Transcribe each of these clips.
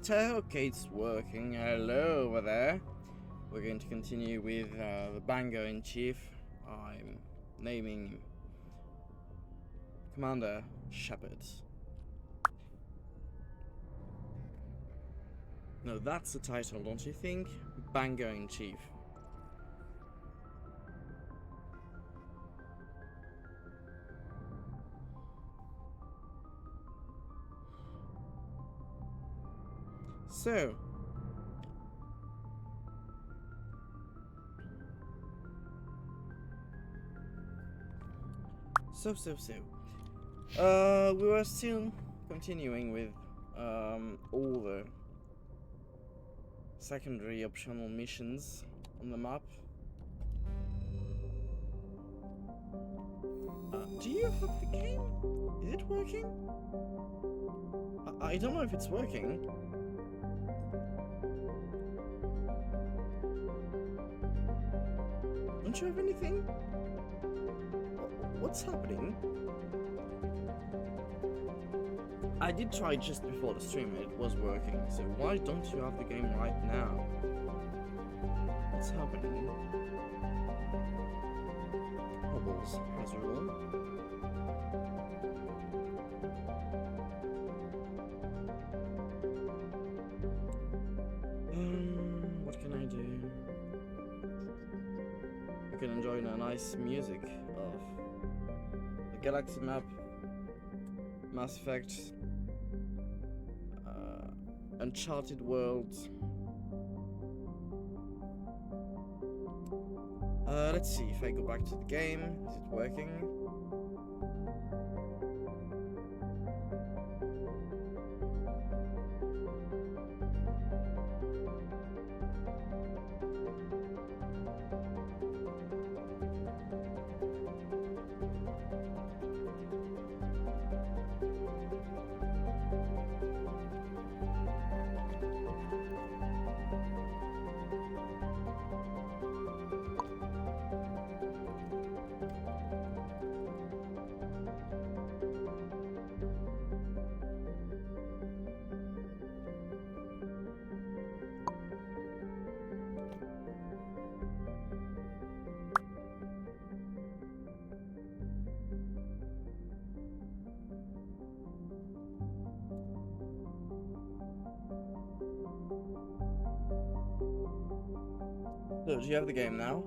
Okay, it's working. Hello over there. We're going to continue with the Bango in Chief. I'm naming Commander Shepard. No, that's the title, don't you think? Bango in Chief. So, we were still continuing with all the secondary optional missions on the map. Do you have the game? Is it working? I don't know if it's working. Don't you have anything? What's happening? I did try just before the stream and it was working, so why don't you have the game right now? What's happening? Bubbles, as usual. What can I do? I can enjoy the nice music of the Galaxy map, Mass Effect, Uncharted Worlds. Let's see if I go back to the game. Is it working? So, do you have the game now?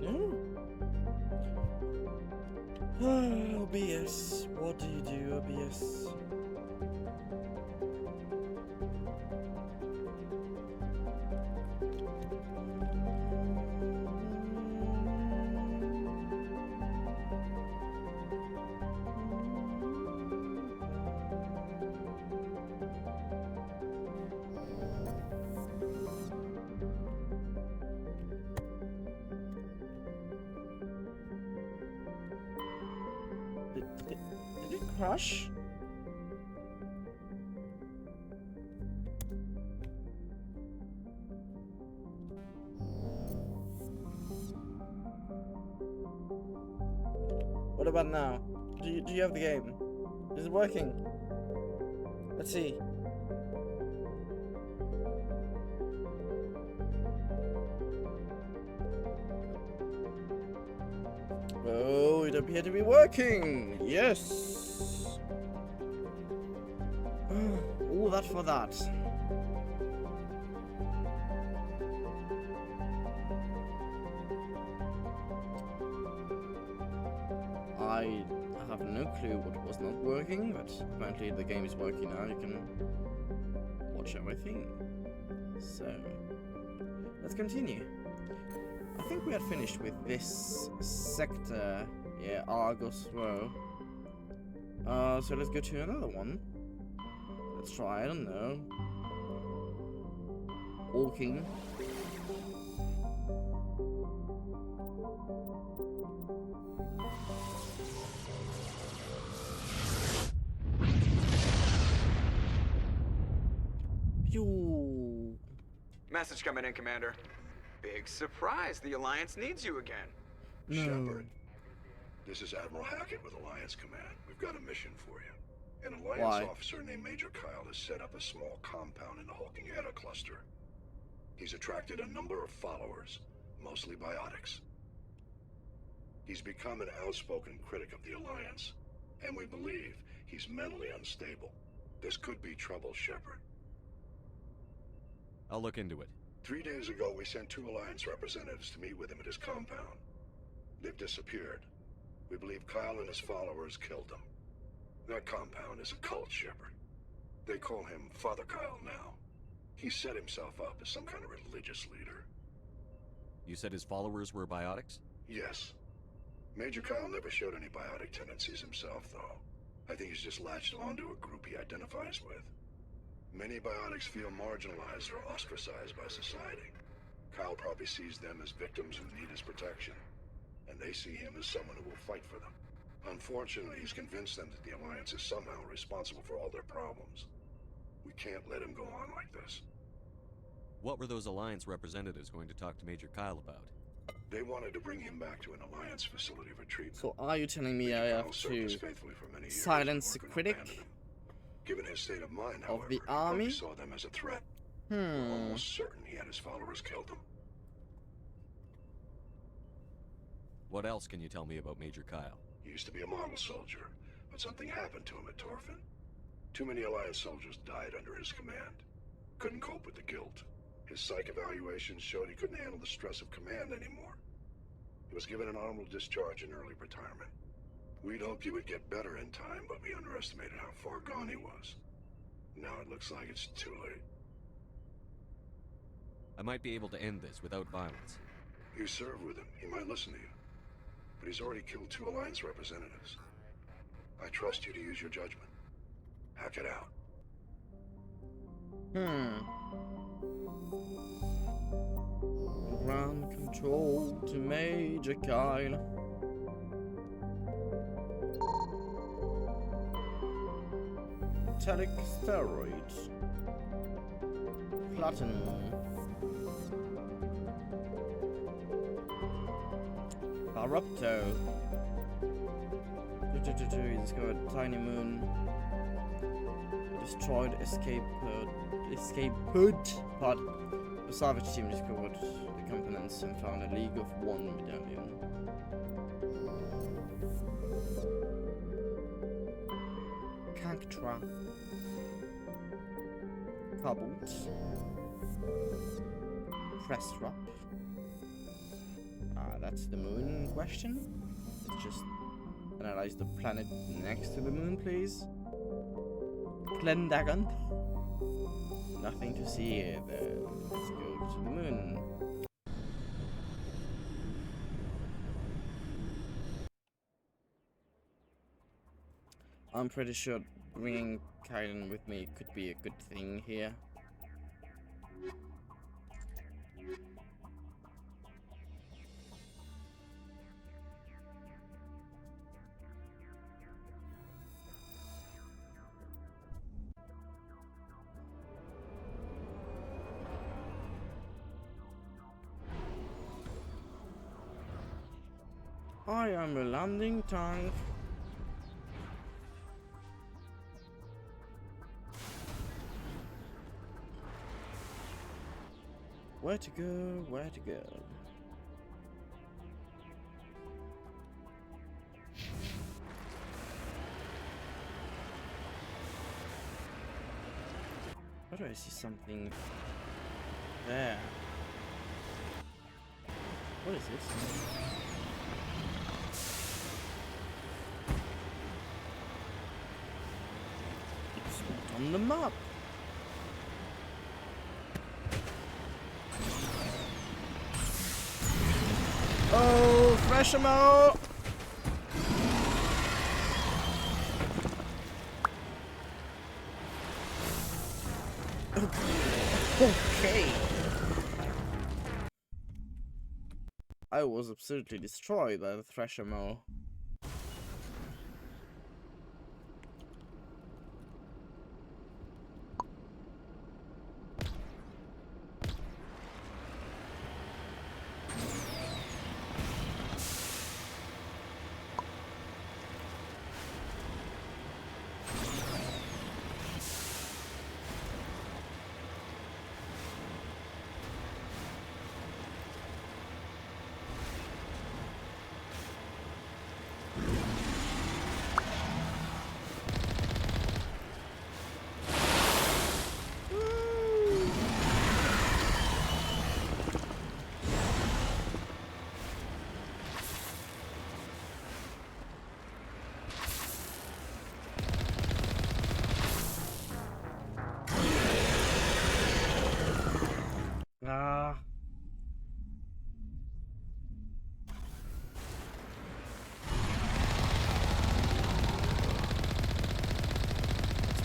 No? OBS. What do you do, OBS? Did it crash? What about now? Do you have the game? Is it working? Let's see. Oh, it appeared to be working! Yes! All that for that. I have no clue what was not working, but apparently the game is working now. You can watch everything. So, let's continue. I think we had finished with this sector, yeah, Argos Row. So let's go to another one. Let's try, I don't know. Walking. Pew. Message coming in, Commander. Big surprise, the Alliance needs you again. No. Shepard. This is Admiral Hackett with Alliance Command. We've got a mission for you. An Alliance Why? officer named Major Kyle has set up a small compound in the Hulking Eta cluster. He's attracted a number of followers, mostly biotics. He's become an outspoken critic of the Alliance, and we believe he's mentally unstable. This could be trouble, Shepard. I'll look into it. 3 days ago, we sent 2 Alliance representatives to meet with him at his compound. They've disappeared. We believe Kyle and his followers killed them. That compound is a cult, Shepard. They call him Father Kyle now. He set himself up as some kind of religious leader. You said his followers were biotics? Yes. Major Kyle never showed any biotic tendencies himself, though. I think he's just latched onto a group he identifies with. Many biotics feel marginalized or ostracized by society. Kyle probably sees them as victims who need his protection, and they see him as someone who will fight for them. Unfortunately, he's convinced them that the Alliance is somehow responsible for all their problems. We can't let him go on like this. What were those Alliance representatives going to talk to Major Kyle about? They wanted to bring him back to an Alliance facility for treatment. So are you telling me I Major have Kyle served to us faithfully for many years. silence the We weren't gonna critic abandon him. Given his state of mind, of however, the he probably army? saw them as a threat. We're Hmm. almost certain he had his followers killed him. What else can you tell me about Major Kyle? He used to be a model soldier, but something happened to him at Torfin. Too many Alliance soldiers died under his command. Couldn't cope with the guilt. His psych evaluations showed he couldn't handle the stress of command anymore. He was given an honorable discharge in early retirement. We'd hoped he would get better in time, but we underestimated how far gone he was. Now it looks like it's too late. I might be able to end this without violence. You served with him. He might listen to you. But he's already killed 2 Alliance representatives. I trust you to use your judgment. Hack it out. Ground control to Major Kyle. Metallic steroids. Platinum. Barupto. He discovered tiny moon. Destroyed escape pod. The salvage team discovered the components and found a League of One medallion. Cactra. Cobalt. Press drop. That's the moon in question. Let's just analyze the planet next to the moon, please. Glendagon. Nothing to see here, then. Let's go to the moon. I'm pretty sure bringing Kylan with me could be a good thing here. I am a landing tank. Where to go? Where to go? Where do I see something there? What is this? On the map. Oh, fresh ammo. Okay. I was absolutely destroyed by the thrash ammo.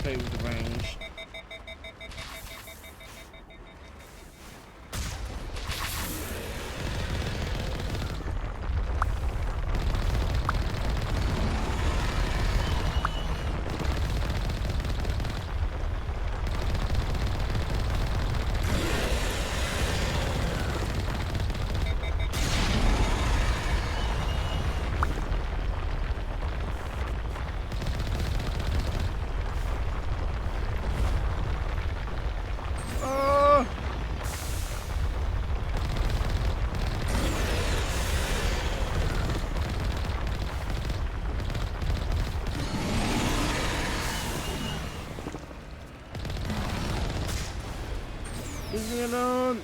play with the range. Leave me alone!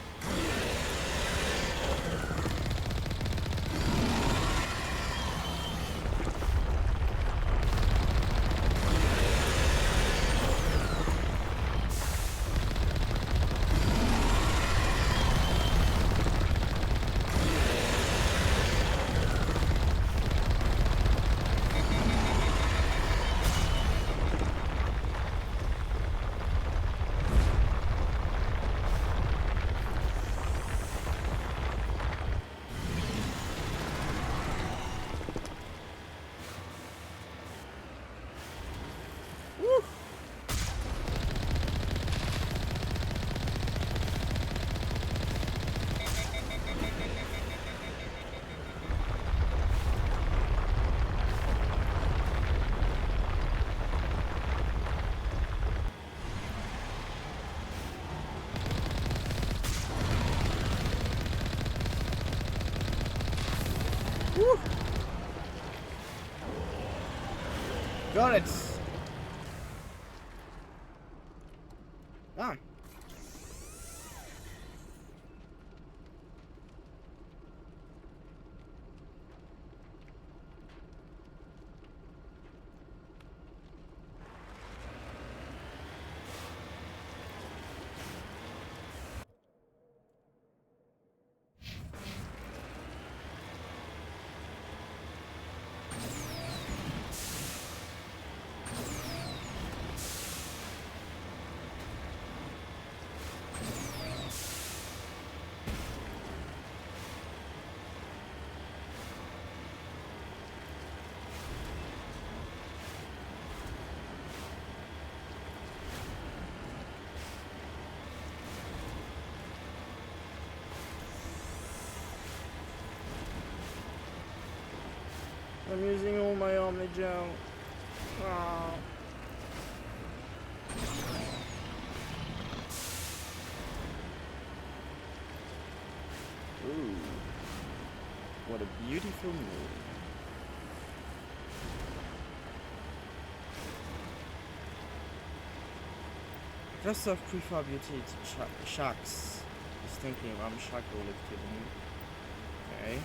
Woo. Got it! Ah. I'm using all my Omni gel. Ah. Ooh. What a beautiful moon. Just of prefabricated shacks. Just thinking I'm shack collected. Okay.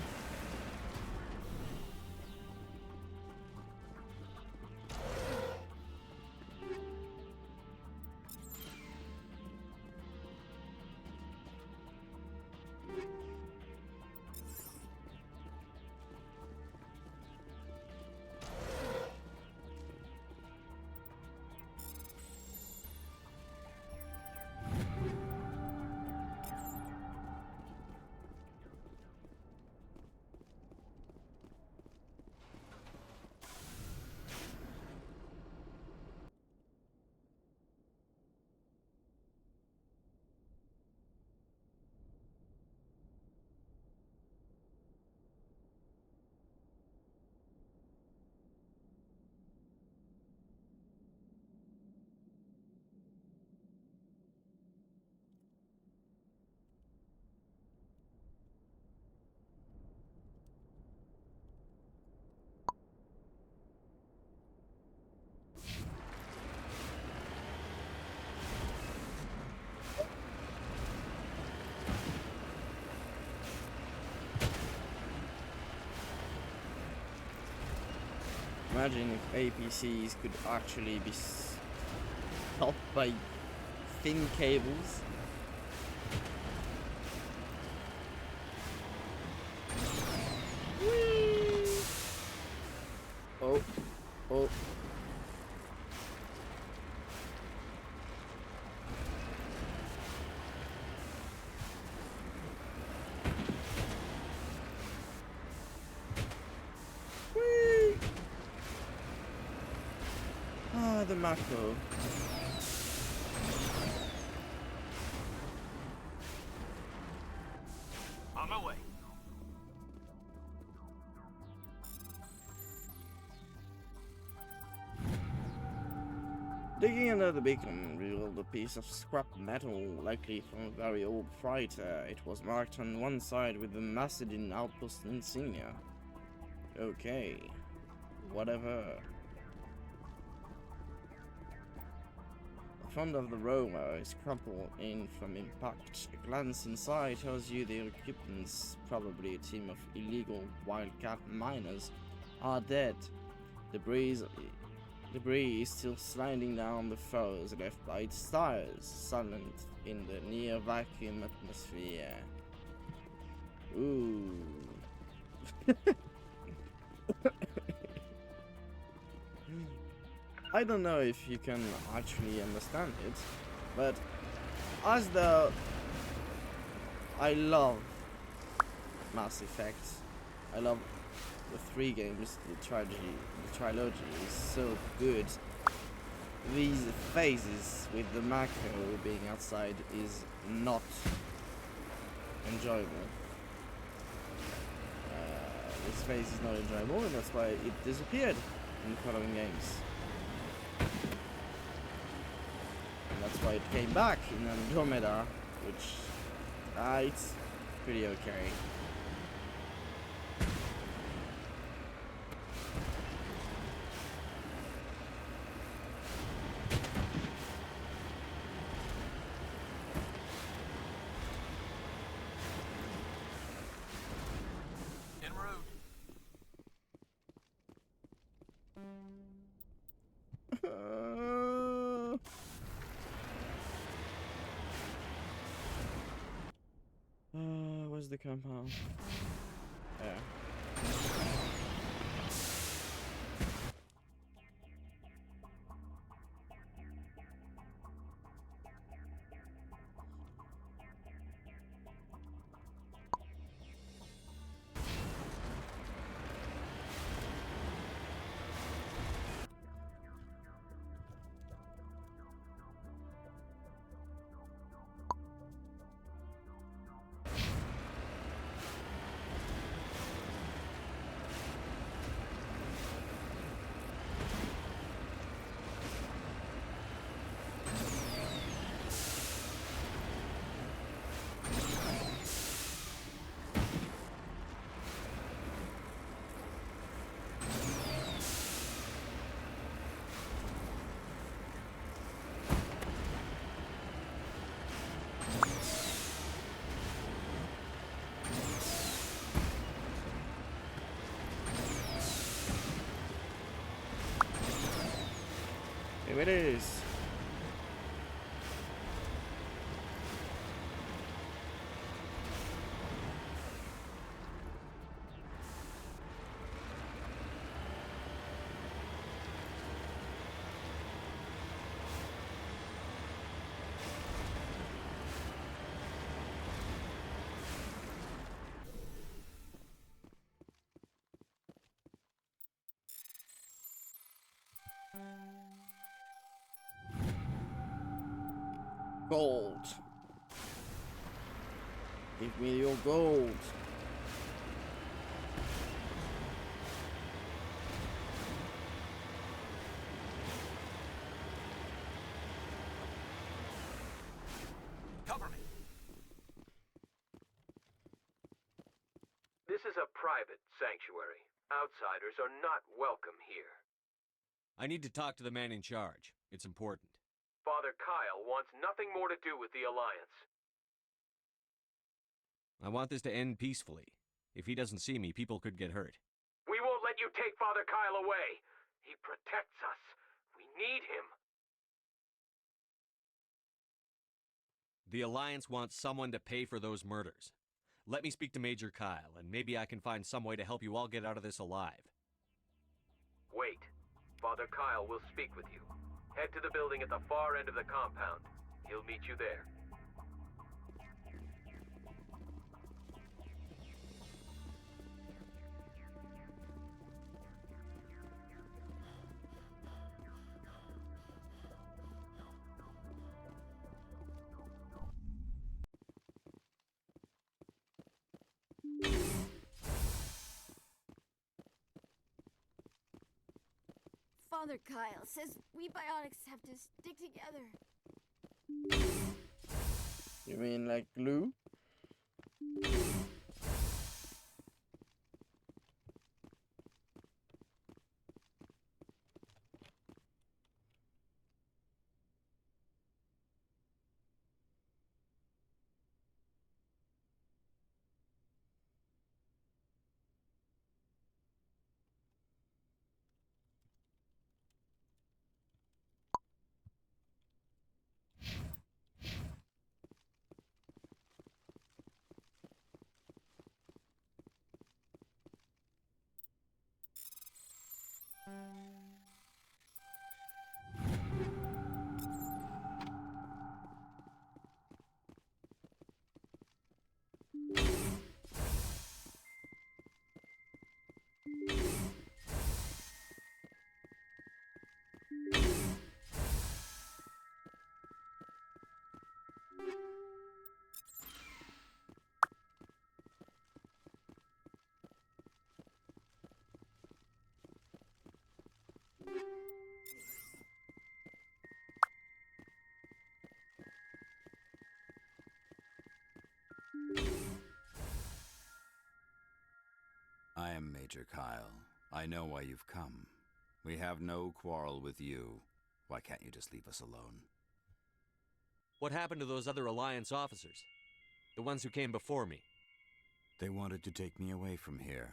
Imagine if APCs could actually be stopped by thin cables. Whee! Oh, oh. Mako. On my way. Digging under the beacon revealed a piece of scrap metal, likely from a very old freighter. It was marked on one side with the Macedon Outpost insignia. Okay, whatever. The front of the rover is crumpled in from impact. A glance inside tells you the occupants, probably a team of illegal wildcat miners, are dead. Debris is still sliding down the furrows left by its tires, silent in the near vacuum atmosphere. Ooh. I don't know if you can actually understand it, but as the I love Mass Effect, I love the 3 games, the trilogy is so good. These phases with the Mako being outside is not enjoyable. This phase is not enjoyable, and that's why it disappeared in the following games. And that's why it came back in Andromeda, which it's pretty okay. En route. Where's the compound? Yeah. Here it is. Gold. Give me your gold. Cover me. This is a private sanctuary. Outsiders are not welcome here. I need to talk to the man in charge. It's important. Father Kyle wants nothing more to do with the Alliance. I want this to end peacefully. If he doesn't see me, people could get hurt. We won't let you take Father Kyle away. He protects us. We need him. The Alliance wants someone to pay for those murders. Let me speak to Major Kyle, and maybe I can find some way to help you all get out of this alive. Wait. Father Kyle will speak with you. Head to the building at the far end of the compound. He'll meet you there. Father Kyle says we biotics have to stick together. You mean like glue? I am Major Kyle. I know why you've come. We have no quarrel with you. Why can't you just leave us alone? What happened to those other Alliance officers? The ones who came before me? They wanted to take me away from here.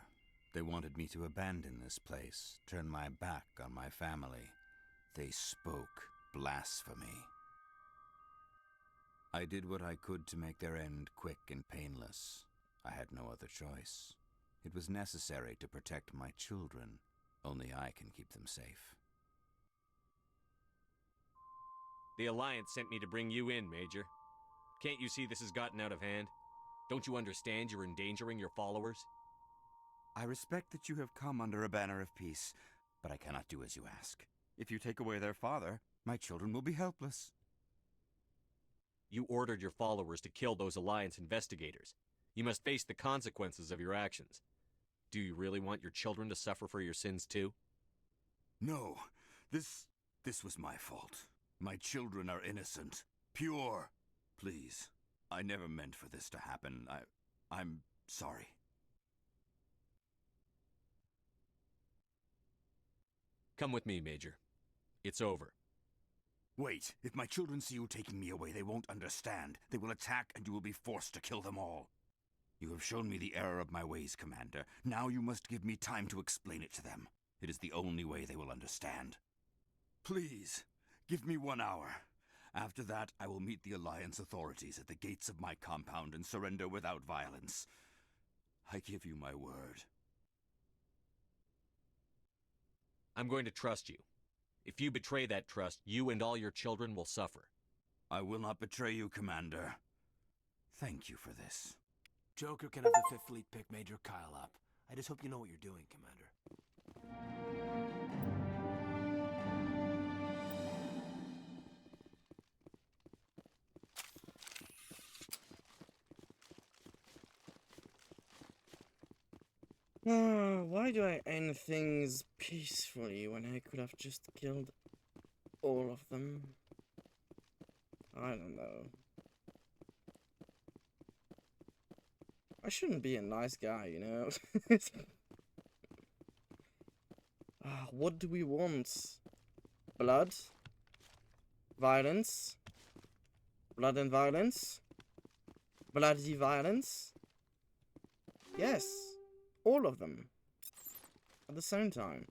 They wanted me to abandon this place, turn my back on my family. They spoke blasphemy. I did what I could to make their end quick and painless. I had no other choice. It was necessary to protect my children. Only I can keep them safe. The Alliance sent me to bring you in, Major. Can't you see this has gotten out of hand? Don't you understand you're endangering your followers? I respect that you have come under a banner of peace, but I cannot do as you ask. If you take away their father, my children will be helpless. You ordered your followers to kill those Alliance investigators. You must face the consequences of your actions. Do you really want your children to suffer for your sins too? No, this was my fault. My children are innocent, pure. Please, I never meant for this to happen. I'm sorry. Come with me, Major. It's over. Wait, if my children see you taking me away, they won't understand. They will attack and you will be forced to kill them all. You have shown me the error of my ways, Commander. Now you must give me time to explain it to them. It is the only way they will understand. Please, give me 1 hour. After that, I will meet the Alliance authorities at the gates of my compound and surrender without violence. I give you my word. I'm going to trust you. If you betray that trust, you and all your children will suffer. I will not betray you, Commander. Thank you for this. Joker can have the 5th Fleet pick Major Kyle up. I just hope you know what you're doing, Commander. Why do I end things peacefully when I could have just killed all of them? I don't know. I shouldn't be a nice guy, you know? What do we want? Blood? Violence? Blood and violence? Bloody violence? Yes. All of them. At the same time.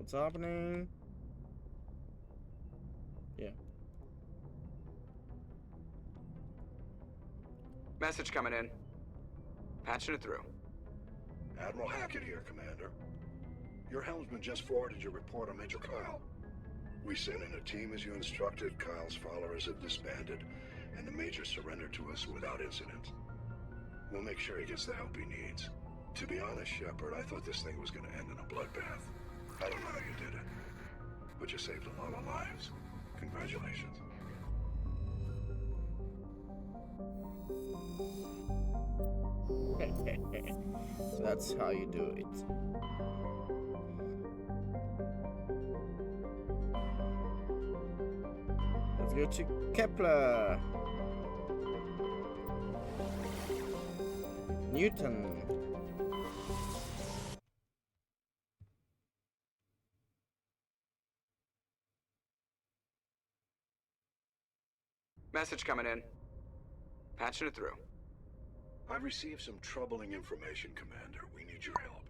What's happening? Yeah. Message coming in. Patching it through. Admiral Hackett here, Commander. Your helmsman just forwarded your report on Major Kyle. We sent in a team as you instructed. Kyle's followers have disbanded, and the Major surrendered to us without incident. We'll make sure he gets the help he needs. To be honest, Shepard, I thought this thing was going to end in a bloodbath. I don't know how you did it, but you saved a lot of lives. Congratulations. That's how you do it. Let's go to Kepler. Newton. Message coming in. Patching it through. I've received some troubling information, Commander. We need your help.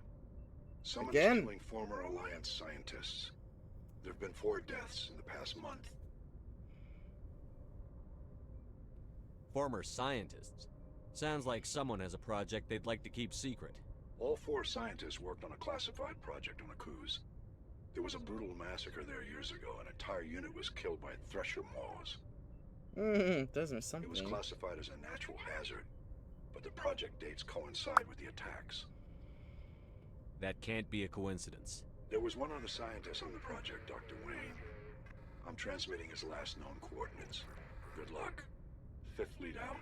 Someone's Again? killing former Alliance scientists. There have been 4 deaths in the past month. Former scientists. Sounds like someone has a project they'd like to keep secret. All 4 scientists worked on a classified project on Akuz. There was a brutal massacre there years ago. An entire unit was killed by Thresher Maws. Doesn't mean something. It was classified as a natural hazard, but the project dates coincide with the attacks. That can't be a coincidence. There was one other scientist on the project, Dr. Wayne. I'm transmitting his last known coordinates. Good luck. 5th Fleet out.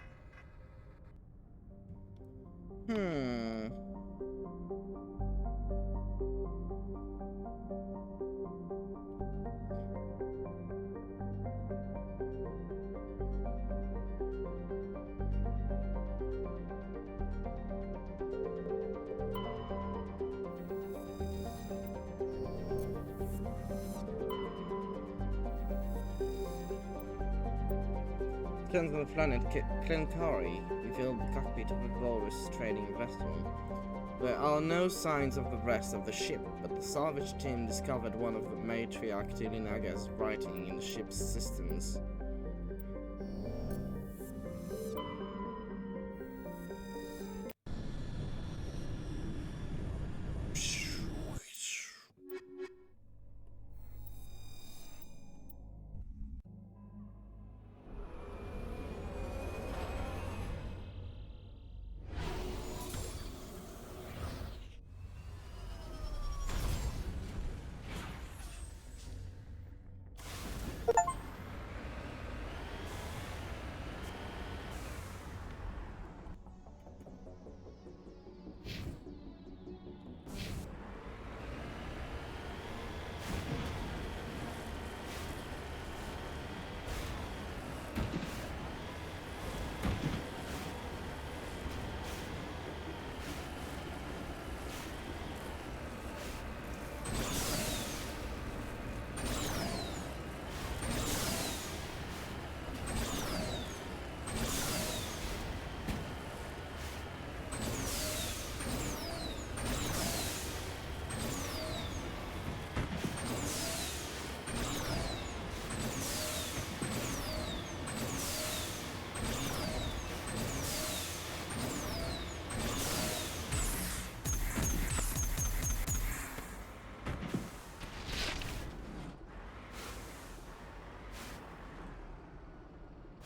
On the planet Klentari, we filled the cockpit of a Volrus trading vessel. There are no signs of the rest of the ship, but the salvage team discovered one of the matriarch Tilinaga's writing in the ship's systems.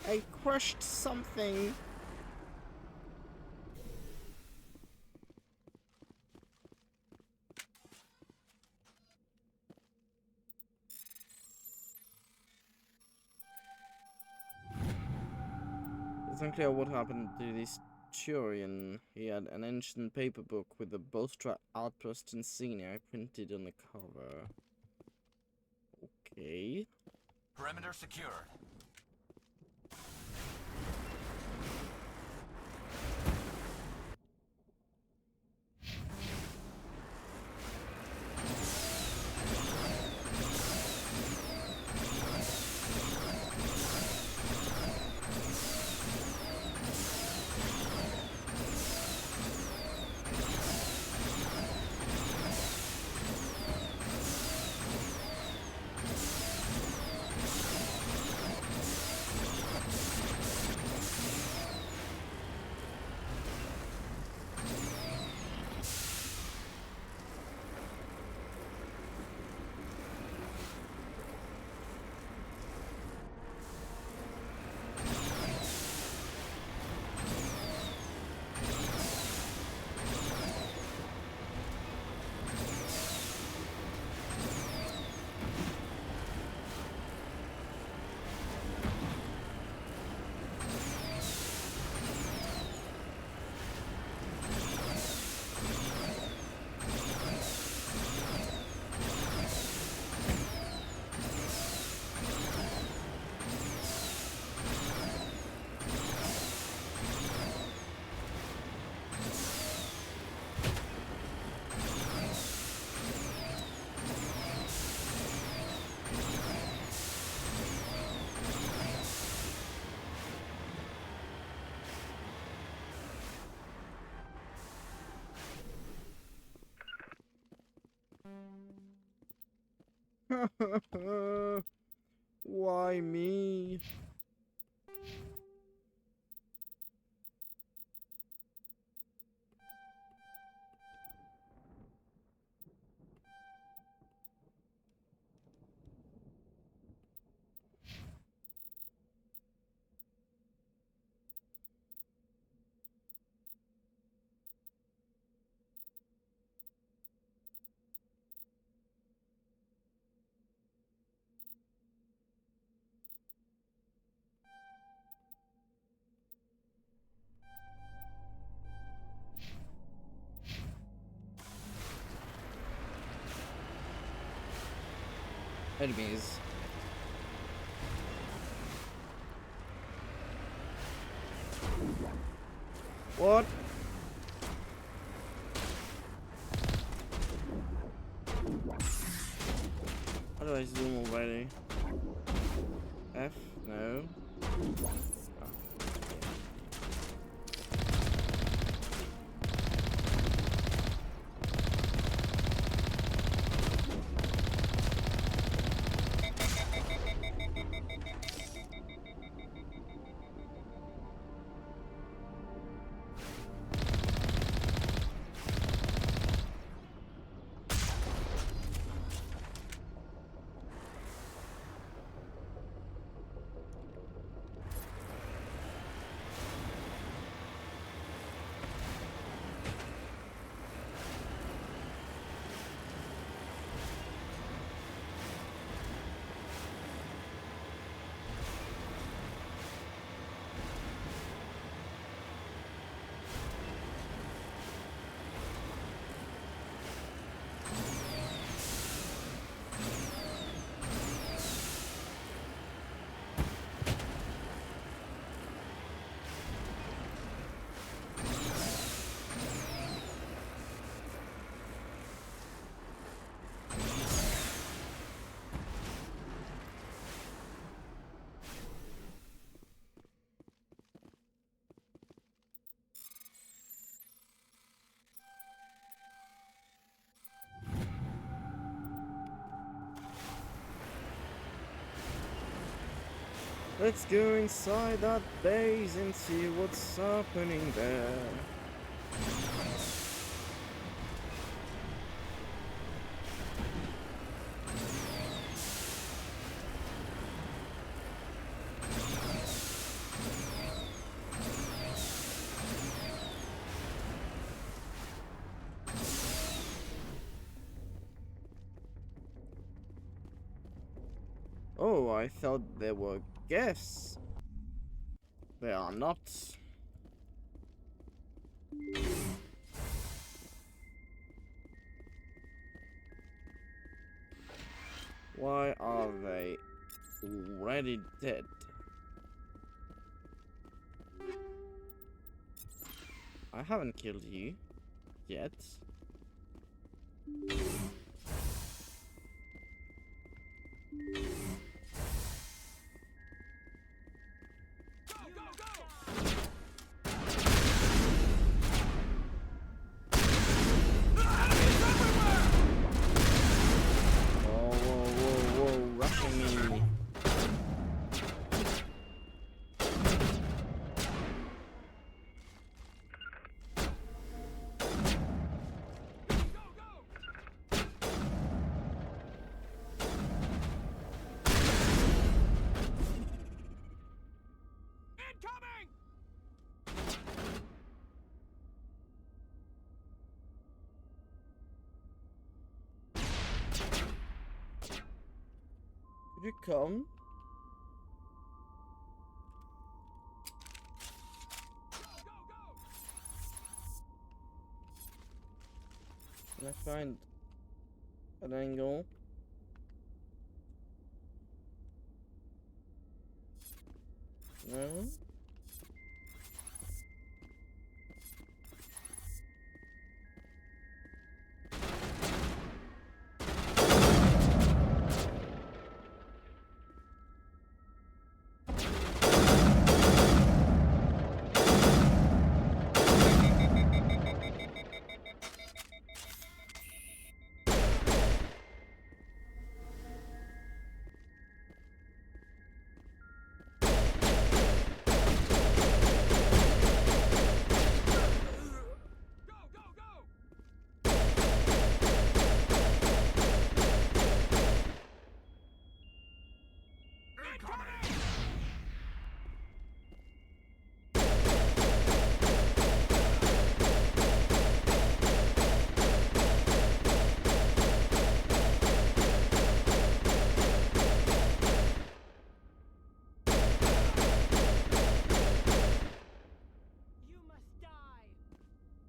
I crushed something. It's unclear what happened to this Turian. He had an ancient paper book with the Bostra Outpost insignia printed on the cover. Okay. Perimeter secured. Why me? Enemies. What? How do I zoom already? F? No. Let's go inside that base and see what's happening there. Oh, I thought there were guests. They are not. Why are they already dead? I haven't killed you yet. Could you come? Can I find an angle? No?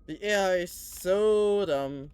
The AI is so dumb.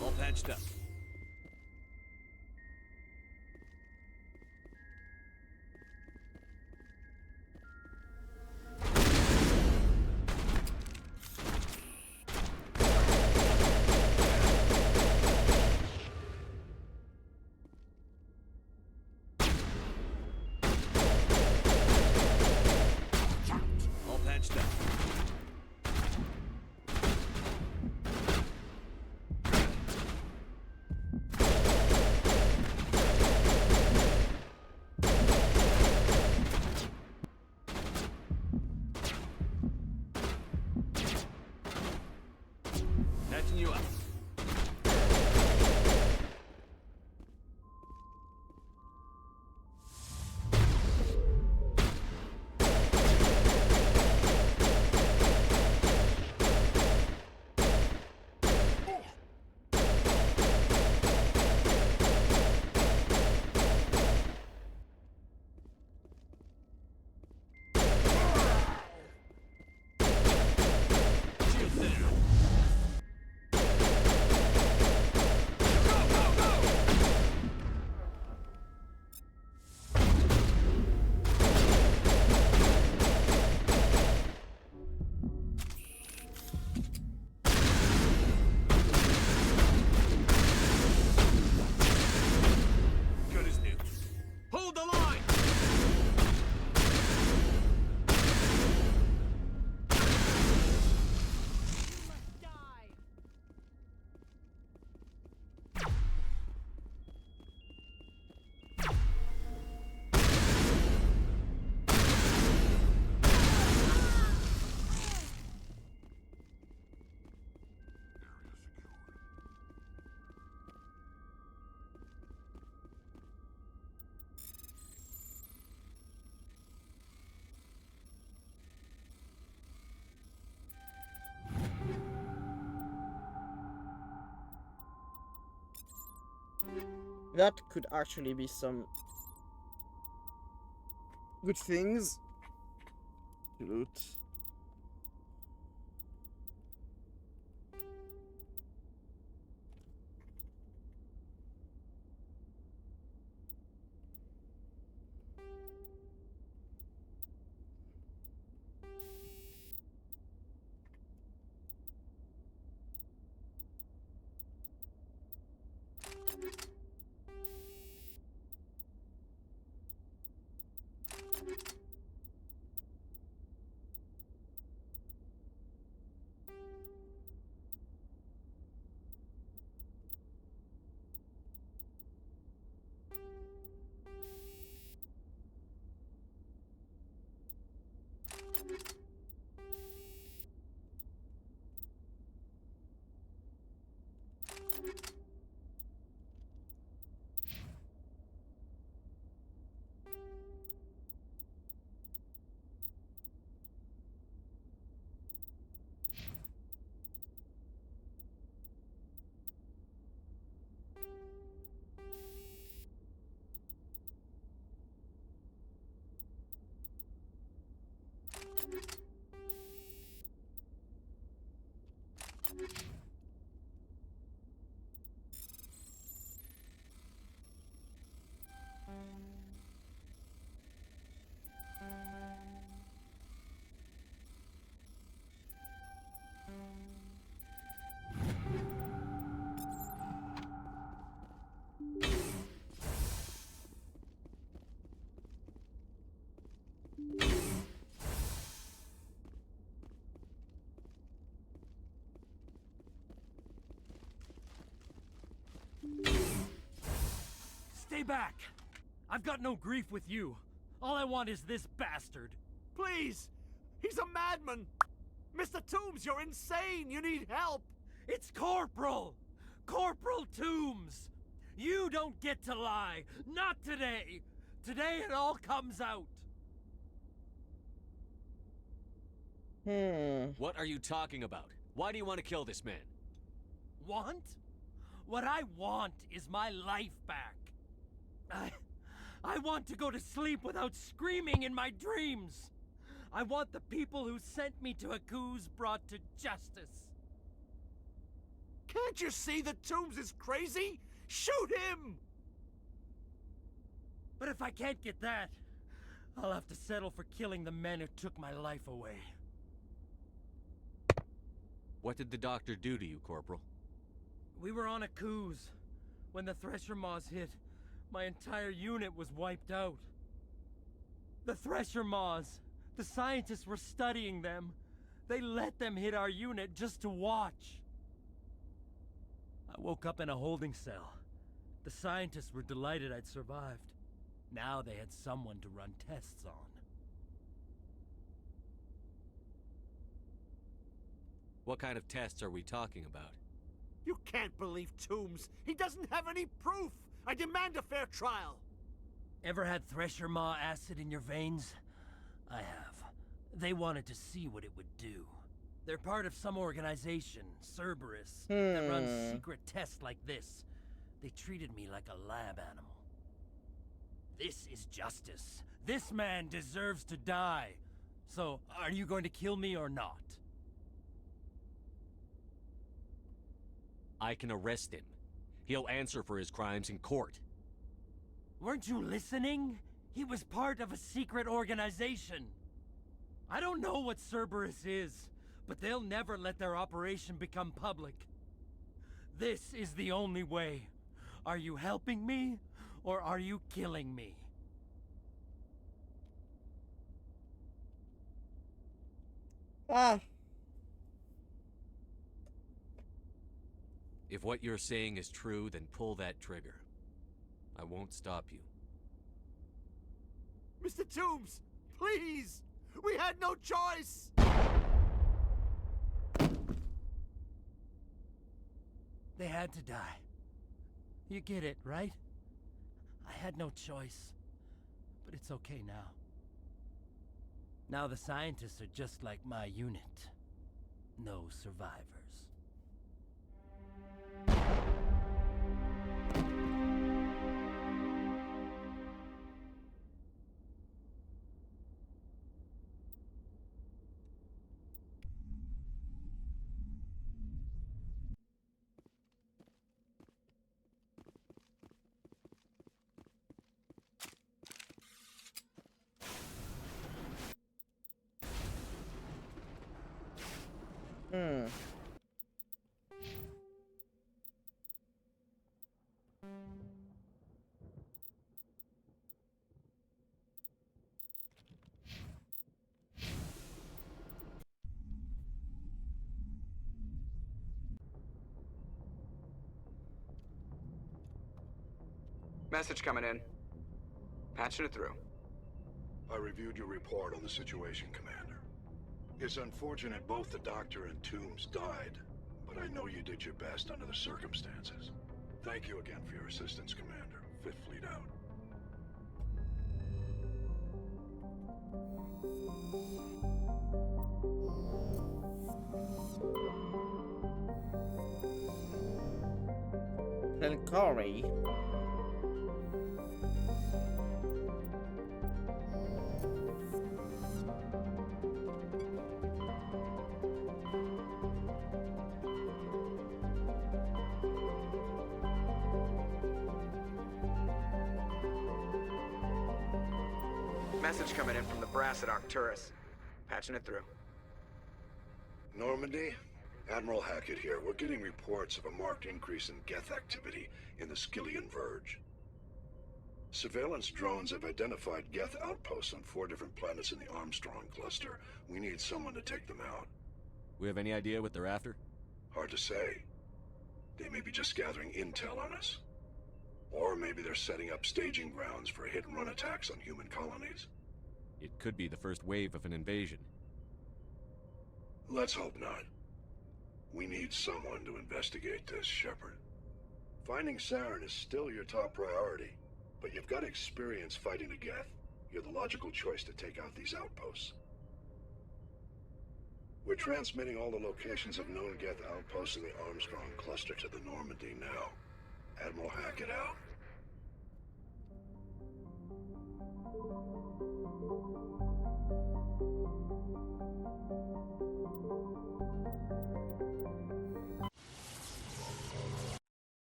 All patched up. All patched up. Patching you up. Shield there. Good as new. Hold the line! That could actually be some good things to loot. Stay back! I've got no grief with you. All I want is this bastard. Please! He's a madman! Mr. Toombs, you're insane! You need help! It's Corporal! Corporal Toombs! You don't get to lie! Not today! Today it all comes out! What are you talking about? Why do you want to kill this man? Want? What I want is my life back. I want to go to sleep without screaming in my dreams. I want the people who sent me to Akuz brought to justice. Can't you see that Toombs is crazy? Shoot him! But if I can't get that, I'll have to settle for killing the men who took my life away. What did the doctor do to you, Corporal? We were on Akuz. When the Thresher Maws hit, my entire unit was wiped out. The Thresher Maws, the scientists were studying them. They let them hit our unit just to watch. I woke up in a holding cell. The scientists were delighted I'd survived. Now they had someone to run tests on. What kind of tests are we talking about? You can't believe Toombs! He doesn't have any proof! I demand a fair trial! Ever had Thresher Maw acid in your veins? I have. They wanted to see what it would do. They're part of some organization, Cerberus, that runs secret tests like this. They treated me like a lab animal. This is justice. This man deserves to die. So, are you going to kill me or not? I can arrest him. He'll answer for his crimes in court. Weren't you listening? He was part of a secret organization. I don't know what Cerberus is, but they'll never let their operation become public. This is the only way. Are you helping me, or are you killing me? Ah. If what you're saying is true, then pull that trigger. I won't stop you. Mr. Toombs, please! We had no choice! They had to die. You get it, right? I had no choice. But it's okay now. Now the scientists are just like my unit. No survivors. Message coming in. Patching it through. I reviewed your report on the situation, Commander. It's unfortunate both the Doctor and Toombs died, but I know you did your best under the circumstances. Thank you again for your assistance, Commander. Fifth Fleet out. Corey. Message coming in from the brass at Arcturus. Patching it through. Normandy? Admiral Hackett here. We're getting reports of a marked increase in Geth activity in the Skillian Verge. Surveillance drones have identified Geth outposts on 4 different planets in the Armstrong cluster. We need someone to take them out. We have any idea what they're after? Hard to say. They may be just gathering intel on us. Or maybe they're setting up staging grounds for hit-and-run attacks on human colonies. It could be the first wave of an invasion. Let's hope not. We need someone to investigate this, Shepard. Finding Saren is still your top priority, but you've got experience fighting the Geth. You're the logical choice to take out these outposts. We're transmitting all the locations of known Geth outposts in the Armstrong cluster to the Normandy now. Admiral Hackett out.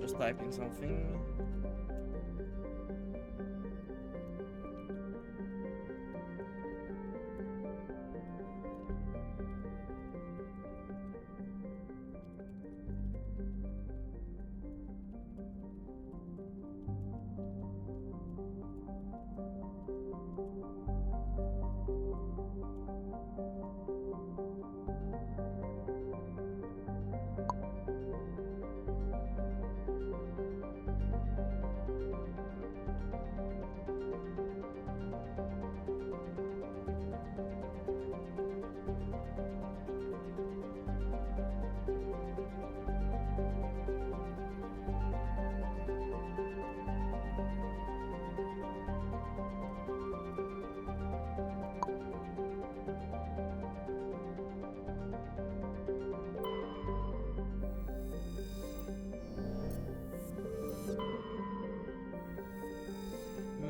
Just typing something.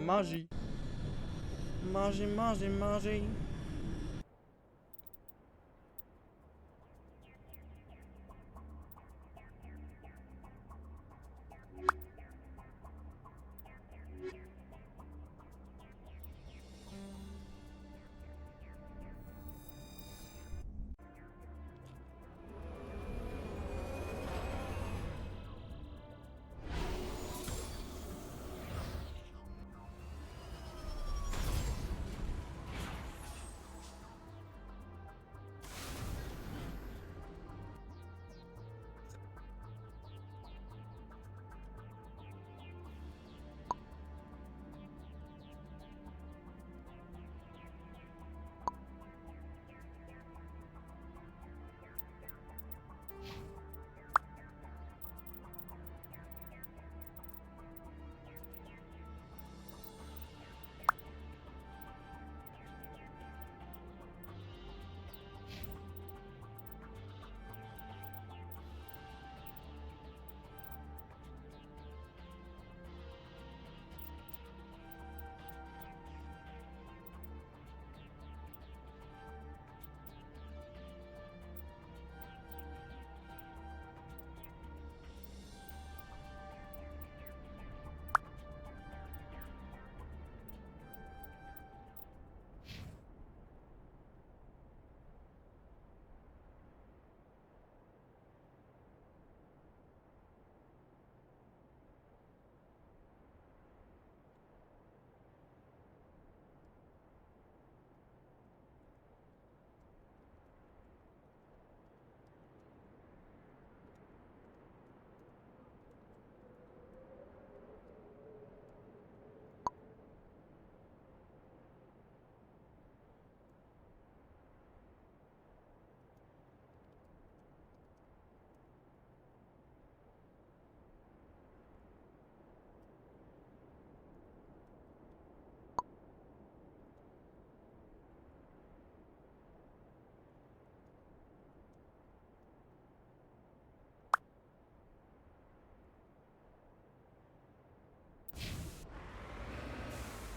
Magie. Magie, magie, magie.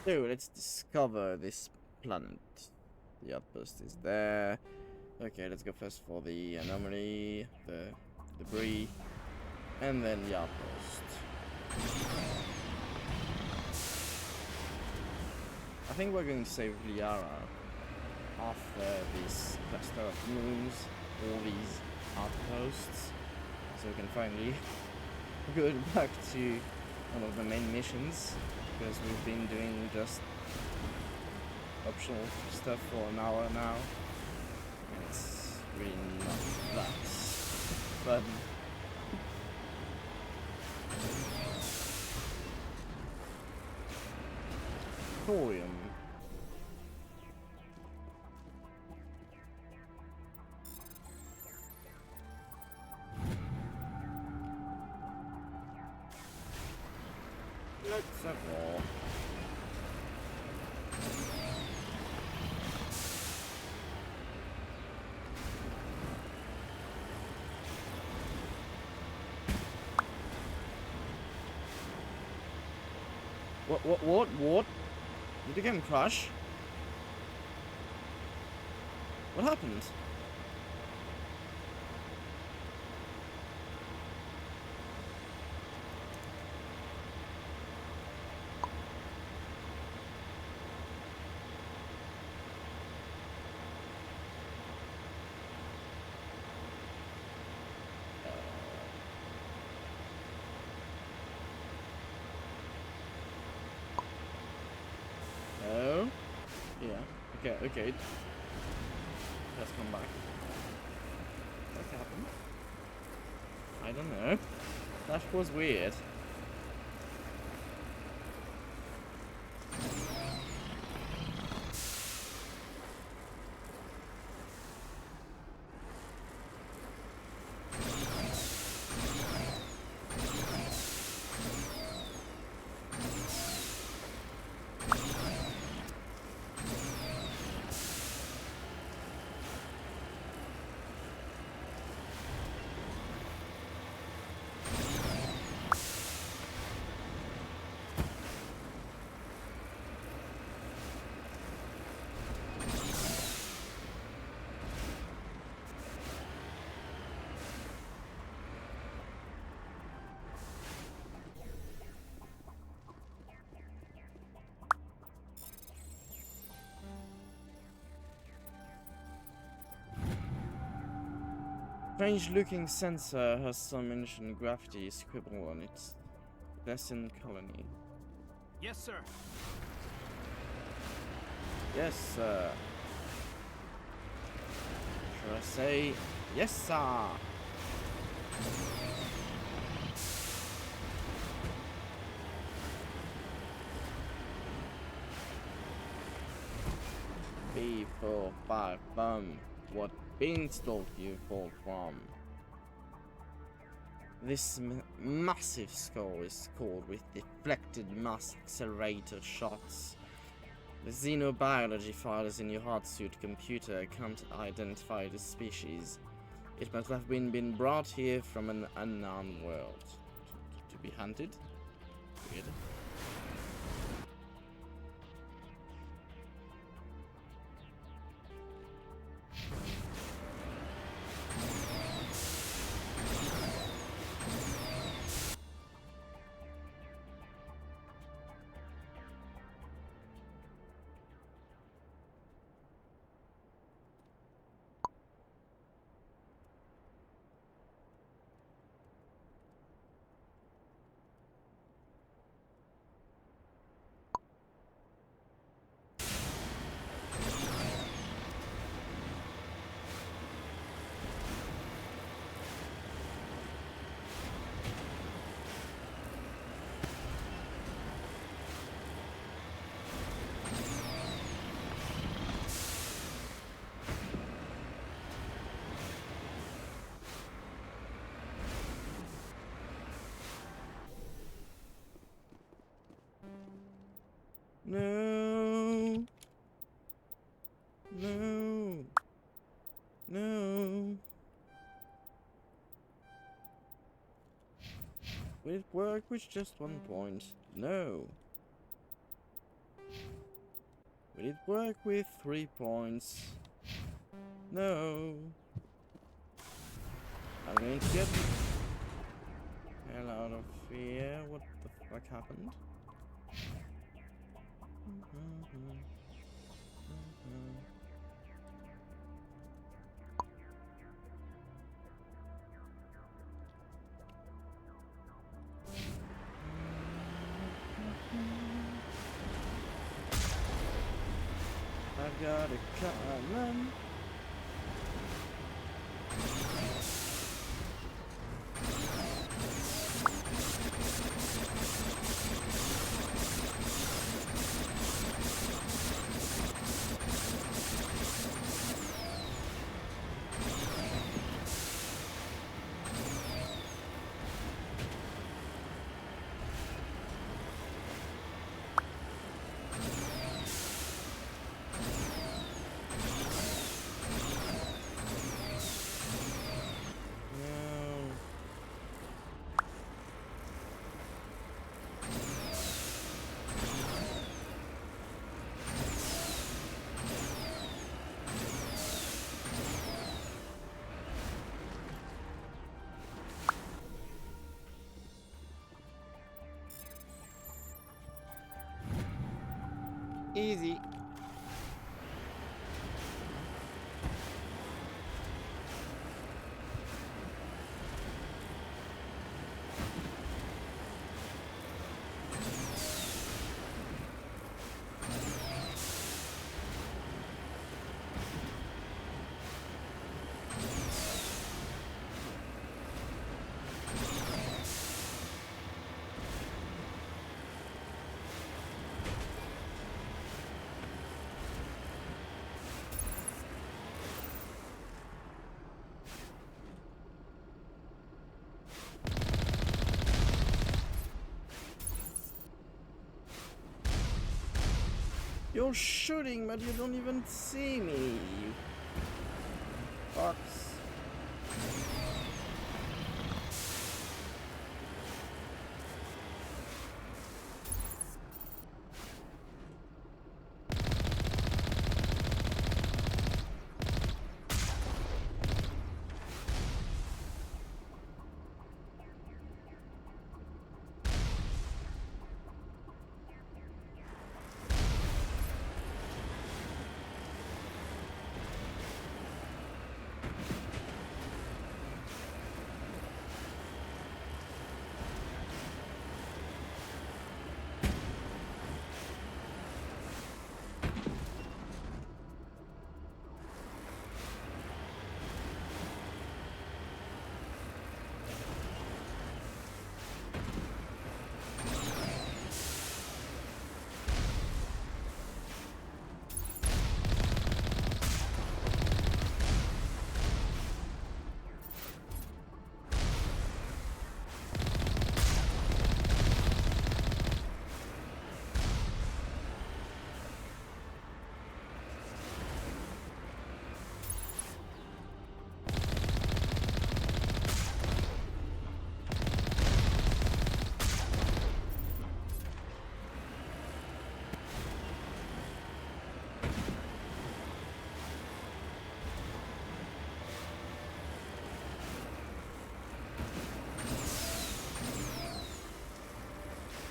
So let's discover this planet. The outpost is there. Okay, let's go first for the anomaly, the debris, and then the outpost. I think we're going to save Liara after this cluster of moons, all these outposts, so we can finally go back to one of the main missions, because we've been doing just optional stuff for an hour now, and it's really not that fun. Thorium. Let's have more. What? Did the game crash? What happened? Oh? Yeah. Okay. Let's come back. What happened? I don't know. That was weird. Strange looking sensor has some ancient graffiti scribbled on its destined colony. Yes, sir. Yes, sir. Should I say yes, sir? B45 bum. What beanstalk you fall from? This massive skull is scored with deflected mass accelerator shots. The xenobiology files in your hardsuit computer can't identify the species. It must have been brought here from an unknown world. To be hunted? Weird. No. No. No. Will it work with just one point? No. Will it work with 3 points? No. I'm going to get the hell out of here. What the fuck happened? I've got a cannon. Easy. You're shooting, but you don't even see me, you fucks.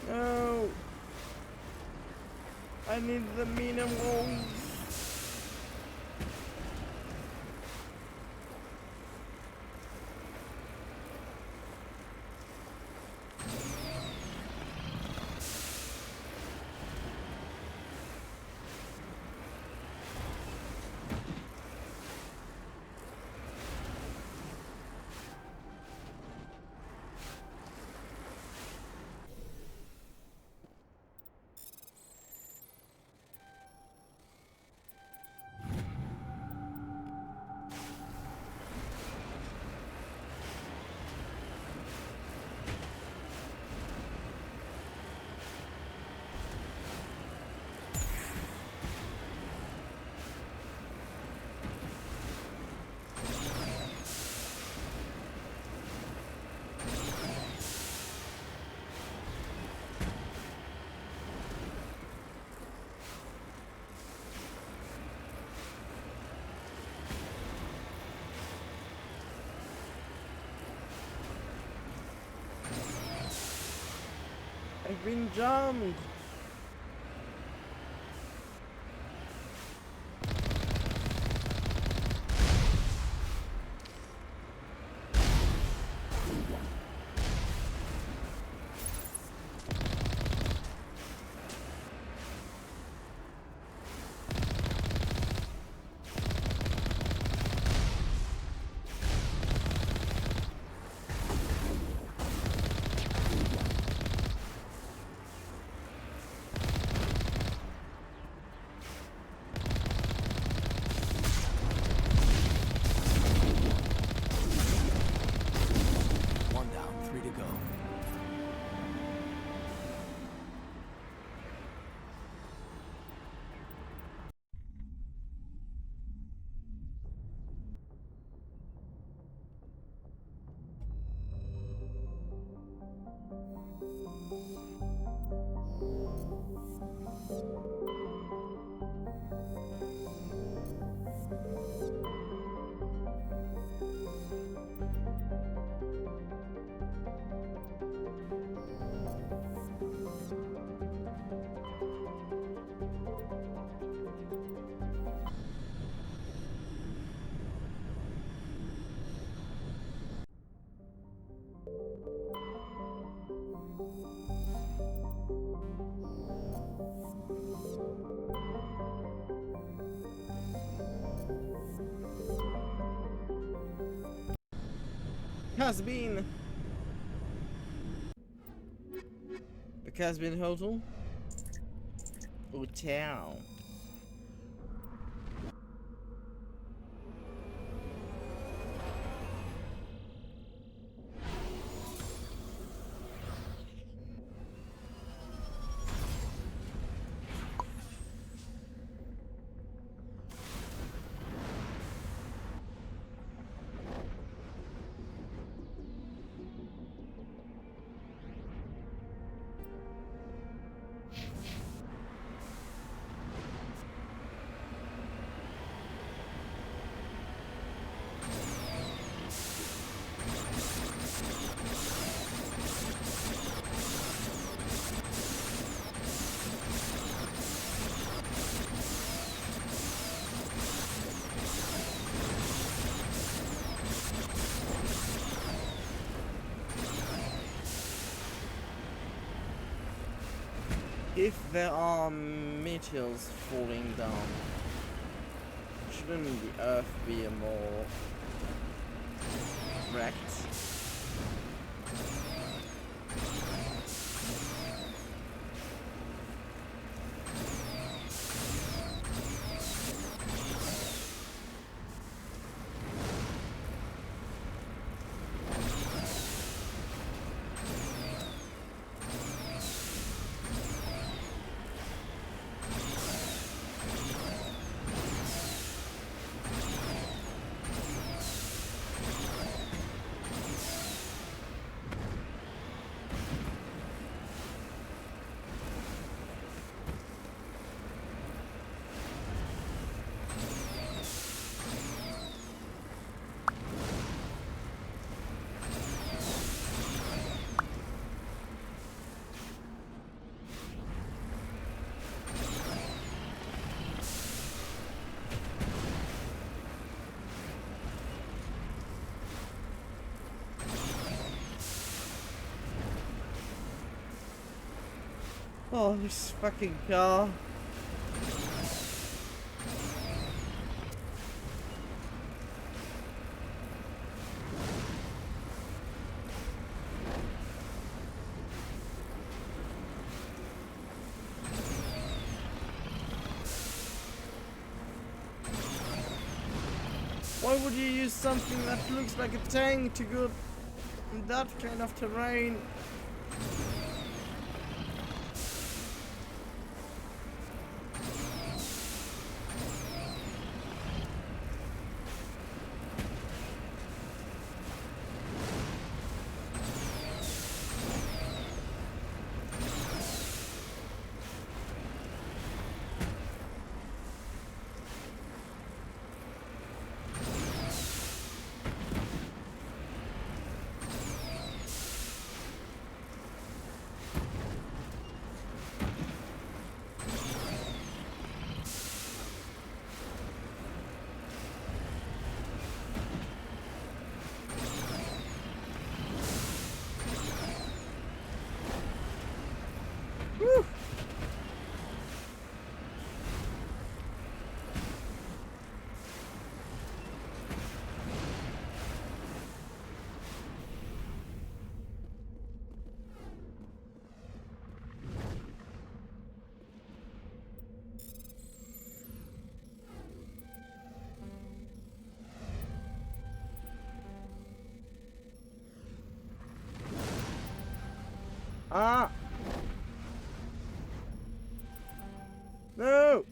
No! I need the minimum. I've been jumped. One down, 3 to go. Has been. The has been hotel. Hotel. If there are meteors falling down, shouldn't the Earth be a more wrecked? Oh, this fucking car. Why would you use something that looks like a tank to go in that kind of terrain? Ah! No!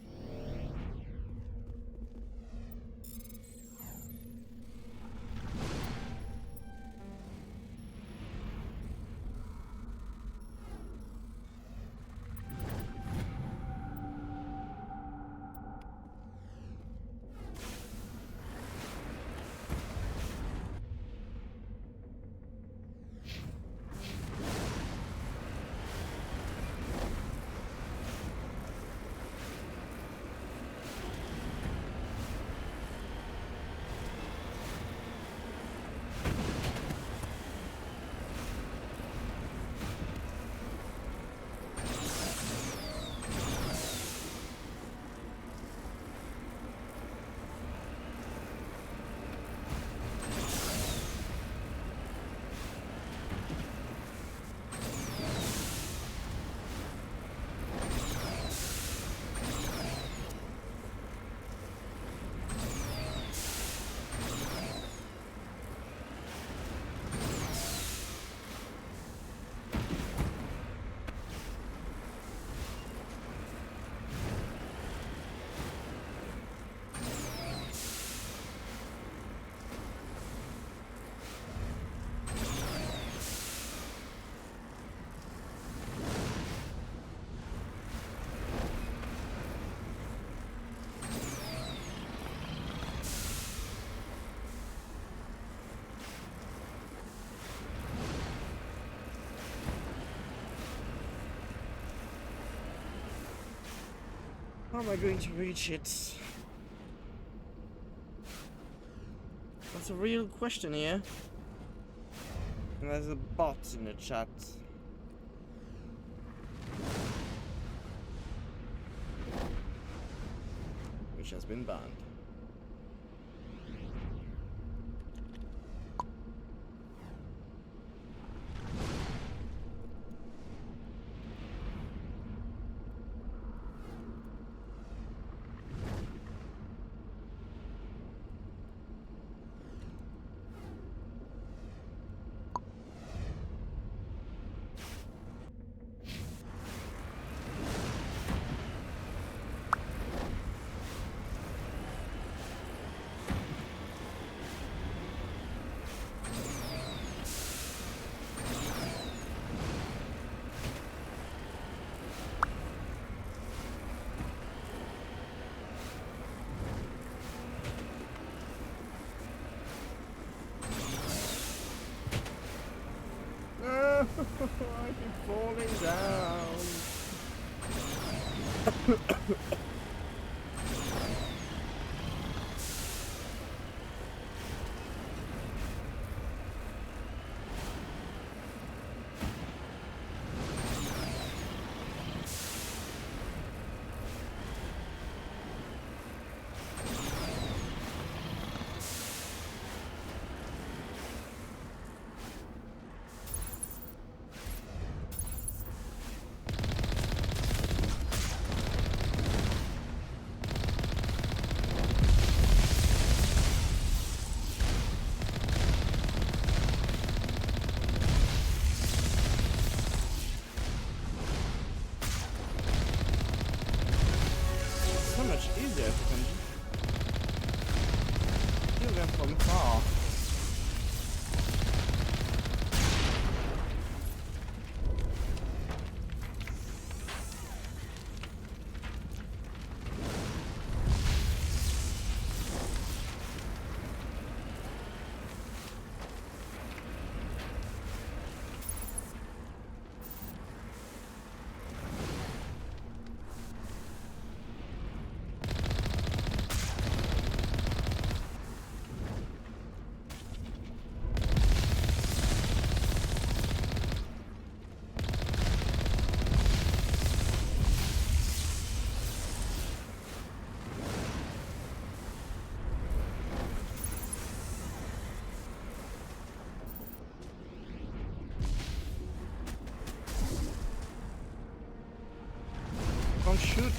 How am I going to reach it? That's a real question here. And there's a bot in the chat. Which has been banned. I keep falling down. So much easier if you can kill them from far. Don't shoot.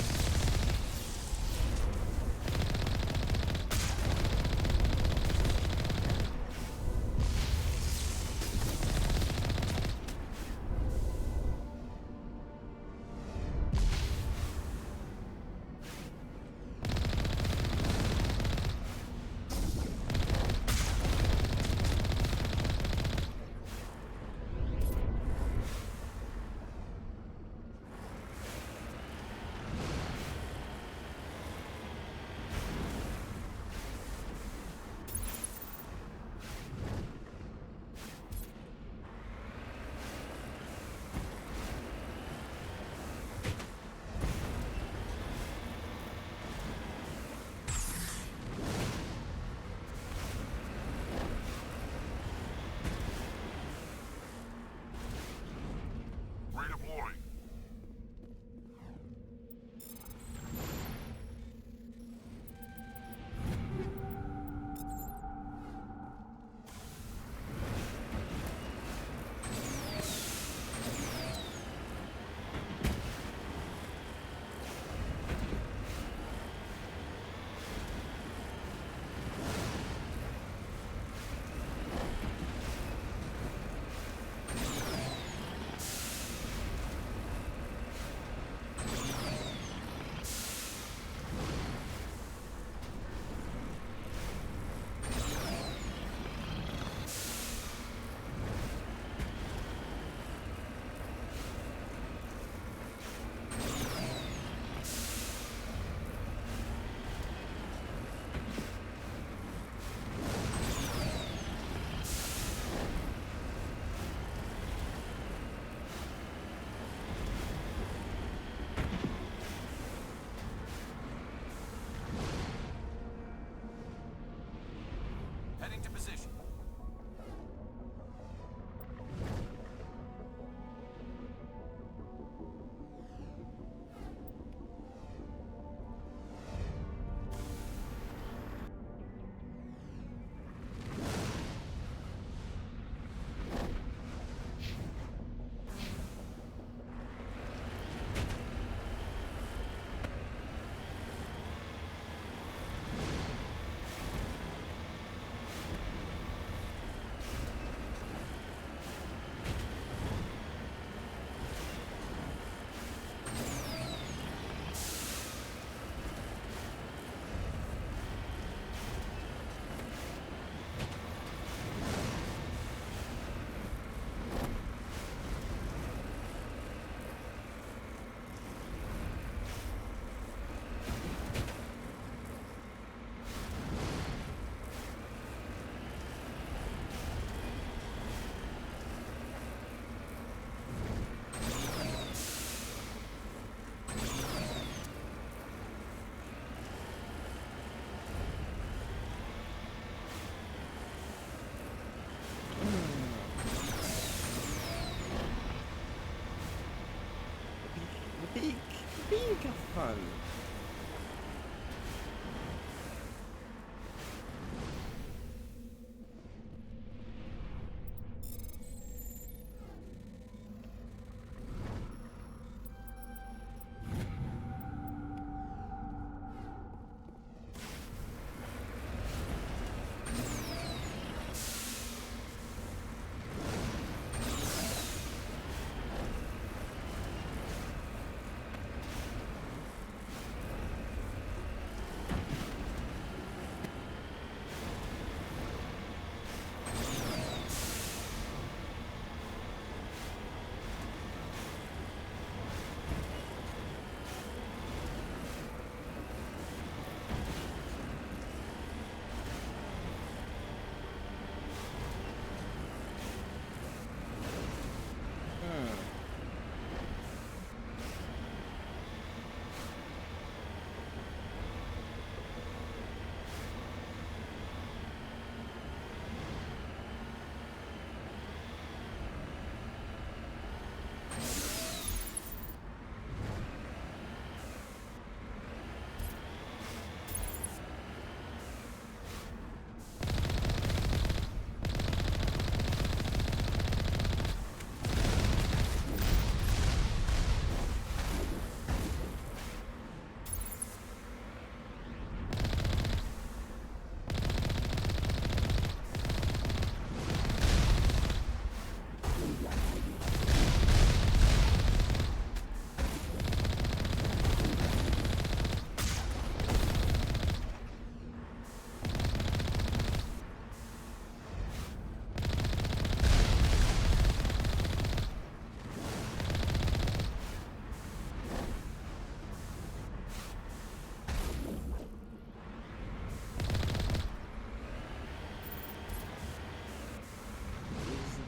peak of fun.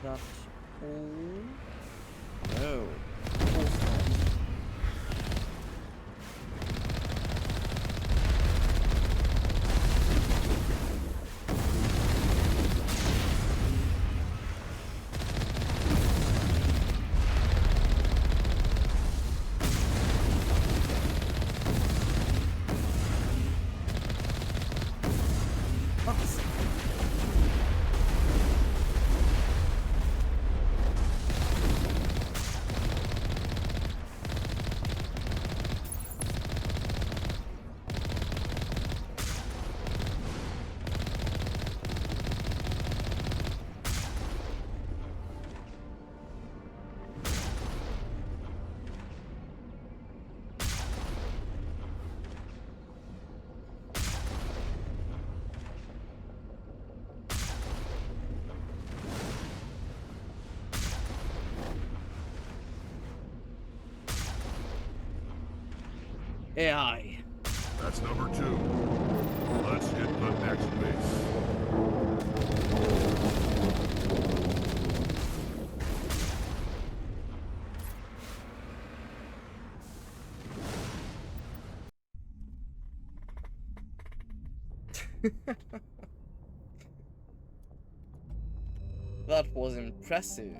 That all? No. Of course not. AI. That's number 2. Let's hit the next base. That was impressive.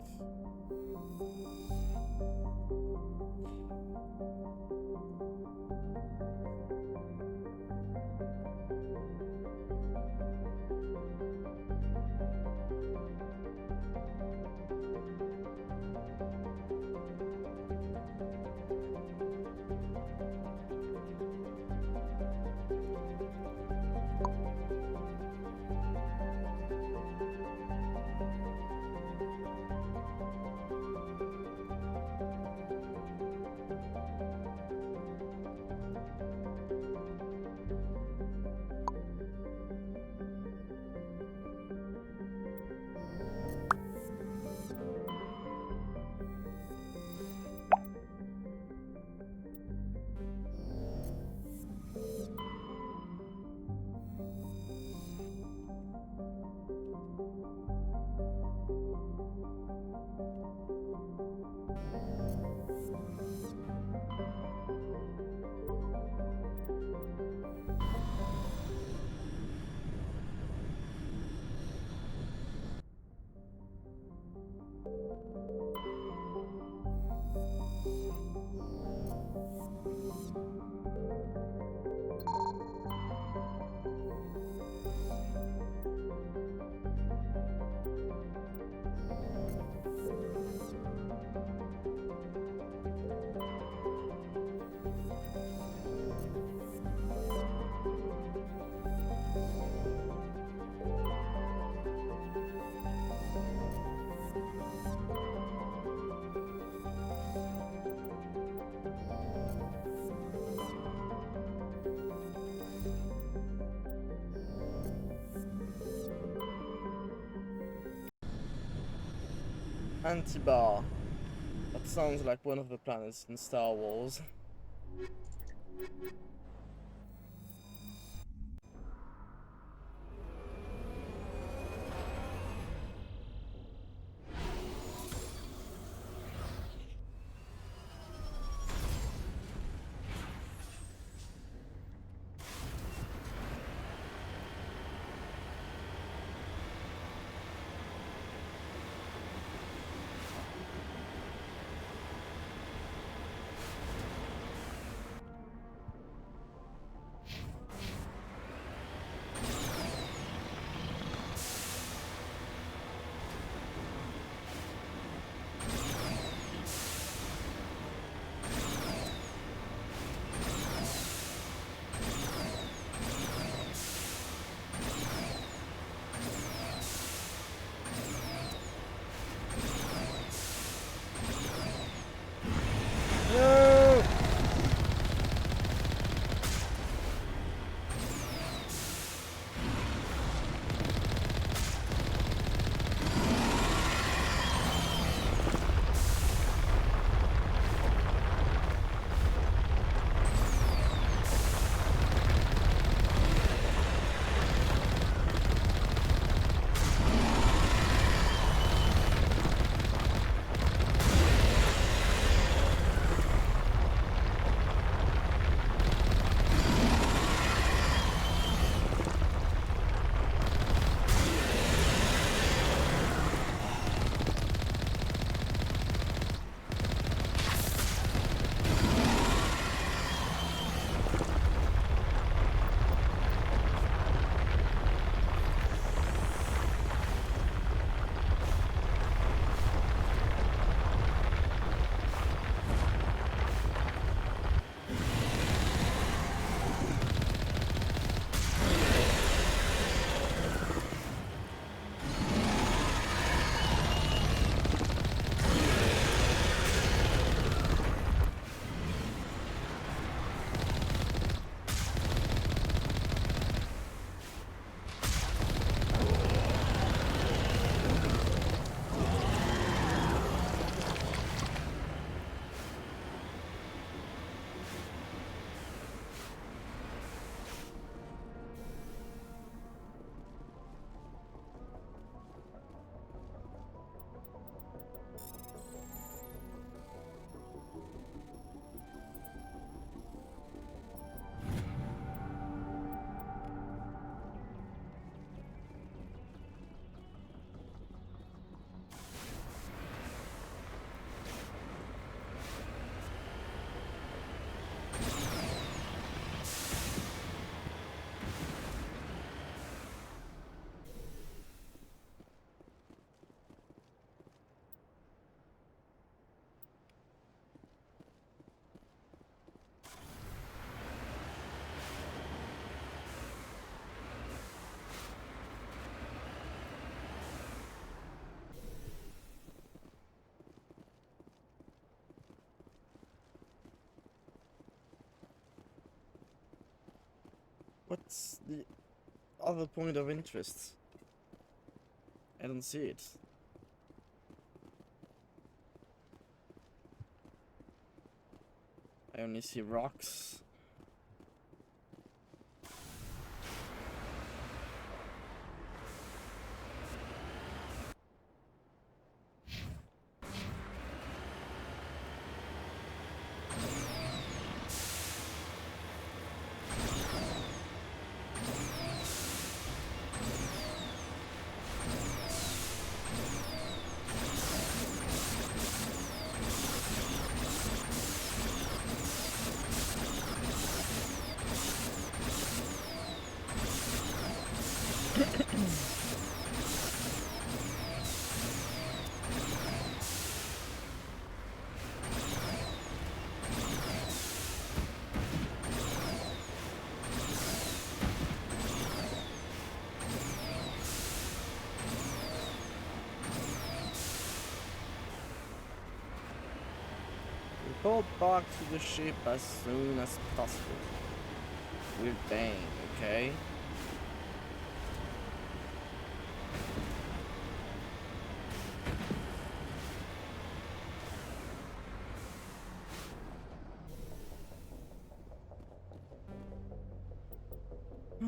Antibar. That sounds like one of the planets in Star Wars. What's the other point of interest? I don't see it. I only see rocks. Report back to the ship as soon as possible. We're bang, okay?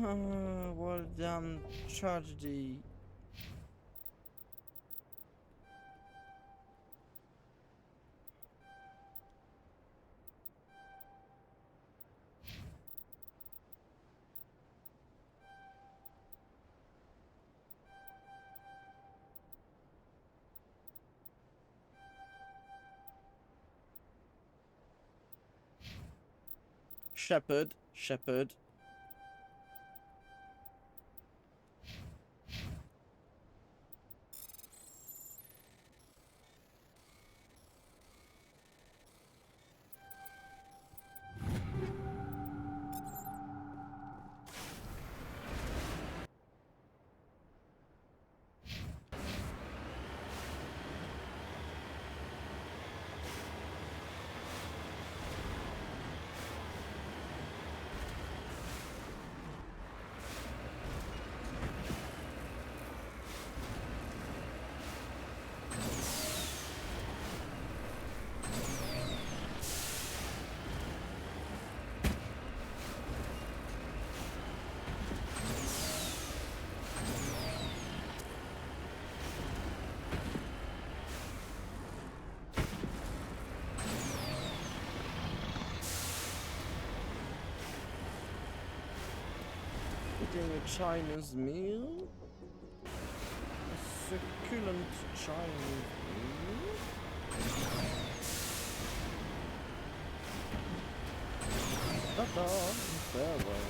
What a damn tragedy. Shepard. Eating a Chinese meal? A succulent Chinese meal? Ta-da! Farewell.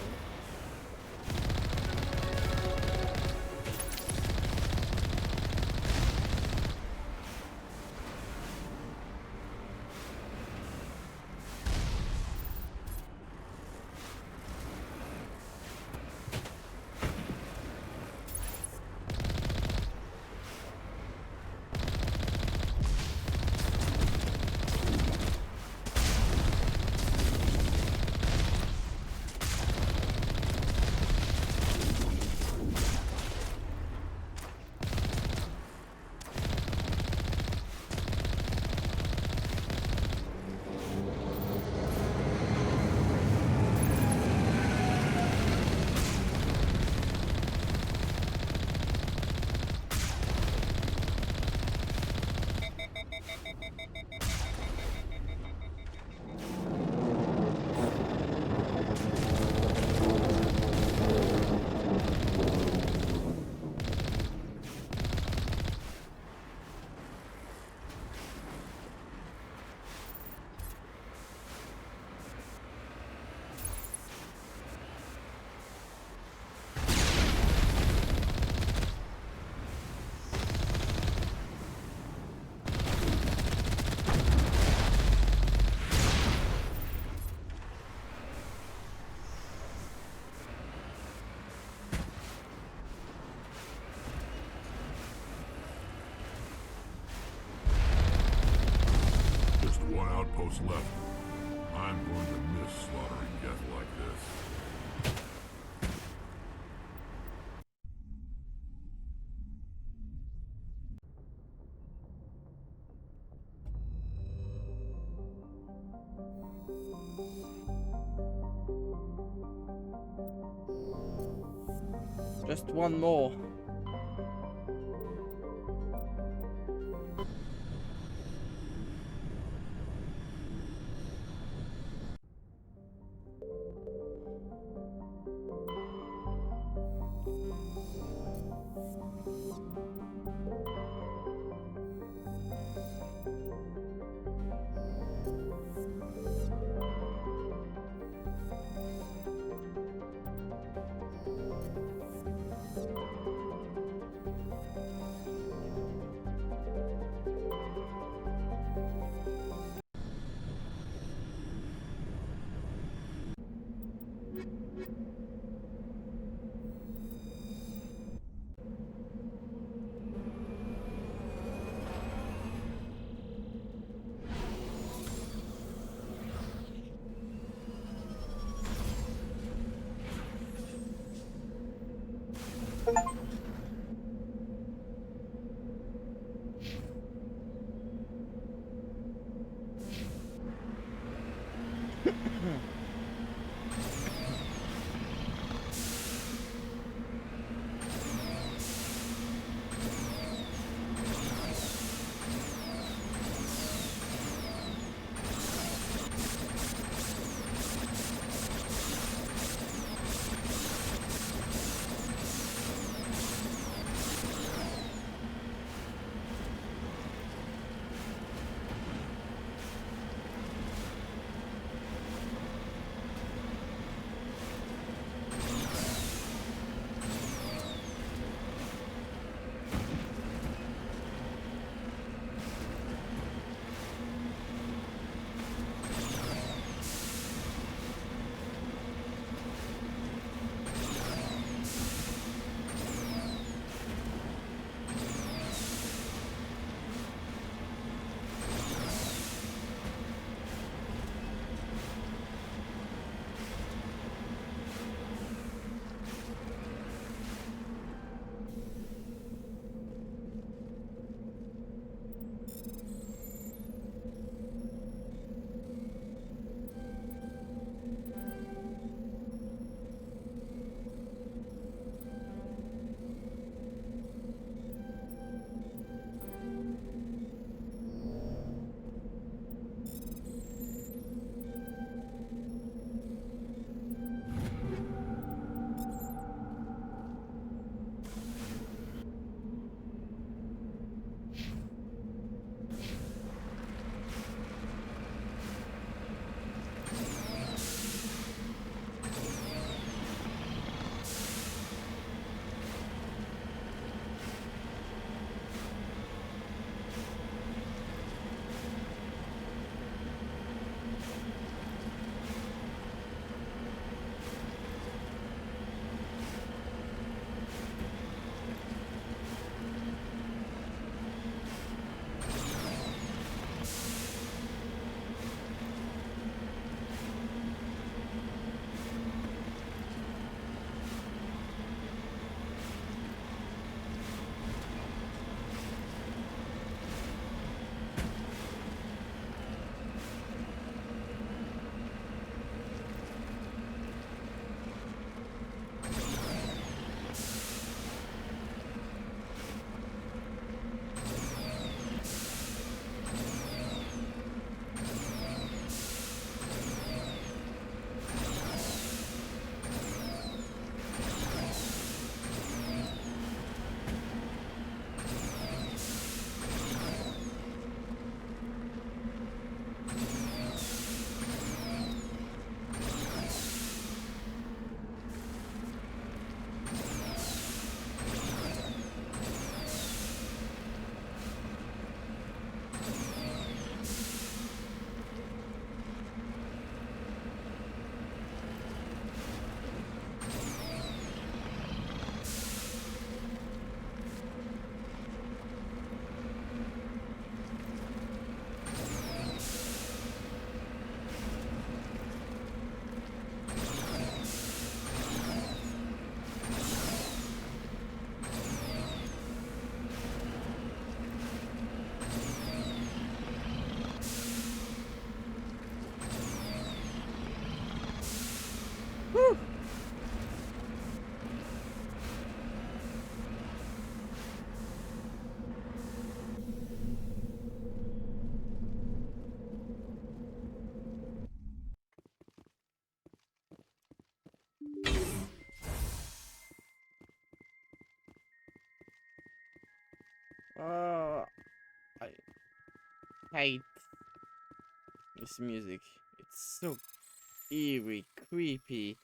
Outpost left. I'm going to miss slaughtering death like this. Just one more. hate this music. It's so eerie, creepy.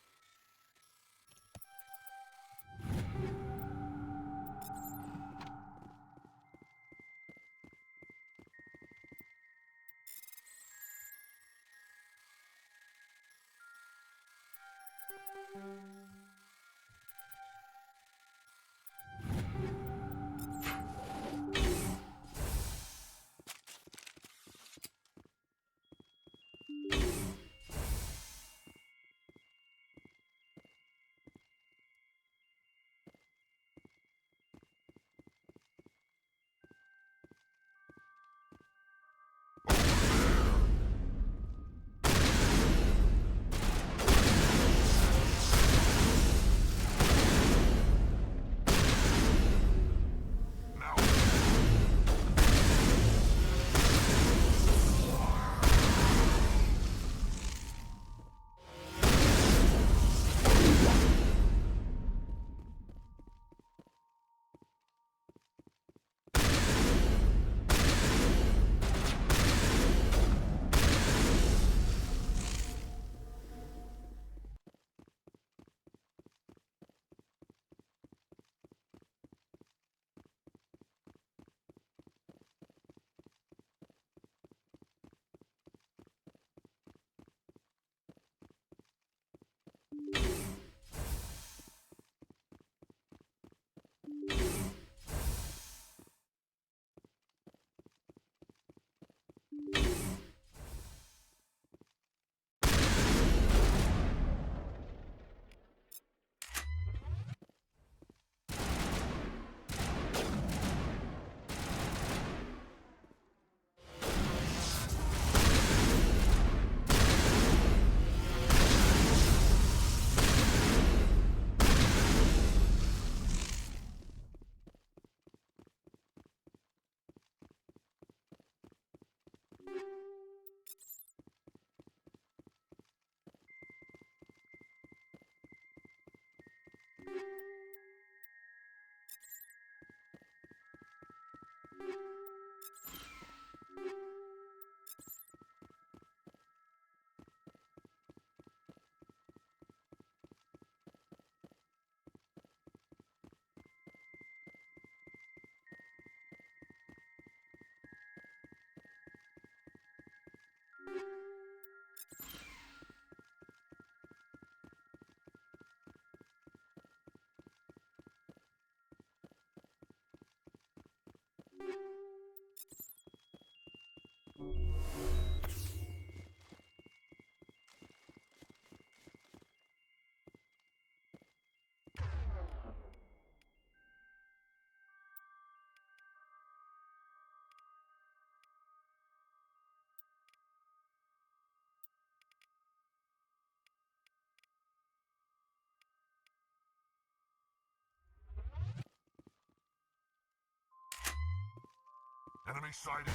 Enemy sighted.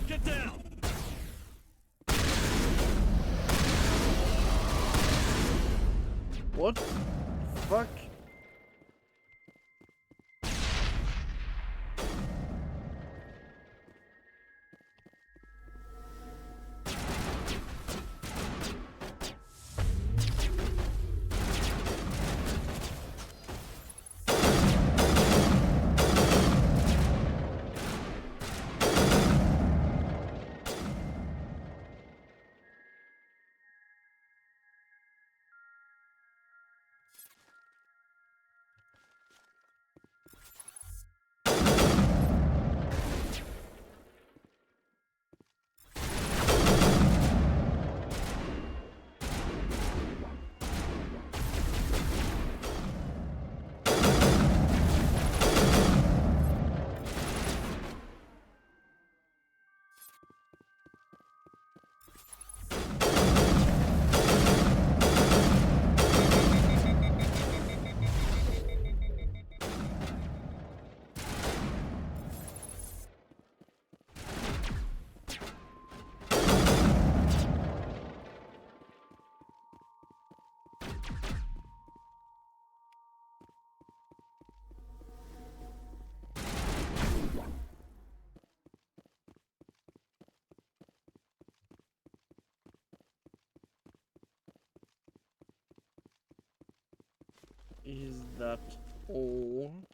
Get down! What the fuck? Is that all?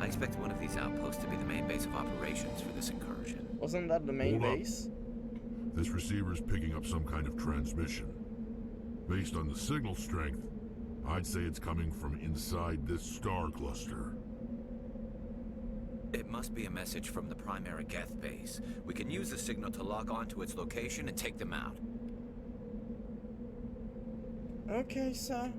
I expect one of these outposts to be the main base of operations for this incursion. Wasn't that the main Hold up. base? This receiver's picking up some kind of transmission. Based on the signal strength, I'd say it's coming from inside this star cluster. It must be a message from the primary Geth base. We can use the signal to lock onto its location and take them out. Okay, sir.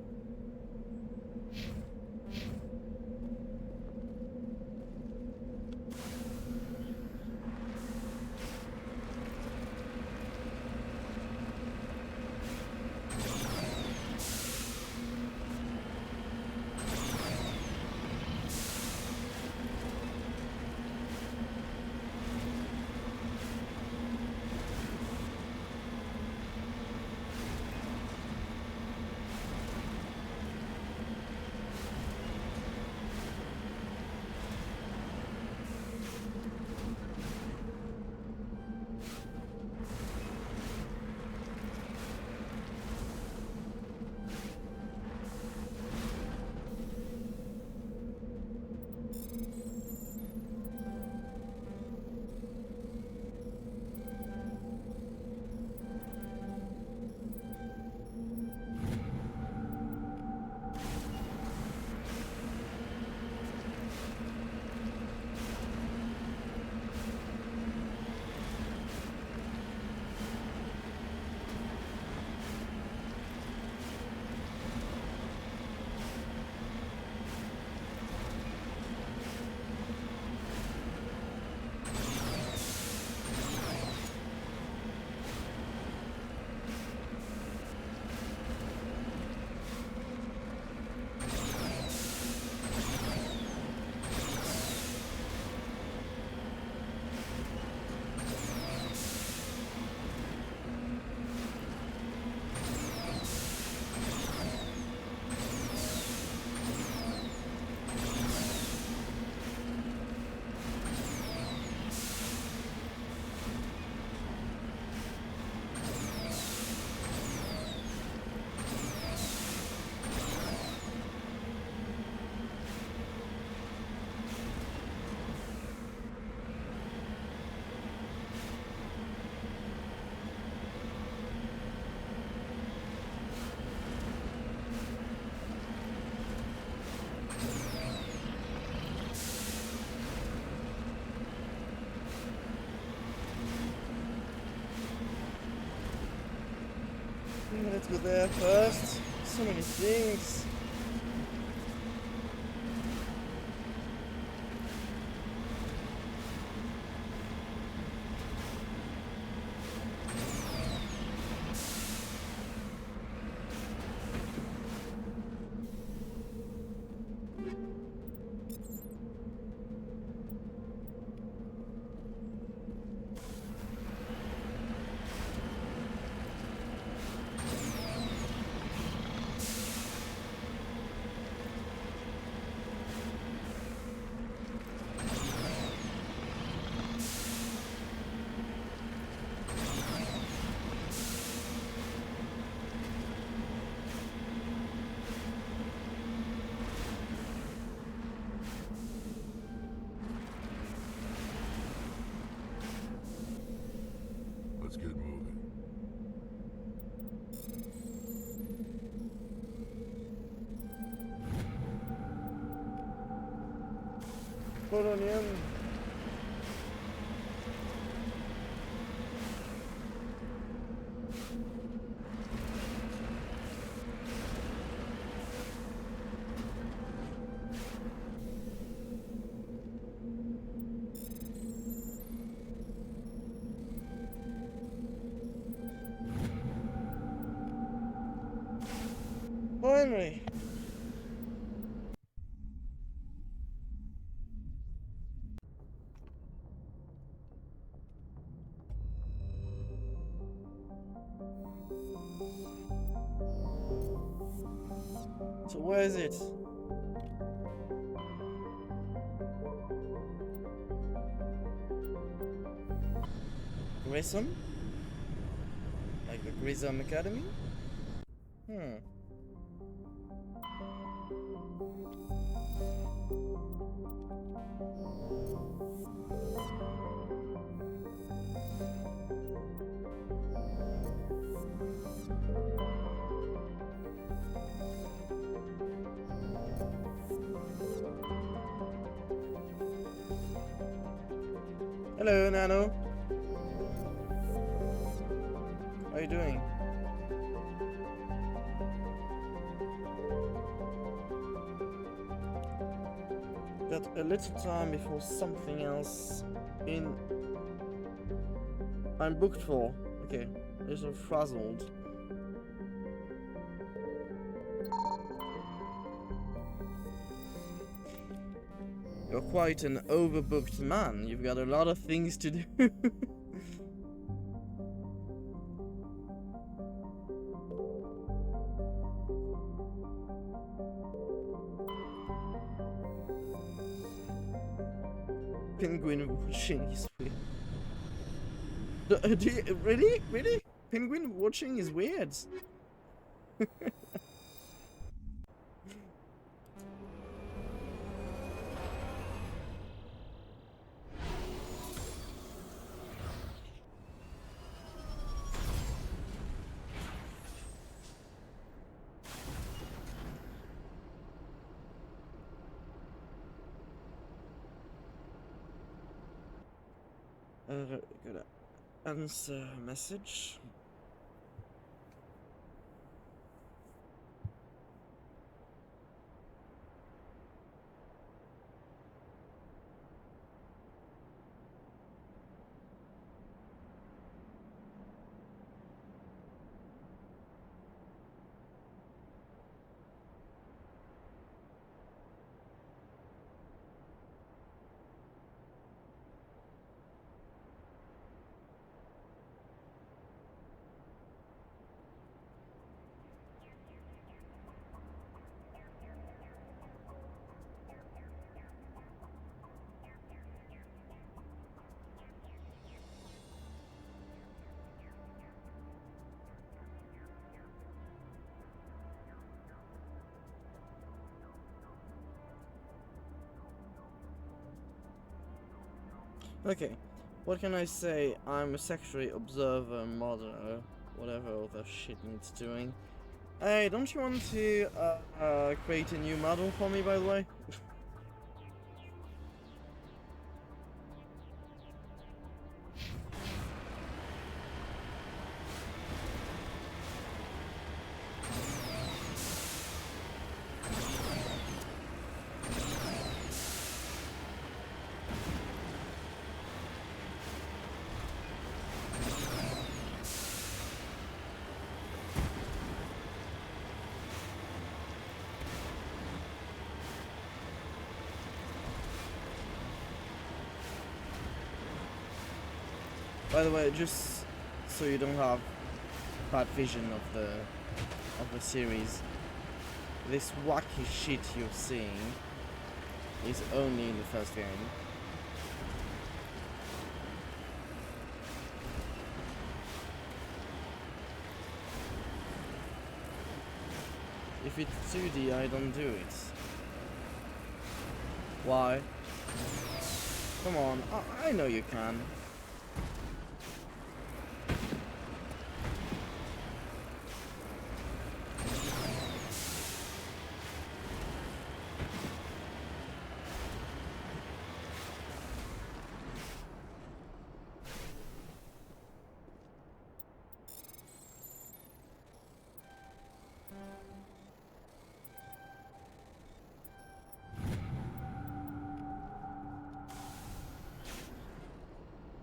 Let's go there first. So many things. Polonium. Finally. So where is it? Grissom? Like the Grissom Academy? Hmm. Hello, Nano. How are you doing? Got a little time before something else I'm booked for. Okay, a little frazzled. You're quite an overbooked man. You've got a lot of things to do. Penguin watching is weird. Really? Really? Penguin watching is weird. Gotta answer a message. Okay, what can I say? I'm a secretary, observer, moderator, whatever other shit needs doing. Hey, don't you want to create a new model for me, by the way? By the way, just so you don't have bad vision of the series, this wacky shit you're seeing is only in the first game. If it's 2D, I don't do it. Why? Come on, I know you can.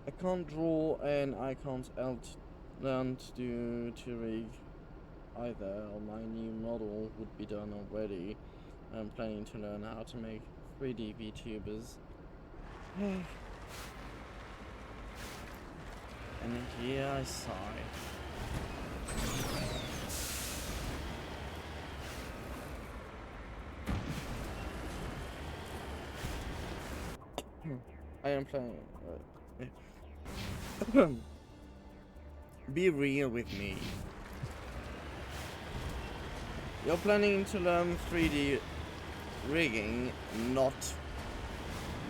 I can't draw and I can't learn to rig either, or my new model would be done already. I'm planning to learn how to make 3D VTubers. And here I sigh. I am planning. Be real with me. You're planning to learn 3D rigging, not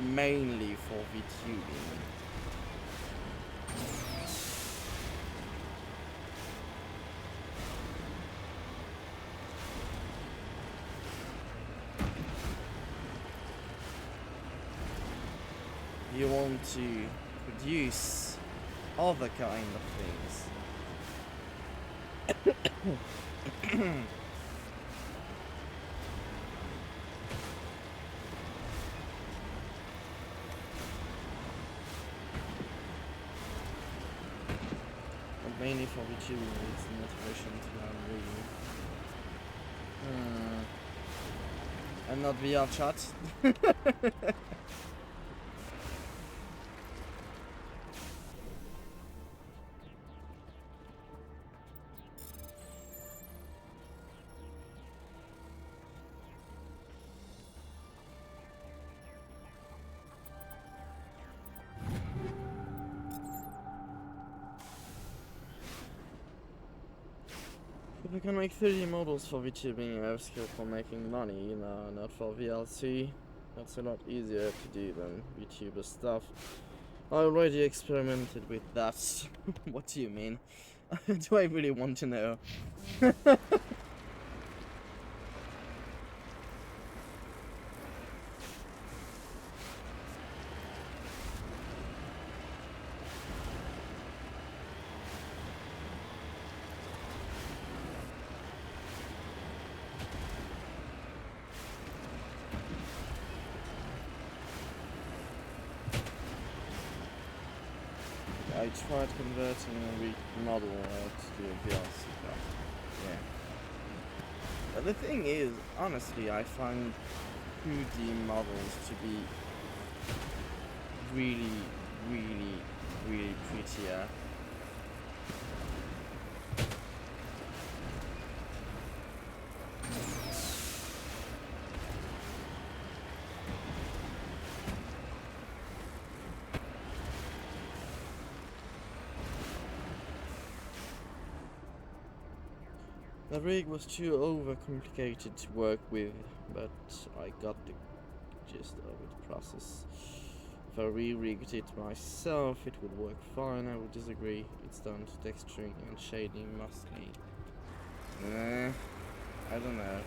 mainly for VTubing. You want to produce other kind of things. But mainly for VTubing is the motivation to learn reading. And not VR chat. If I can make 3D models for VTubing, I have skill for making money, not for VLC. That's a lot easier to do than VTuber stuff. I already experimented with that. What do you mean? Do I really want to know? I tried converting a weak model to do a VLC card. Yeah. But the thing is, honestly, I find 2D models to be really prettier. The rig was too overcomplicated to work with, but I got the gist of the process. If I re-rigged it myself, it would work fine. I would disagree. It's done to texturing and shading mostly. I don't know.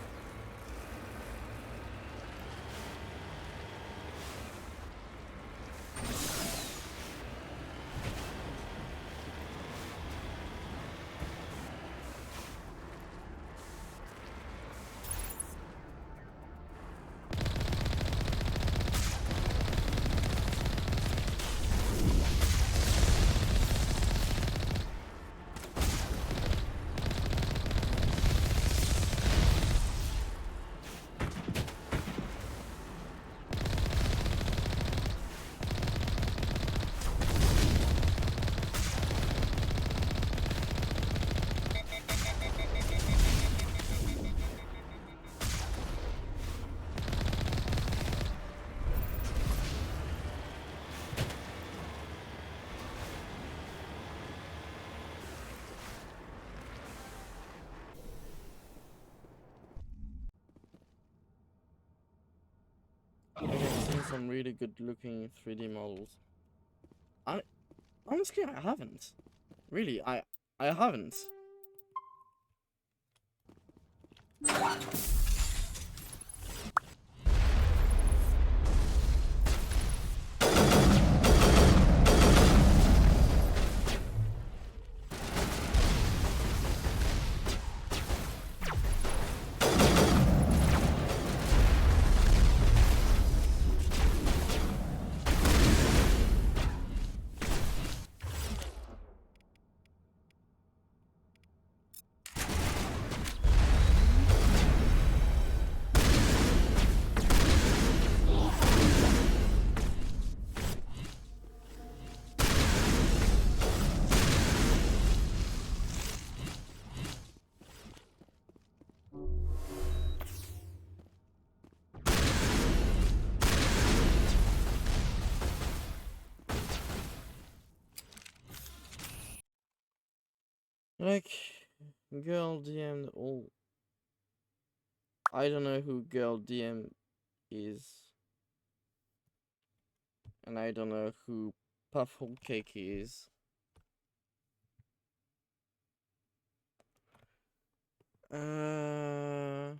I've seen some really good looking 3D models. Honestly, I haven't. Really, I haven't. Like, girl DM all. I don't know who girl DM is. And I don't know who Puffle Cake is. Huh.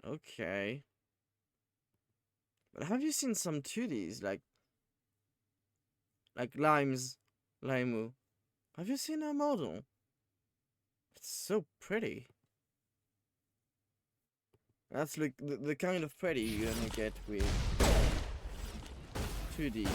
Okay. But have you seen some 2Ds like Limu? Have you seen her model? It's so pretty. That's like the kind of pretty you're gonna get with 2D.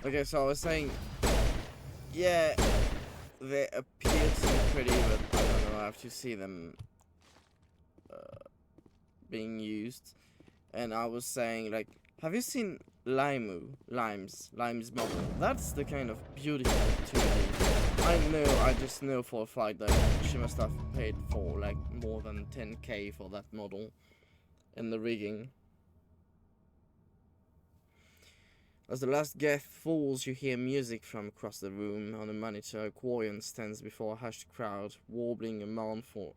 Okay, so I was saying, yeah, they appear to be pretty, but I don't know, I have to see them being used. And I was saying, like, have you seen Lime's model? That's the kind of beautiful 2D. I just know for a fact that she must have paid for, like, more than 10k for that model in the rigging. As the last Geth falls, you hear music from across the room. On a monitor, Quarian stands before a hushed crowd, warbling a mournful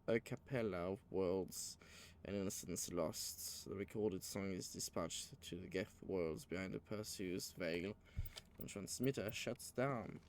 a cappella of worlds and innocence lost. The recorded song is dispatched to the Geth worlds behind the Perseus veil, and transmitter shuts down.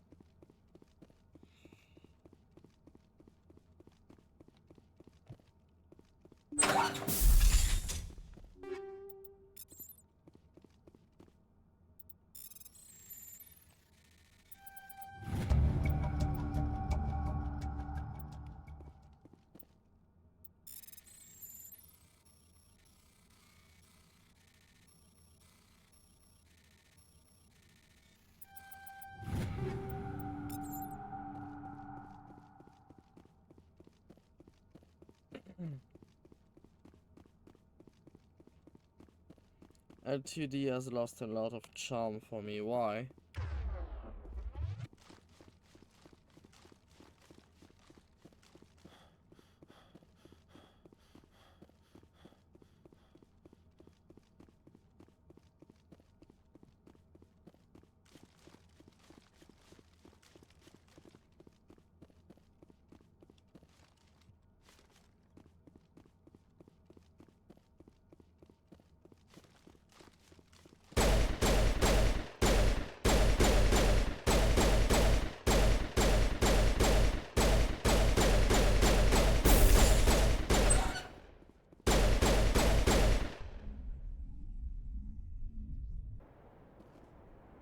L2D has lost a lot of charm for me. Why?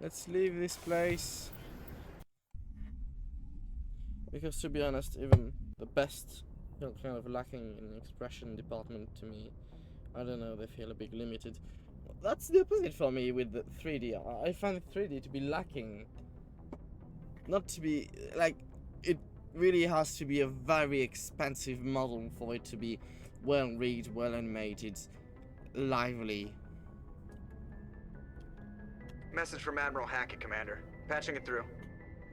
Let's leave this place. Because to be honest, even the best feel kind of lacking in expression department to me. I don't know, they feel a bit limited. That's the opposite for me with the 3D. I find 3D to be lacking. Not to be, like, it really has to be a very expensive model for it to be well rigged, well animated, lively. Message from Admiral Hackett, Commander. Patching it through.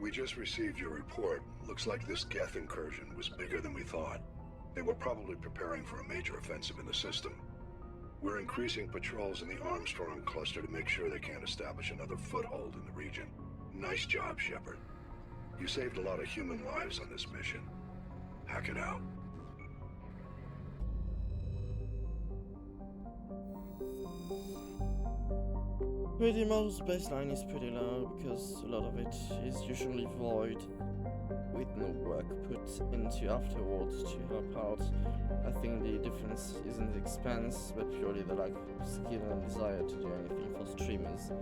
We just received your report. Looks like this Geth incursion was bigger than we thought. They were probably preparing for a major offensive in the system. We're increasing patrols in the Armstrong cluster to make sure they can't establish another foothold in the region. Nice job, Shepard. You saved a lot of human lives on this mission. Hack it out. Pretty model's baseline is pretty low because a lot of it is usually void. with no work put into afterwards to help out. I think the difference isn't the expense, but purely the lack of skill and desire to do anything for streamers.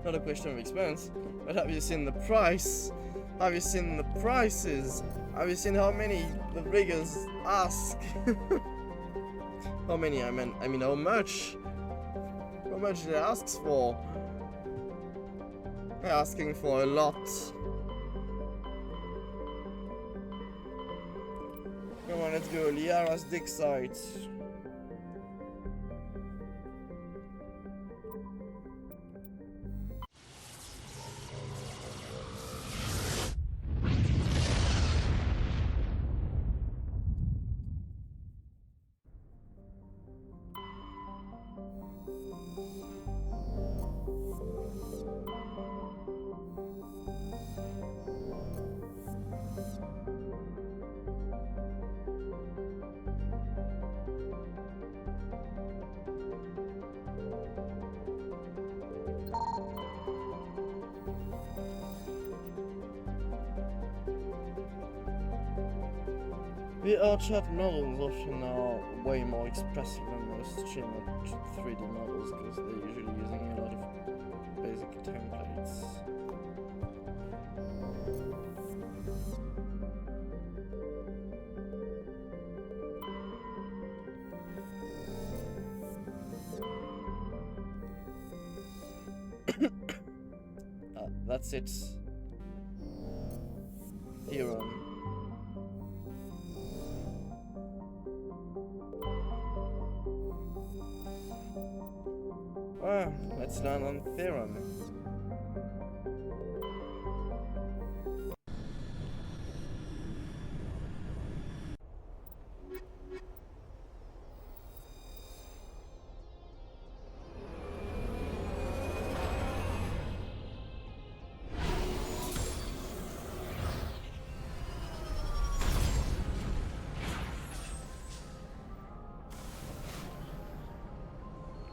Not a question of expense, but have you seen the price? Have you seen the prices? Have you seen how many the riggers ask? How many? I mean how much? How much they ask for? They're asking for a lot. Come on, let's go. Liara's dig site. The Archat models often are way more expressive than most streamer 3D models because they're usually using a lot of basic templates. That's it. Theorem. Well, let's land on theorem.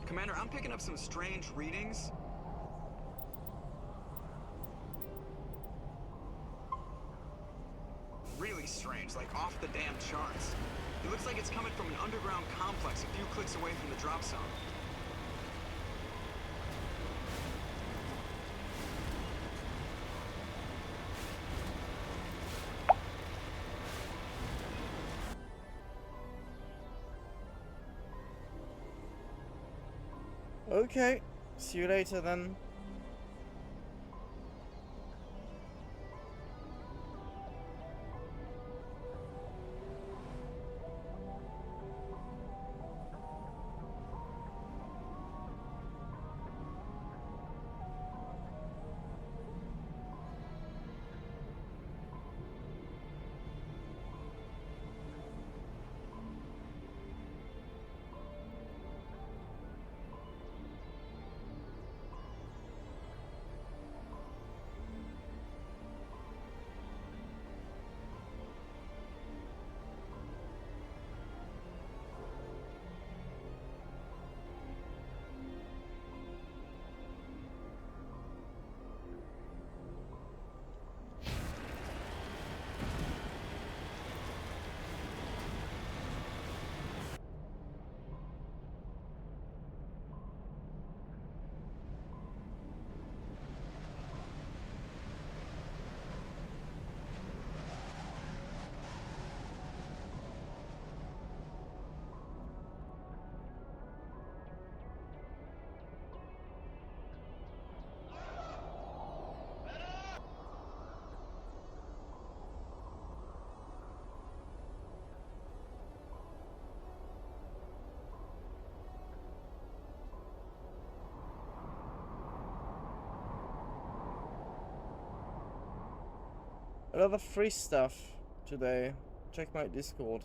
Commander, I'm picking up some strange readings. Really strange, like off the damn charts. It looks like it's coming from an underground complex a few clicks away from the drop zone. Okay, see you later then. A lot of free stuff today. Check my Discord.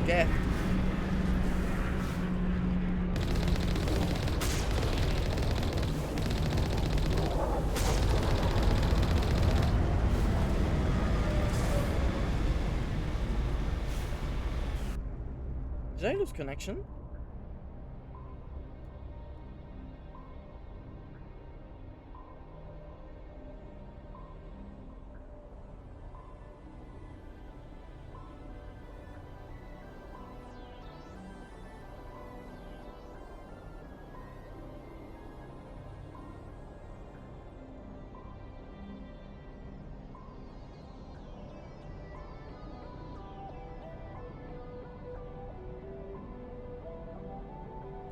Geth. Did I lose connection?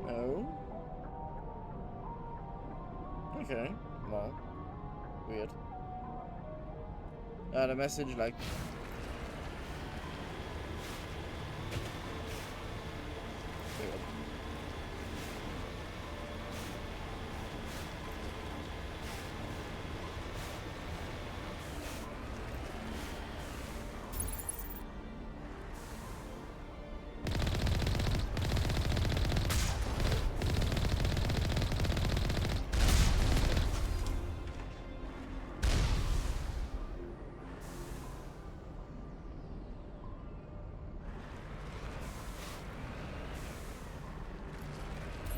No. Okay, well, weird. The message like... Weird.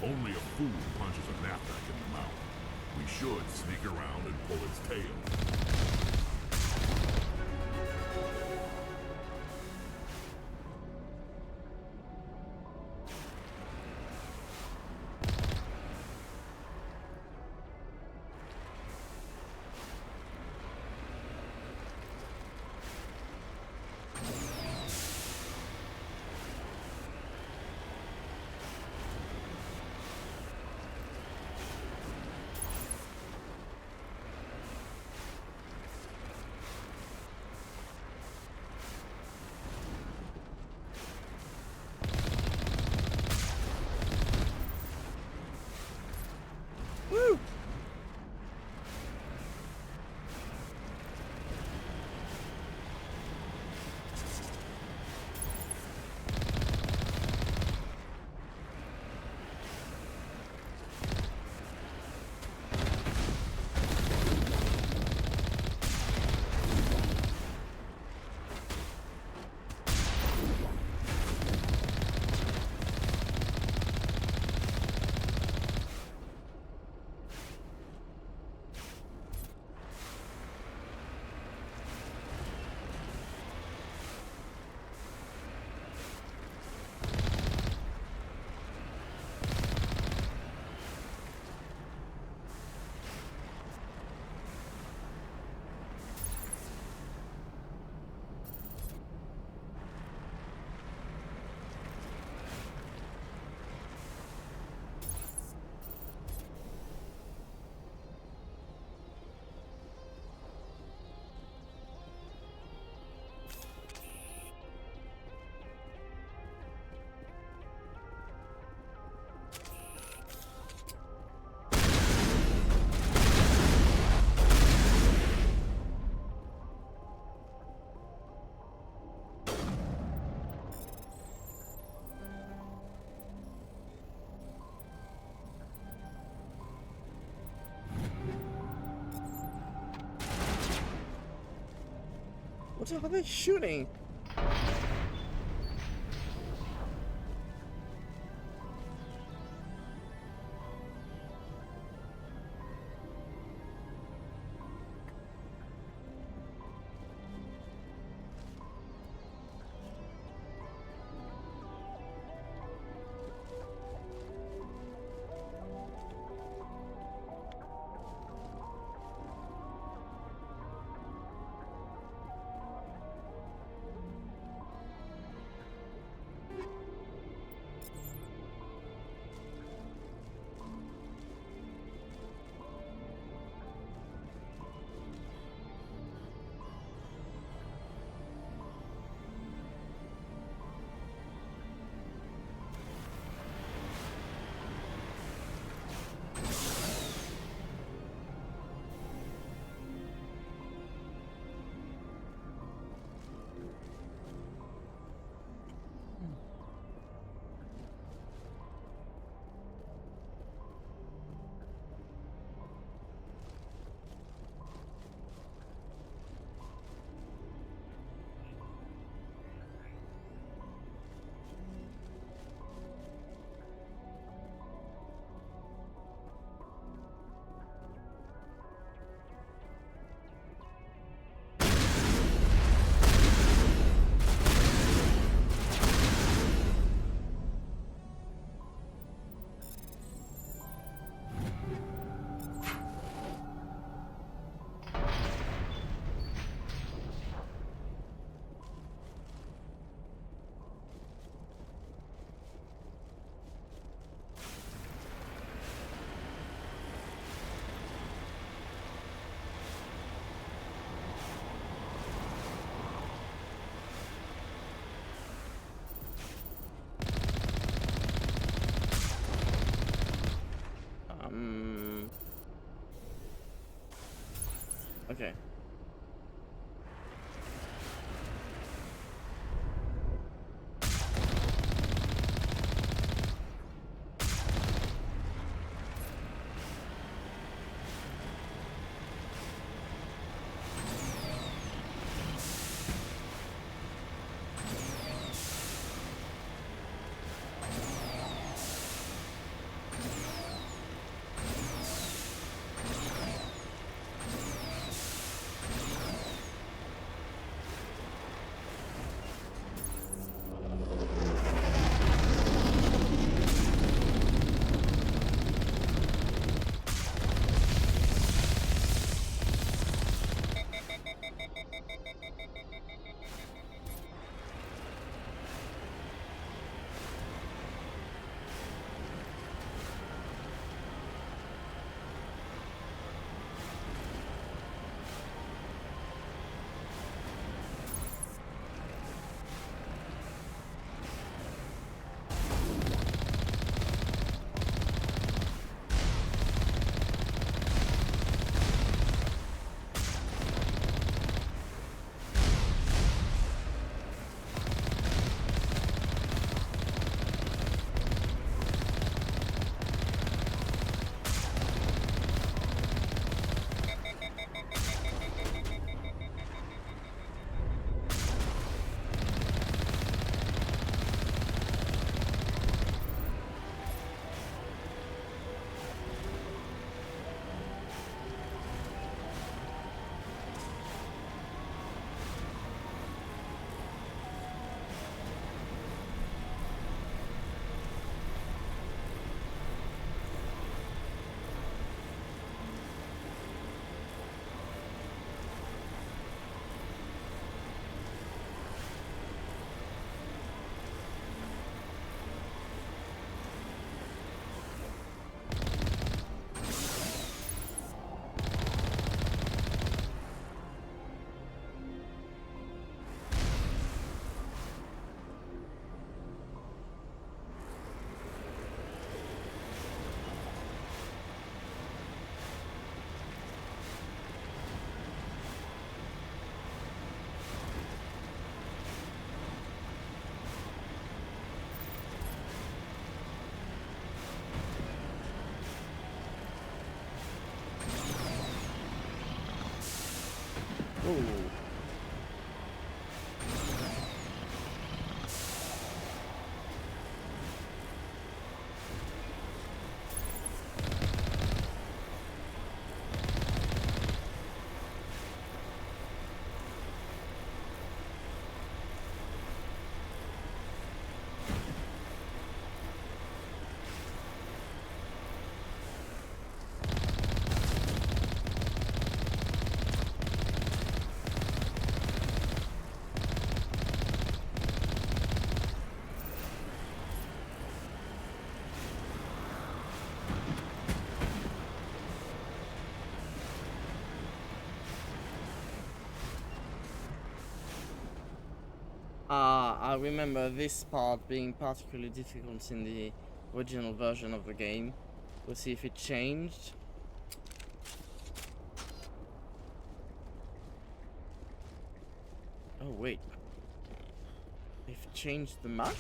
Only a fool punches a knapsack in the mouth. We should sneak around and pull its tail. Woo! What are they shooting? Okay. Ooh. I remember this part being particularly difficult in the original version of the game. We'll see if it changed. Oh wait, they've changed the map?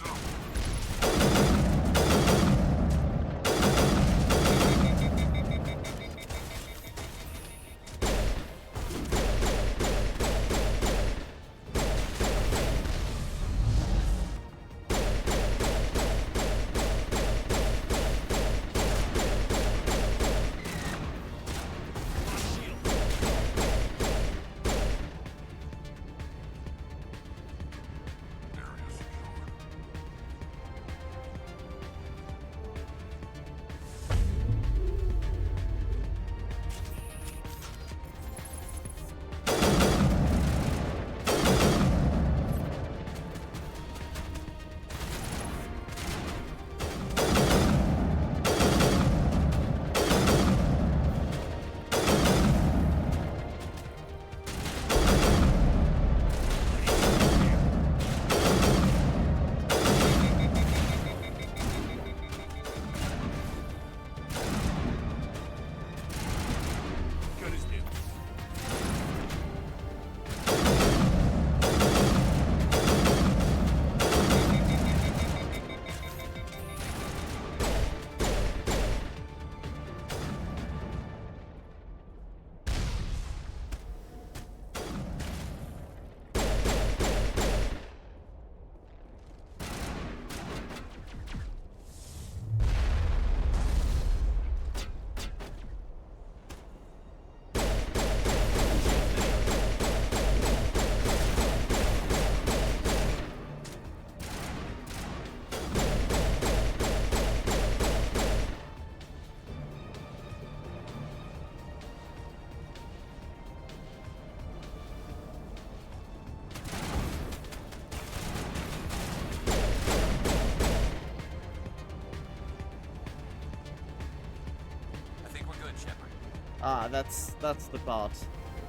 Ah, that's the part.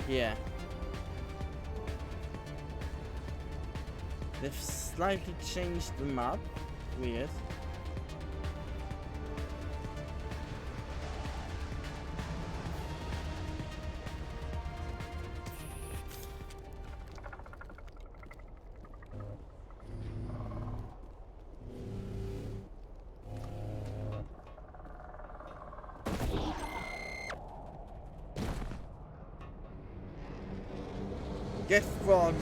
Yeah. They've slightly changed the map. Weird. Get frogged.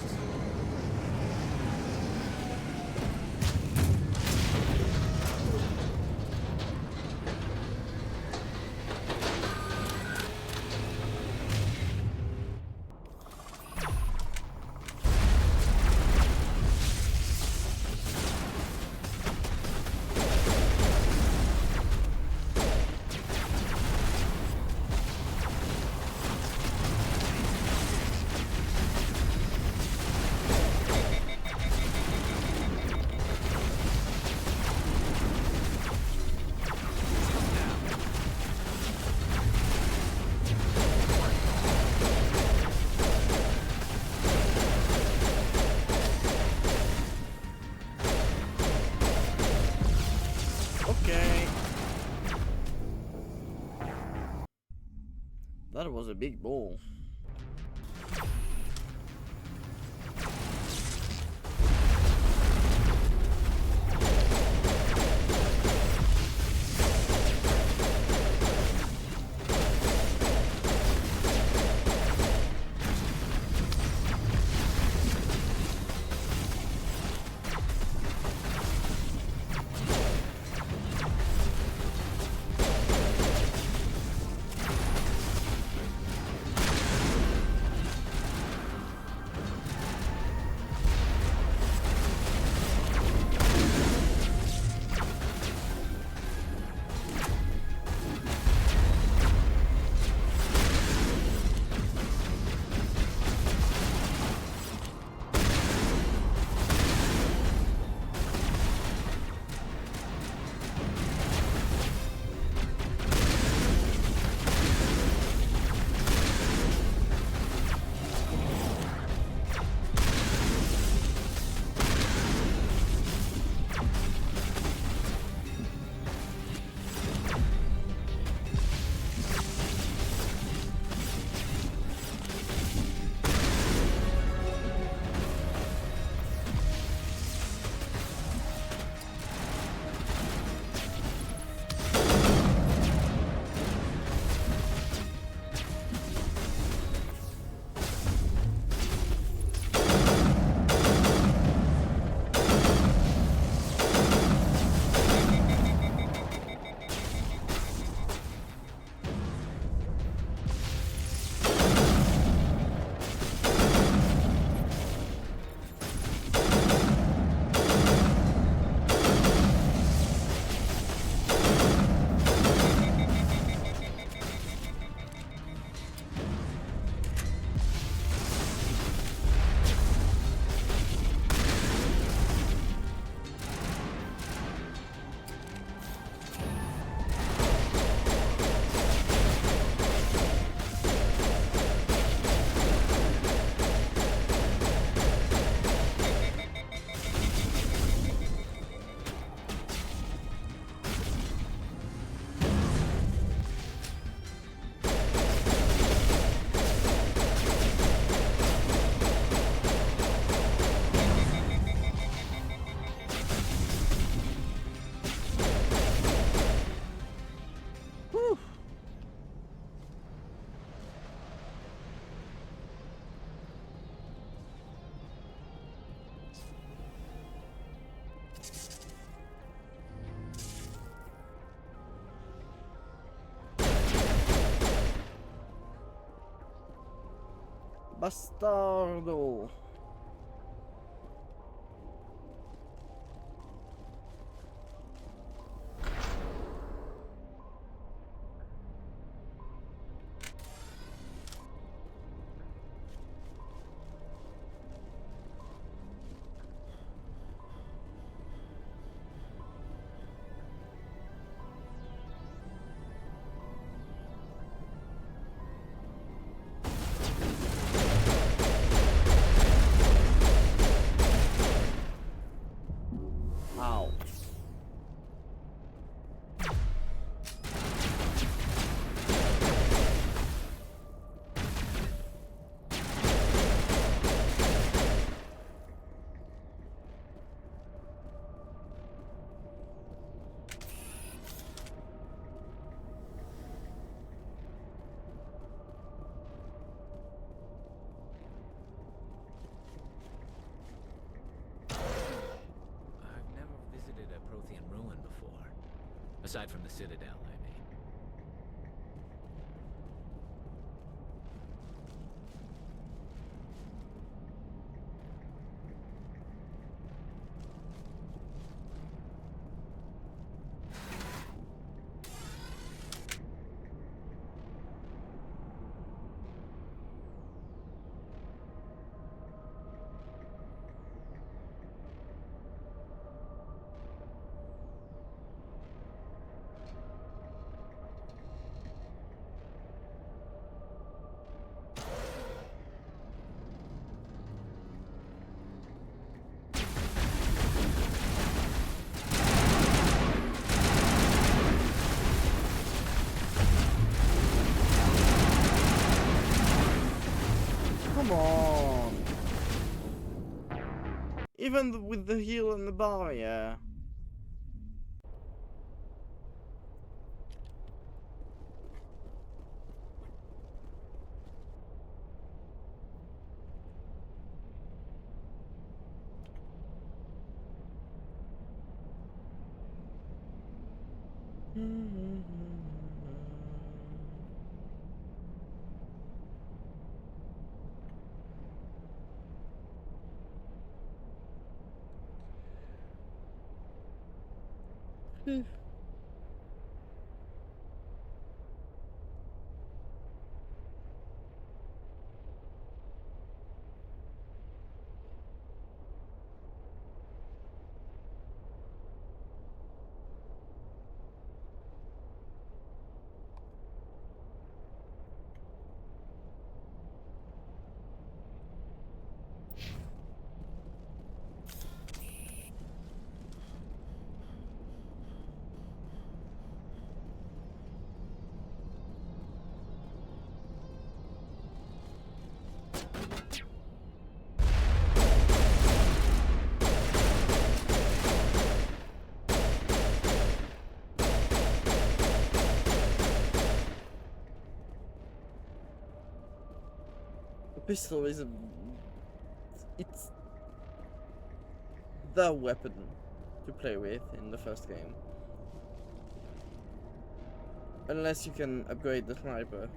Okay. That was a big ball. Bastardo. Aside from the Citadel, I mean. Come on! Even with the heal and the barrier. The pistol is it's the weapon to play with in the first game. Unless you can upgrade the sniper.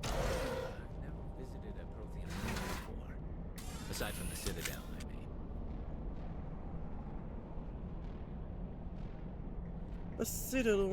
I've never visited a Prothean before. Aside from the Citadel, I mean. The Citadel.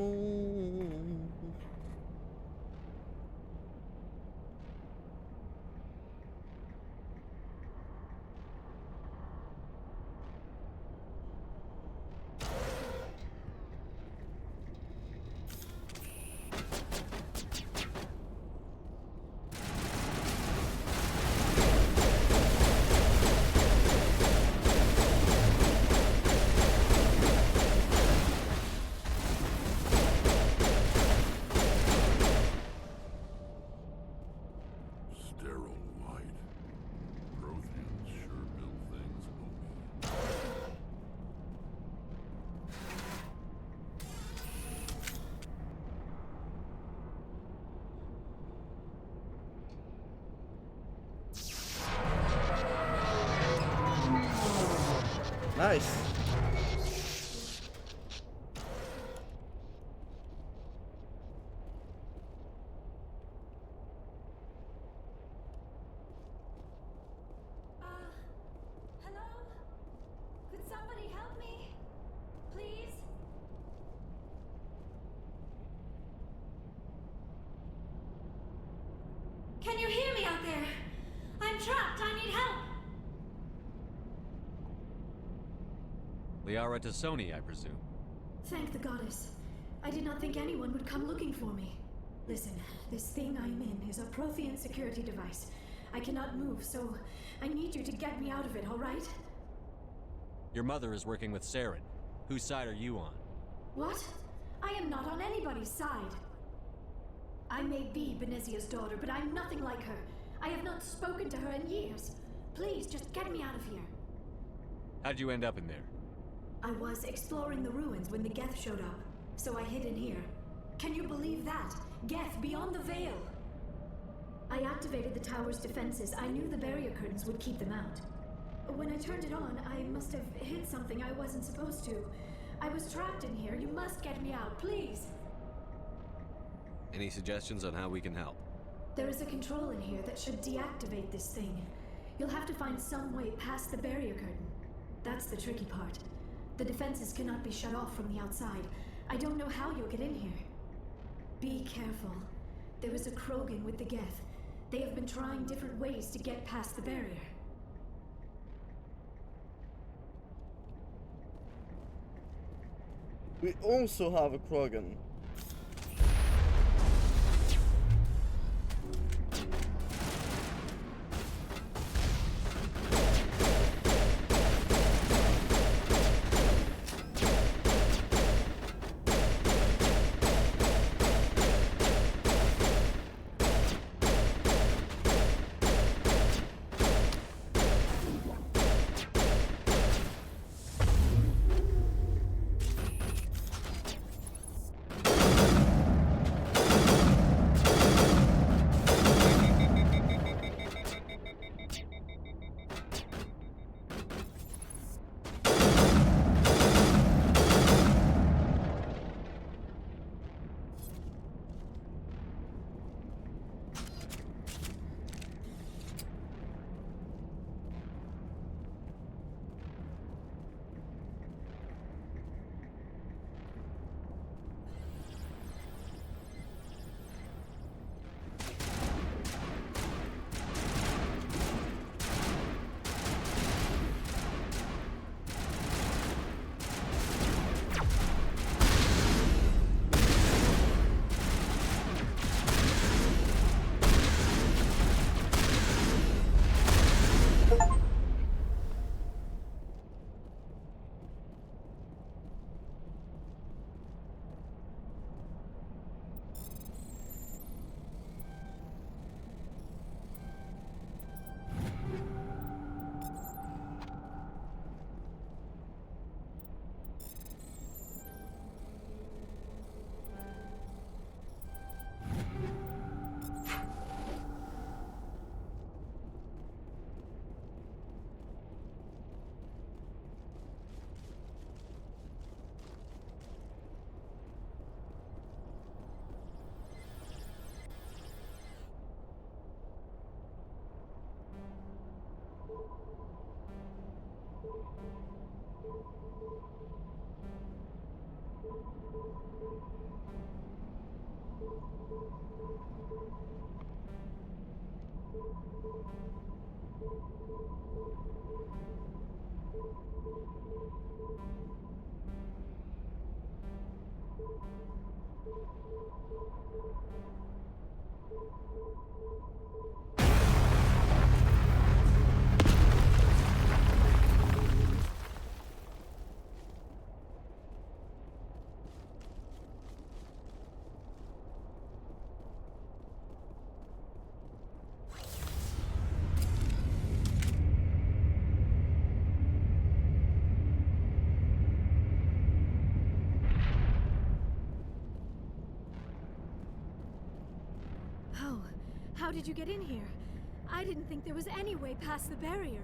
Nice. Hello? Could somebody help me? Please? Can you hear me out there? I'm trapped. I need help. Liara Tassoni, I presume. Thank the goddess. I did not think anyone would come looking for me. Listen, this thing I'm in is a Prothean security device. I cannot move, so I need you to get me out of it, all right? Your mother is working with Saren. Whose side are you on? What? I am not on anybody's side. I may be Benezia's daughter, but I'm nothing like her. I have not spoken to her in years. Please, just get me out of here. How'd you end up in there? I was exploring the ruins when the Geth showed up, so I hid in here. Can you believe that? Geth beyond the veil! I activated the tower's defenses. I knew the barrier curtains would keep them out. when I turned it on, I must have hit something I wasn't supposed to. I was trapped in here. You must get me out, please. Any suggestions on how we can help? There is a control in here that should deactivate this thing. You'll have to find some way past the barrier curtain. That's the tricky part. The defenses cannot be shut off from the outside. I don't know how you'll get in here. Be careful. There is a Krogan with the Geth. They have been trying different ways to get past the barrier. We also have a Krogan. How did you get in here? I didn't think there was any way past the barrier.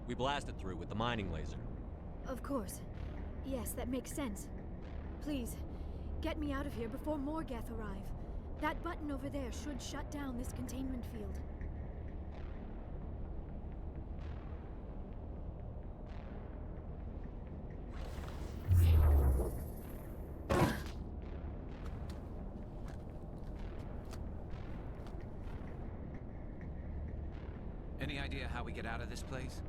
We blasted through with the mining laser. Of course. Yes, that makes sense. Please, get me out of here before more Geth arrive. That button over there should shut down this containment field. Any idea how we get out of this place?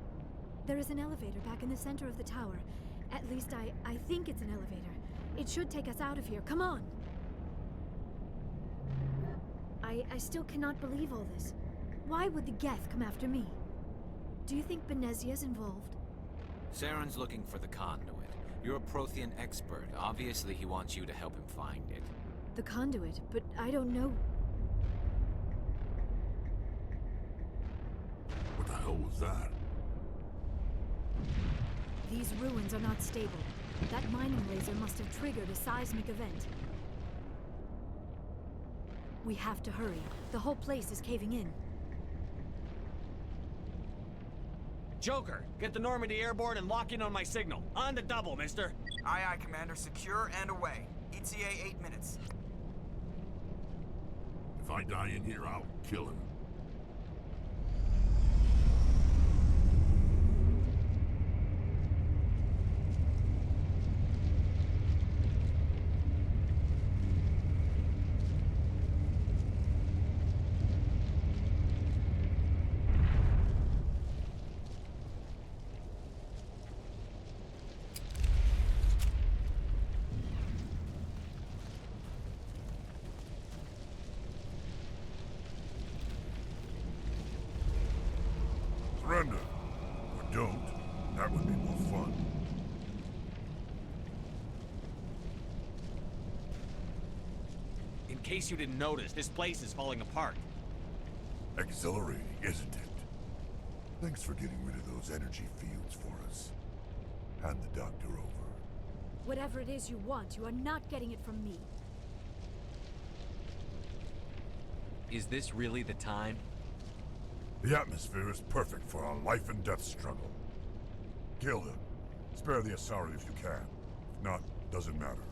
There is an elevator back in the center of the tower. At least I think it's an elevator. It should take us out of here. Come on! I still cannot believe all this. Why would the Geth come after me? Do you think Benezia's involved? Saren's looking for the conduit. You're a Prothean expert. Obviously, he wants you to help him find it. The conduit, but I don't know. What the hell was that? These ruins are not stable. That mining laser must have triggered a seismic event. We have to hurry. The whole place is caving in. Joker, get the Normandy airborne and lock in on my signal. On the double, mister. Aye, aye, Commander. Secure and away. ETA 8 minutes. If I die in here, I'll kill him. Surrender. Or don't. That would be more fun. In case you didn't notice, this place is falling apart. Exhilarating, isn't it? Thanks for getting rid of those energy fields for us. Hand the doctor over. Whatever it is you want, you are not getting it from me. Is this really the time? The atmosphere is perfect for a life and death struggle. Kill him. Spare the Asari if you can. If not, doesn't matter.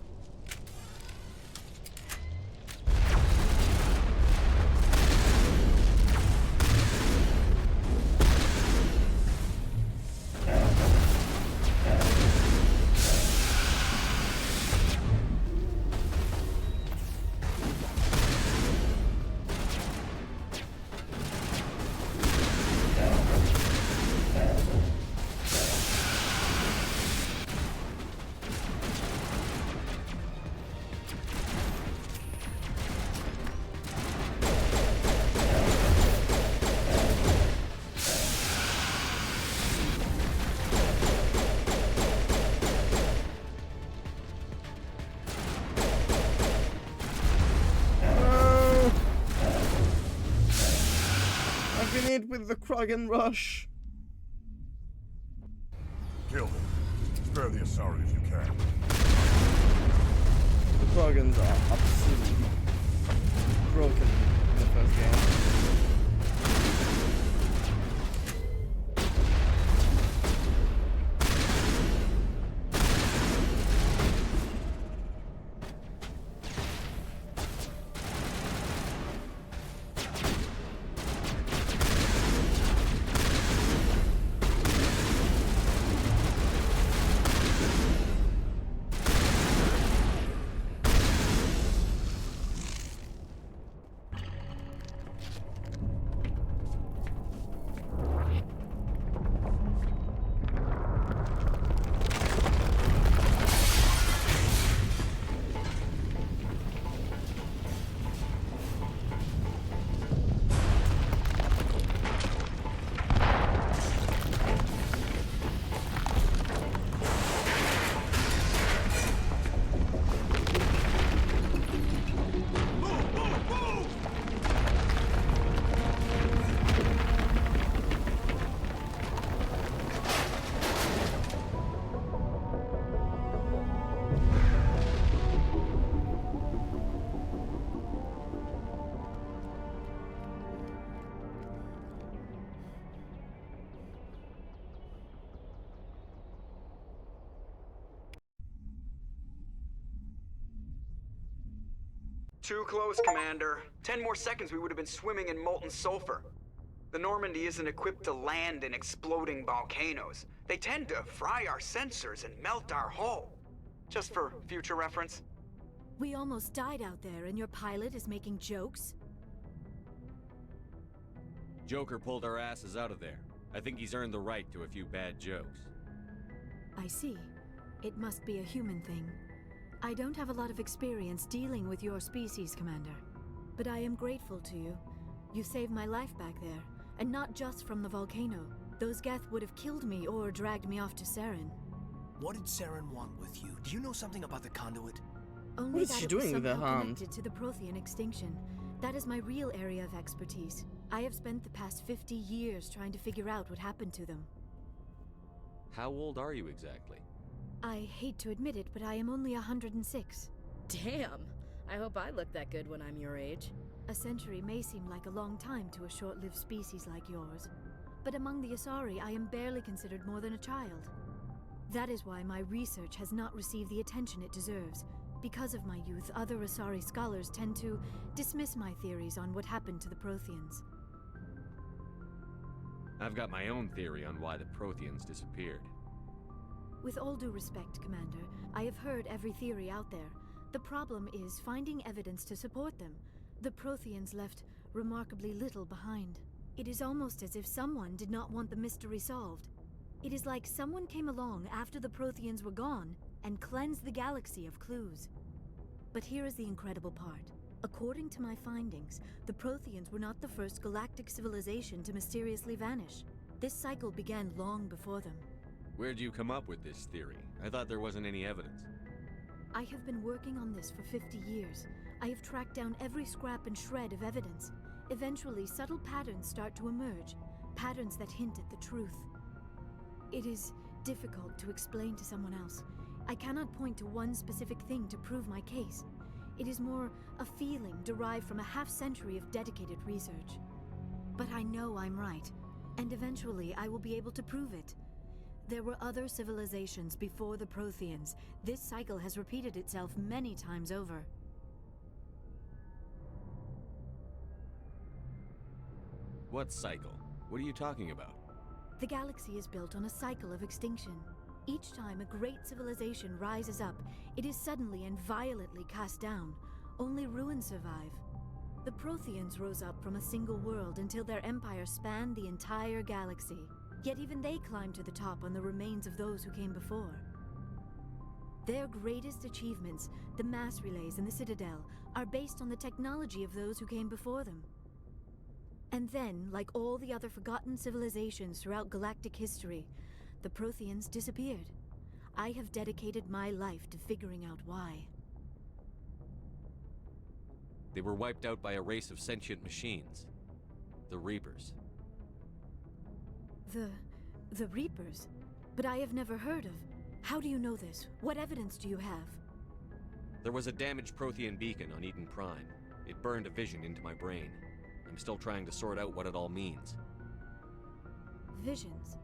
With the Krogan rush. Kill them. Spare the Asari if you can. The Krogans are absolutely broken in the first game. Too close, Commander. 10 more seconds we would have been swimming in molten sulfur. The Normandy isn't equipped to land in exploding volcanoes. They tend to fry our sensors and melt our hull. Just for future reference. We almost died out there, and your pilot is making jokes? Joker pulled our asses out of there. I think he's earned the right to a few bad jokes. I see. It must be a human thing. I don't have a lot of experience dealing with your species, Commander. But I am grateful to you. You saved my life back there, and not just from the volcano. Those Geth would have killed me or dragged me off to Saren. What did Saren want with you? Do you know something about the conduit? Only What is that she it doing was with her somehow hand? connected to the Prothean extinction. That is my real area of expertise. I have spent the past 50 years trying to figure out what happened to them. How old are you exactly? I hate to admit it, but I am only 106. Damn! I hope I look that good when I'm your age. A century may seem like a long time to a short-lived species like yours. But among the Asari, I am barely considered more than a child. That is why my research has not received the attention it deserves. Because of my youth, other Asari scholars tend to dismiss my theories on what happened to the Protheans. I've got my own theory on why the Protheans disappeared. With all due respect, Commander, I have heard every theory out there. The problem is finding evidence to support them. The Protheans left remarkably little behind. It is almost as if someone did not want the mystery solved. It is like someone came along after the Protheans were gone and cleansed the galaxy of clues. But here is the incredible part. According to my findings, the Protheans were not the first galactic civilization to mysteriously vanish. This cycle began long before them. Where'd you come up with this theory? I thought there wasn't any evidence. I have been working on this for 50 years. I have tracked down every scrap and shred of evidence. Eventually, subtle patterns start to emerge, patterns that hint at the truth. It is difficult to explain to someone else. I cannot point to one specific thing to prove my case. It is more a feeling derived from a half-century of dedicated research. But I know I'm right, and eventually I will be able to prove it. There were other civilizations before the Protheans. This cycle has repeated itself many times over. What cycle? What are you talking about? The galaxy is built on a cycle of extinction. Each time a great civilization rises up, it is suddenly and violently cast down. Only ruins survive. The Protheans rose up from a single world until their empire spanned the entire galaxy. Yet even they climbed to the top on the remains of those who came before. Their greatest achievements, the mass relays and the Citadel, are based on the technology of those who came before them. And then, like all the other forgotten civilizations throughout galactic history, the Protheans disappeared. I have dedicated my life to figuring out why. They were wiped out by a race of sentient machines. The Reapers. The Reapers? But I have never heard of. How do you know this? What evidence do you have? There was a damaged Prothean beacon on Eden Prime. It burned a vision into my brain. I'm still trying to sort out what it all means. Visions?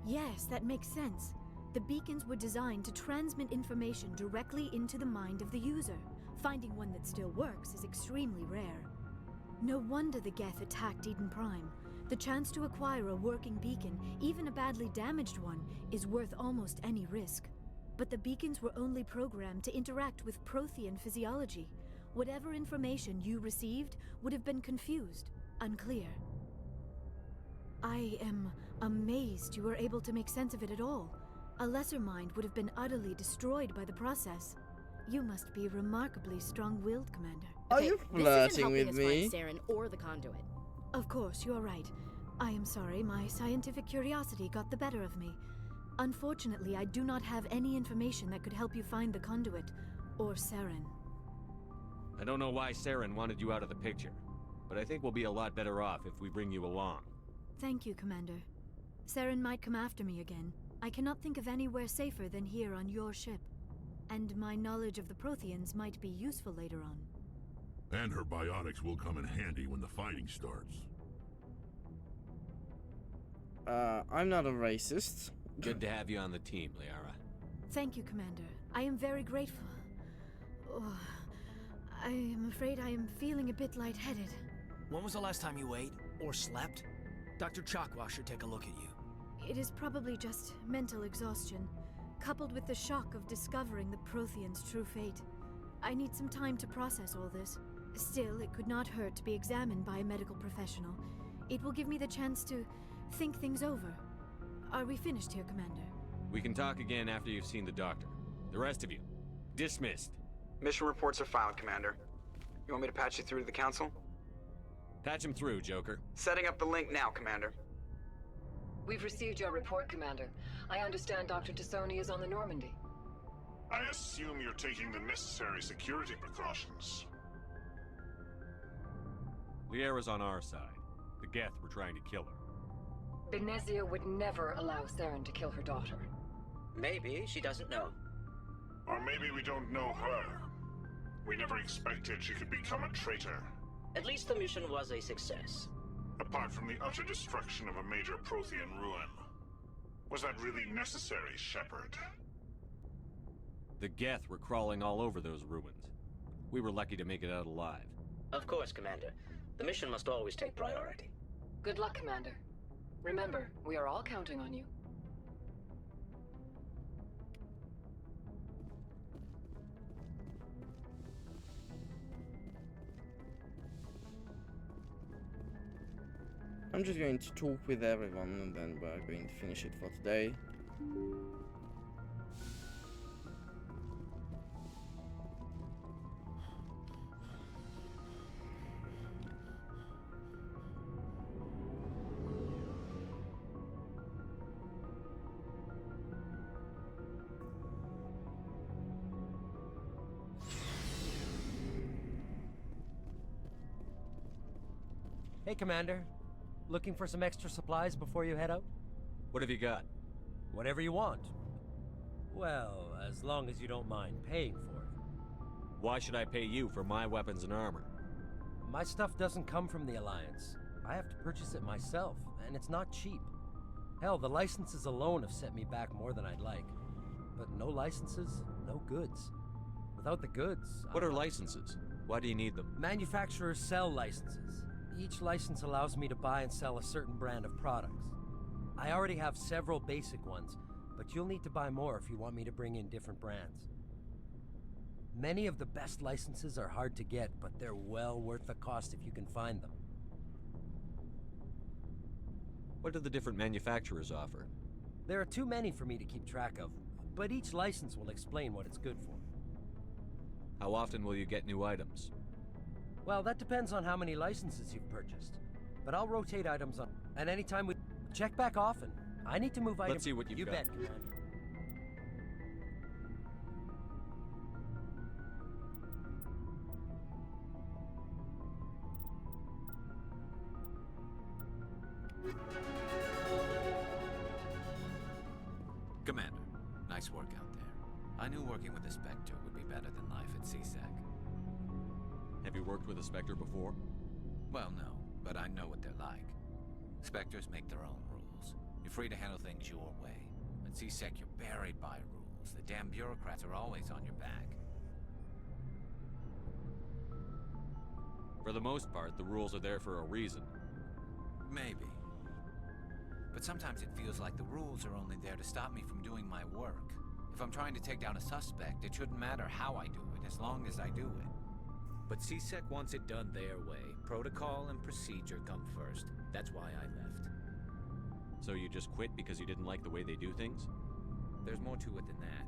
Yes, that makes sense. The beacons were designed to transmit information directly into the mind of the user. Finding one that still works is extremely rare. No wonder the Geth attacked Eden Prime. The chance to acquire a working beacon, even a badly damaged one, is worth almost any risk. But the beacons were only programmed to interact with Prothean physiology. Whatever information you received would have been confused, unclear. I am amazed you were able to make sense of it at all. A lesser mind would have been utterly destroyed by the process. You must be remarkably strong-willed, Commander. Are you flirting with this isn't me? helping us find Saren or the conduit. Of course, you are right. I am sorry, my scientific curiosity got the better of me. Unfortunately, I do not have any information that could help you find the conduit, or Saren. I don't know why Saren wanted you out of the picture, but I think we'll be a lot better off if we bring you along. Thank you, Commander. Saren might come after me again. I cannot think of anywhere safer than here on your ship. And my knowledge of the Protheans might be useful later on. And her biotics will come in handy when the fighting starts. I'm not a racist. Good to have you on the team, Liara. Thank you, Commander. I am very grateful. Oh, I am afraid I am feeling a bit lightheaded. When was the last time you ate or slept? Dr. Chakwa should take a look at you. It is probably just mental exhaustion, coupled with the shock of discovering the Protheans' true fate. I need some time to process all this. Still, it could not hurt to be examined by a medical professional. It will give me the chance to think things over. Are we finished here, Commander? We can talk again after you've seen the doctor. The rest of you, dismissed. Mission reports are filed, Commander. You want me to patch you through to the Council? Patch him through, Joker. Setting up the link now, Commander. We've received your report, Commander. I understand Dr. Tassoni is on the Normandy. I assume you're taking the necessary security precautions. Liara's on our side. The Geth were trying to kill her. Benezia would never allow Saren to kill her daughter. Maybe she doesn't know. Or maybe we don't know her. We never expected she could become a traitor. At least the mission was a success. Apart from the utter destruction of a major Prothean ruin. Was that really necessary, Shepard? The Geth were crawling all over those ruins. We were lucky to make it out alive. Of course, Commander. The mission must always take priority. Good luck, Commander. Remember, we are all counting on you. I'm just going to talk with everyone and then we're going to finish it for today. Hey, Commander. Looking for some extra supplies before you head out? What have you got? Whatever you want. Well, as long as you don't mind paying for it. Why should I pay you for my weapons and armor? My stuff doesn't come from the Alliance. I have to purchase it myself, and it's not cheap. Hell, the licenses alone have set me back more than I'd like. But no licenses, no goods. Without the goods... What are licenses? Why do you need them? Manufacturers sell licenses. Each license allows me to buy and sell a certain brand of products. I already have several basic ones, but you'll need to buy more if you want me to bring in different brands. Many of the best licenses are hard to get, but they're well worth the cost if you can find them. What do the different manufacturers offer? There are too many for me to keep track of, but each license will explain what it's good for. How often will you get new items? Well, that depends on how many licenses you've purchased. But I'll rotate items on, and anytime we check back often. I need to move items. Let's see what you've got. You bet, Commander. Commander, nice work out there. I knew working with the Spectre would be better than life at CSEC. Have you worked with a Spectre before? Well, no, but I know what they're like. Spectres make their own rules. You're free to handle things your way. At CSEC, you're buried by rules. The damn bureaucrats are always on your back. For the most part, the rules are there for a reason. Maybe. But sometimes it feels like the rules are only there to stop me from doing my work. If I'm trying to take down a suspect, it shouldn't matter how I do it, as long as I do it. But CSEC wants it done their way. Protocol and procedure come first. That's why I left. So you just quit because you didn't like the way they do things? There's more to it than that.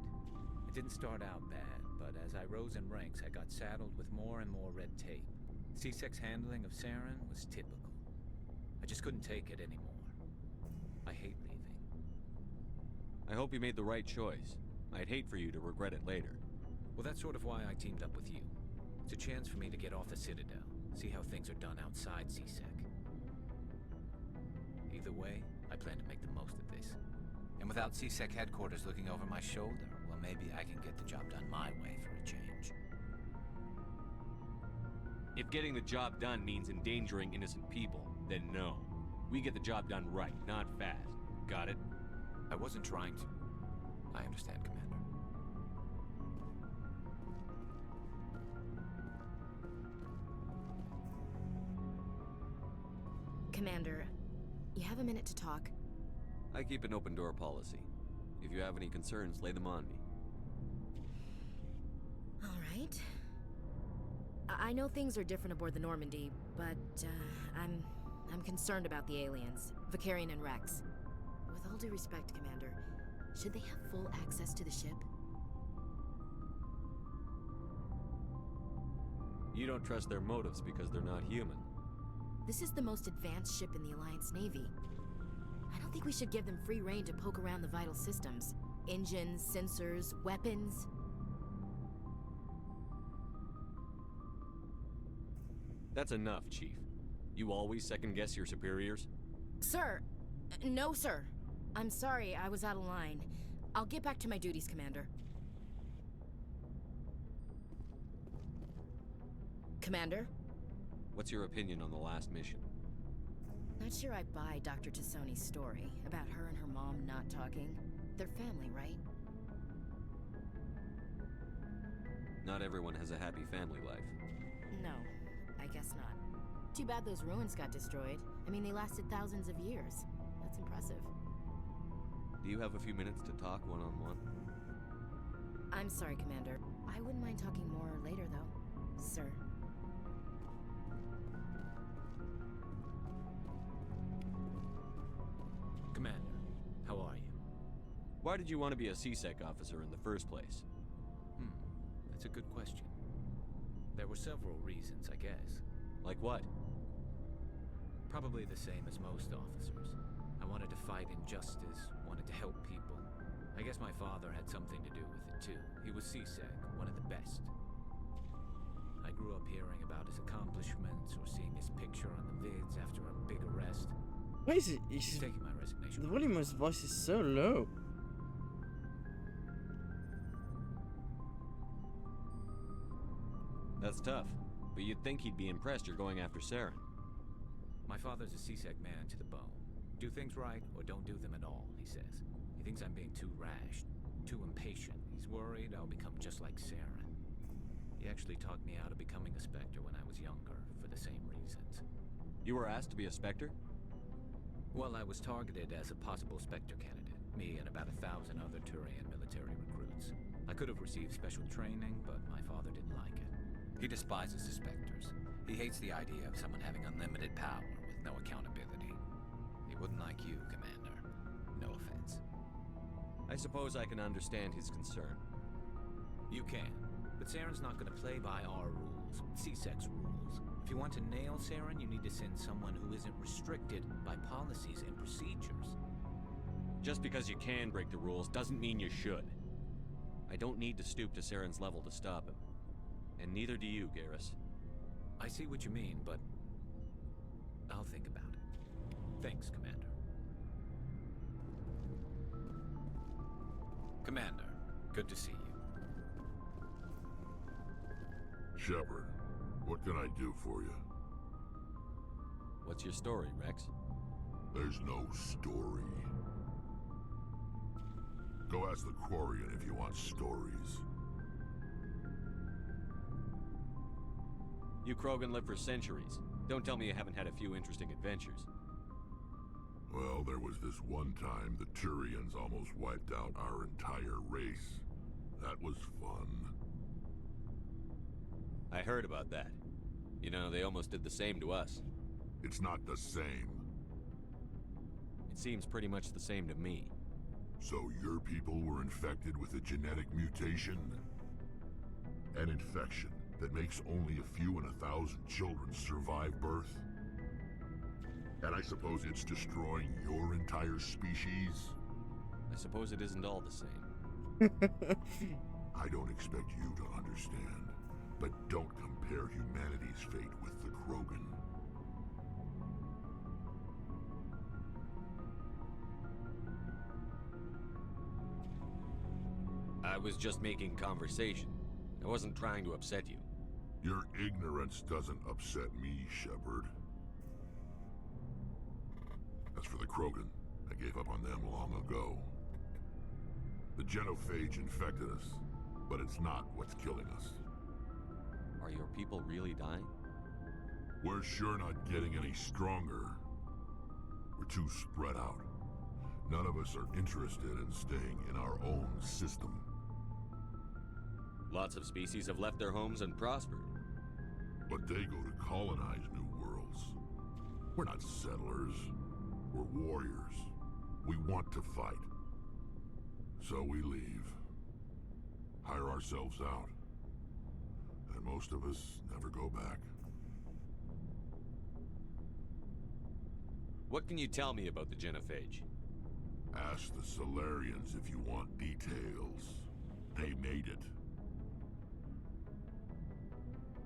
It didn't start out bad, but as I rose in ranks, I got saddled with more and more red tape. CSEC's handling of Saren was typical. I just couldn't take it anymore. I hate leaving. I hope you made the right choice. I'd hate for you to regret it later. Well, that's sort of why I teamed up with you. It's a chance for me to get off the Citadel, see how things are done outside CSEC. Either way, I plan to make the most of this. And without CSEC headquarters looking over my shoulder, well, maybe I can get the job done my way for a change. If getting the job done means endangering innocent people, then no. We get the job done right, not fast. Got it? I wasn't trying to. I understand, Commander. Commander, you have a minute to talk? I keep an open door policy. If you have any concerns, lay them on me. All right. I know things are different aboard the Normandy, but I'm concerned about the aliens, Vicarian and Rex. With all due respect, Commander, should they have full access to the ship? You don't trust their motives because they're not human. This is the most advanced ship in the Alliance Navy. I don't think we should give them free rein to poke around the vital systems. Engines, sensors, weapons. That's enough, Chief. You always second-guess your superiors? Sir! No, sir. I'm sorry, I was out of line. I'll get back to my duties, Commander. Commander? What's your opinion on the last mission? Not sure I buy Dr. Tassoni's story about her and her mom not talking. They're family, right? Not everyone has a happy family life. No, I guess not. Too bad those ruins got destroyed. I mean, they lasted thousands of years. That's impressive. Do you have a few minutes to talk one-on-one? I'm sorry, Commander. I wouldn't mind talking more later, though, sir. Commander, how are you? Why did you want to be a C-Sec officer in the first place? That's a good question. There were several reasons, I guess. Like what? Probably the same as most officers. I wanted to fight injustice, wanted to help people. I guess my father had something to do with it too. He was C-Sec, one of the best. I grew up hearing about his accomplishments or seeing his picture on the vids after a big arrest. Why is it? He's taking my resignation. The volume of his voice is so low. That's tough, but you'd think he'd be impressed you're going after Saren. My father's a C-Sec man to the bone. Do things right or don't do them at all, he says. He thinks I'm being too rash, too impatient. He's worried I'll become just like Saren. He actually talked me out of becoming a Spectre when I was younger, for the same reasons. You were asked to be a Spectre? Well, I was targeted as a possible Spectre candidate. Me and about 1,000 other Turian military recruits. I could have received special training, but my father didn't like it. He despises the Spectres. He hates the idea of someone having unlimited power with no accountability. He wouldn't like you, Commander. No offense. I suppose I can understand his concern. You can, but Saren's not going to play by our rules, C-Sec's rules. If you want to nail Saren, you need to send someone who isn't restricted by policies and procedures. Just because you can break the rules doesn't mean you should. I don't need to stoop to Saren's level to stop him. And neither do you, Garrus. I see what you mean, but I'll think about it. Thanks, Commander. Commander, good to see you. Shepard, what can I do for you? What's your story, Rex? There's no story. Go ask the Quarian if you want stories. You Krogan live for centuries. Don't tell me you haven't had a few interesting adventures. Well, there was this one time the Turians almost wiped out our entire race. That was fun. I heard about that. You know, they almost did the same to us. It's not the same. It seems pretty much the same to me. So your people were infected with a genetic mutation? An infection that makes only a few in 1,000 children survive birth? And I suppose it's destroying your entire species? I suppose it isn't all the same. I don't expect you to understand, but don't compare humanity's fate with the Krogan. I was just making conversation. I wasn't trying to upset you. Your ignorance doesn't upset me, Shepard. As for the Krogan, I gave up on them long ago. The genophage infected us, but it's not what's killing us. Are your people really dying? We're sure not getting any stronger. We're too spread out. None of us are interested in staying in our own system. Lots of species have left their homes and prospered. But they go to colonize new worlds. We're not settlers. We're warriors. We want to fight. So we leave. Hire ourselves out. And most of us never go back. What can you tell me about the genophage? Ask the Solarians if you want details. They made it.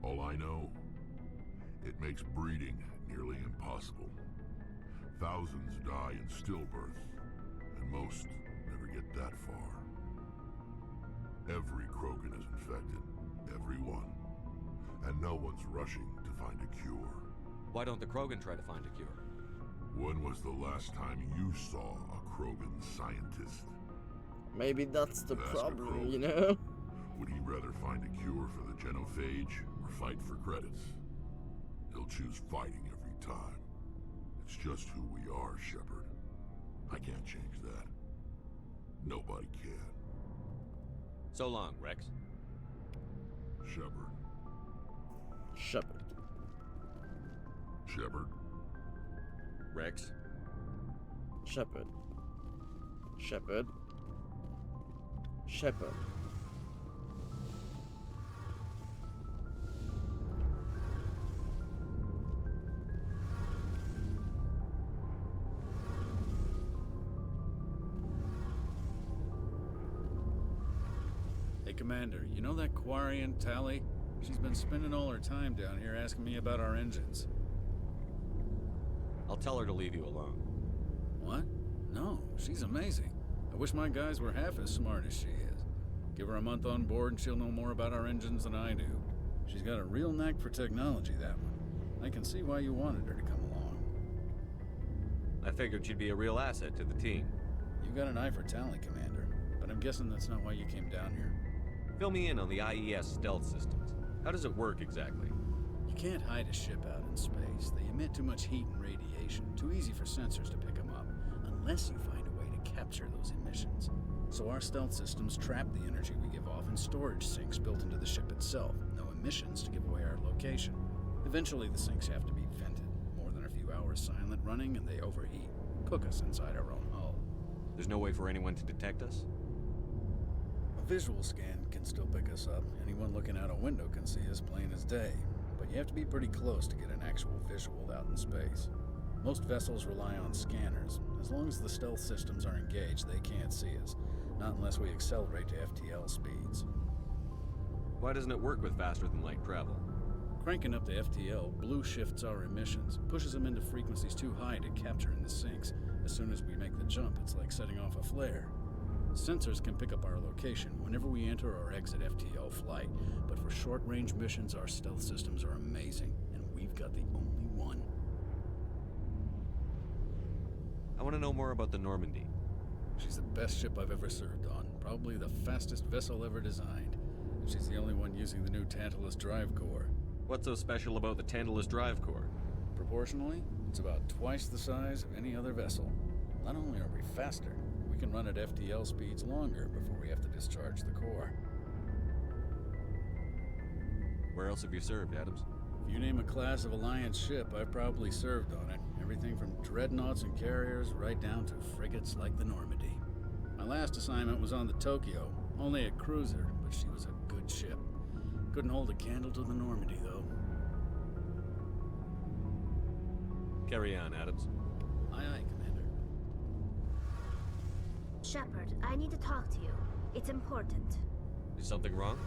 All I know, it makes breeding nearly impossible. Thousands die in stillbirth, and most never get that far. Every Krogan is infected, every one. And no one's rushing to find a cure. Why don't the Krogan try to find a cure? When was the last time you saw a Krogan scientist? Maybe that's the Ask a problem, Krogan. you know? Would he rather find a cure for the genophage or fight for credits? He'll choose fighting every time. It's just who we are, Shepard. I can't change that. Nobody can. So long, Rex. Shepard. Shepard. Shepard. Rex. Shepard. Shepard. Shepard. Hey, Commander, you know that Quarian, Tally? She's been spending all her time down here asking me about our engines. I'll tell her to leave you alone. What? No, she's amazing. I wish my guys were half as smart as she is. Give her a month on board and she'll know more about our engines than I do. She's got a real knack for technology, that one. I can see why you wanted her to come along. I figured she'd be a real asset to the team. You got an eye for Tally, Commander, but I'm guessing that's not why you came down here. Fill me in on the IES stealth systems. How does it work exactly? You can't hide a ship out in space. They emit too much heat and radiation. Too easy for sensors to pick them up, unless you find a way to capture those emissions. So our stealth systems trap the energy we give off in storage sinks built into the ship itself. No emissions to give away our location. Eventually the sinks have to be vented. More than a few hours silent running and they overheat. Cook us inside our own hull. There's no way for anyone to detect us? A visual scan can still pick us up. Anyone looking out a window can see us plain as day. But you have to be pretty close to get an actual visual out in space. Most vessels rely on scanners. As long as the stealth systems are engaged, they can't see us. Not unless we accelerate to FTL speeds. Why doesn't it work with faster-than-light travel? Cranking up to FTL blue shifts our emissions, pushes them into frequencies too high to capture in the sinks. As soon as we make the jump, it's like setting off a flare. Sensors can pick up our location whenever we enter or exit FTL flight, but for short-range missions, our stealth systems are amazing, and we've got the only one. I want to know more about the Normandy. She's the best ship I've ever served on, probably the fastest vessel ever designed. And she's the only one using the new Tantalus drive core. What's so special about the Tantalus drive core? Proportionally, it's about twice the size of any other vessel. Not only are we faster, we can run at FTL speeds longer before we have to discharge the core. Where else have you served, Adams? If you name a class of Alliance ship, I've probably served on it. Everything from dreadnoughts and carriers right down to frigates like the Normandy. My last assignment was on the Tokyo, only a cruiser, but she was a good ship. Couldn't hold a candle to the Normandy, though. Carry on, Adams. Aye, aye, Commander. Shepard, I need to talk to you. It's important. Is something wrong?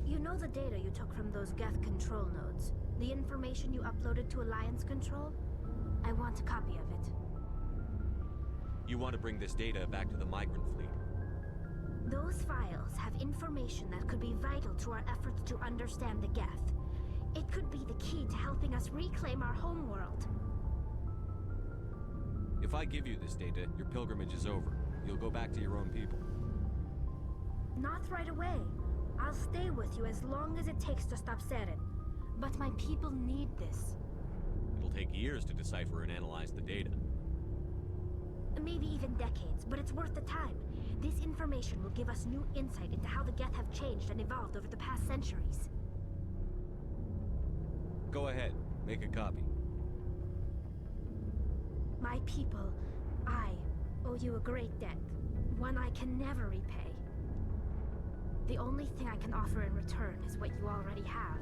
You know the data you took from those Geth control nodes? The information you uploaded to Alliance Control? I want a copy of it. You want to bring this data back to the migrant fleet? Those files have information that could be vital to our efforts to understand the Geth. It could be the key to helping us reclaim our homeworld. If I give you this data, your pilgrimage is over. You'll go back to your own people. Not right away. I'll stay with you as long as it takes to stop Saren. But my people need this. It'll take years to decipher and analyze the data. Maybe even decades, but it's worth the time. This information will give us new insight into how the Geth have changed and evolved over the past centuries. Go ahead, make a copy. My people, I owe you a great debt. One I can never repay. The only thing I can offer in return is what you already have.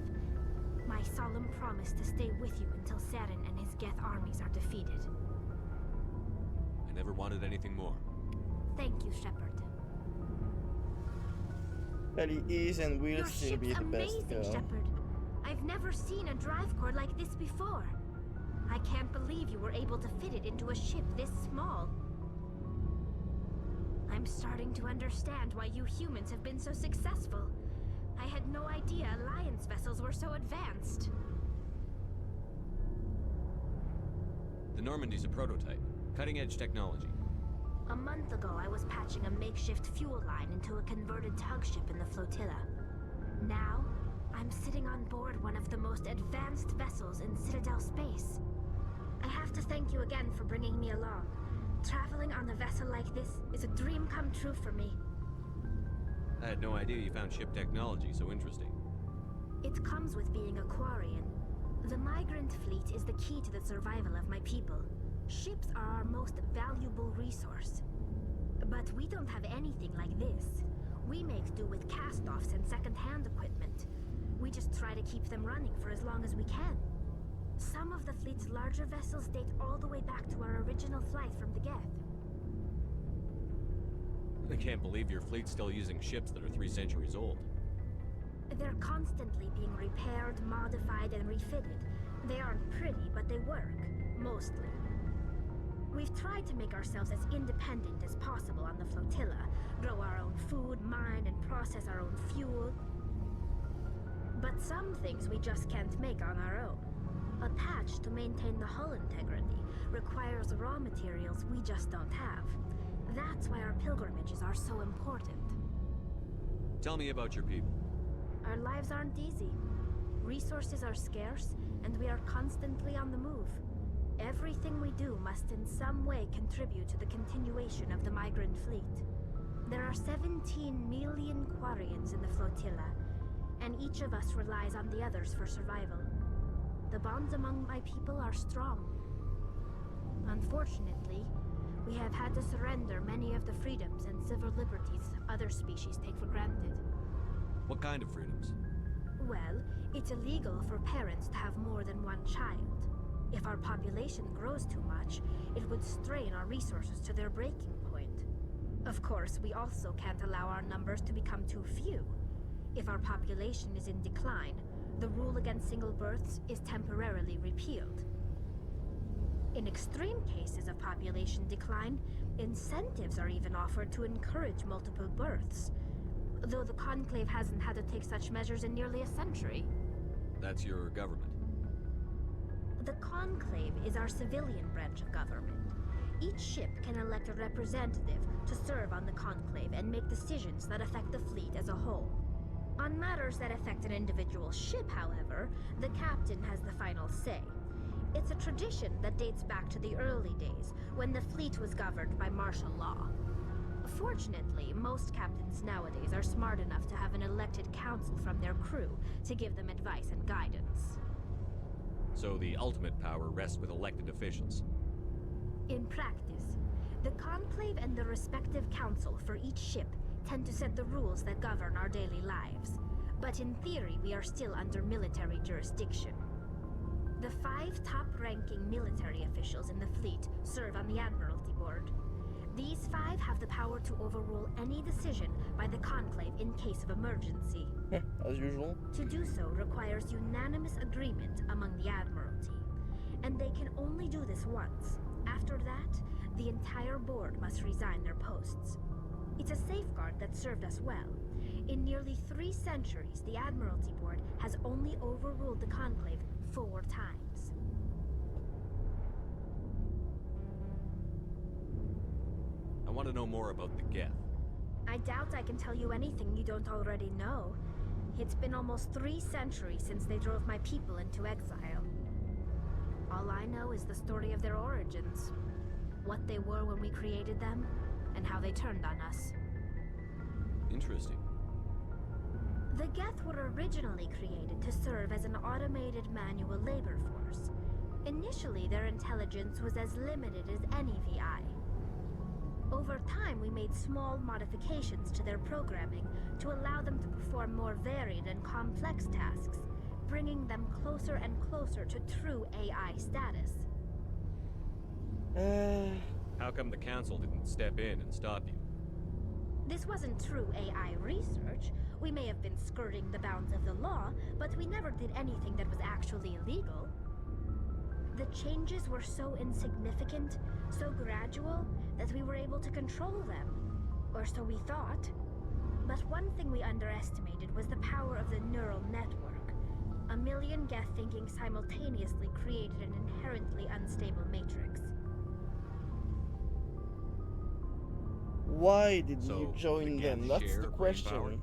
My solemn promise to stay with you until Saren and his Geth armies are defeated. I never wanted anything more. Thank you, Shepard. But he is and will still be the best girl. Shepard. I've never seen a drive core like this before. I can't believe you were able to fit it into a ship this small. I'm starting to understand why you humans have been so successful. I had no idea Alliance vessels were so advanced. The Normandy's a prototype. Cutting-edge technology. A month ago, I was patching a makeshift fuel line into a converted tug ship in the flotilla. Now, I'm sitting on board one of the most advanced vessels in Citadel space. I have to thank you again for bringing me along. Traveling on a vessel like this is a dream come true for me. I had no idea you found ship technology so interesting. It comes with being a Quarian. The migrant fleet is the key to the survival of my people. Ships are our most valuable resource. But we don't have anything like this. We make do with cast-offs and second-hand equipment. We just try to keep them running for as long as we can. Some of the fleet's larger vessels date all the way back to our original flight from the Geth. I can't believe your fleet's still using ships that are 3 centuries old. They're constantly being repaired, modified, and refitted. They aren't pretty, but they work. Mostly. We've tried to make ourselves as independent as possible on the flotilla, grow our own food, mine, and process our own fuel. But some things we just can't make on our own. A patch to maintain the hull integrity requires raw materials we just don't have. That's why our pilgrimages are so important. Tell me about your people. Our lives aren't easy. Resources are scarce, and we are constantly on the move. Everything we do must in some way contribute to the continuation of the migrant fleet. There are 17 million Quarians in the flotilla, and each of us relies on the others for survival. The bonds among my people are strong. Unfortunately, we have had to surrender many of the freedoms and civil liberties other species take for granted. What kind of freedoms? Well, it's illegal for parents to have more than one child. If our population grows too much, it would strain our resources to their breaking point. Of course, we also can't allow our numbers to become too few. If our population is in decline, the rule against single births is temporarily repealed. In extreme cases of population decline, incentives are even offered to encourage multiple births, though the Conclave hasn't had to take such measures in nearly a century. That's your government. The Conclave is our civilian branch of government. Each ship can elect a representative to serve on the Conclave and make decisions that affect the fleet as a whole. On matters that affect an individual ship, however, the captain has the final say. It's a tradition that dates back to the early days, when the fleet was governed by martial law. Fortunately, most captains nowadays are smart enough to have an elected council from their crew to give them advice and guidance. So the ultimate power rests with elected officials. In practice, the Conclave and the respective council for each ship tend to set the rules that govern our daily lives. But in theory, we are still under military jurisdiction. The 5 top-ranking military officials in the fleet serve on the Admiralty Board. These 5 have the power to overrule any decision by the Conclave in case of emergency. As usual. To do so requires unanimous agreement among the Admiralty. And they can only do this once. After that, the entire board must resign their posts. It's a safeguard that served us well. In nearly 3 centuries, the Admiralty Board has only overruled the Conclave 4 times. I want to know more about the Geth. I doubt I can tell you anything you don't already know. It's been almost 3 centuries since they drove my people into exile. All I know is the story of their origins. What they were when we created them, and how they turned on us. Interesting. The Geth were originally created to serve as an automated manual labor force. Initially, their intelligence was as limited as any VI. Over time, we made small modifications to their programming to allow them to perform more varied and complex tasks, bringing them closer and closer to true AI status. How come the Council didn't step in and stop you? This wasn't true AI research. We may have been skirting the bounds of the law, but we never did anything that was actually illegal. The changes were so insignificant, so gradual, that we were able to control them. Or so we thought. But one thing we underestimated was the power of the neural network. A million Geth thinking simultaneously created an inherently unstable matrix. Why did So, you join the them? Geth That's share the brain power? question.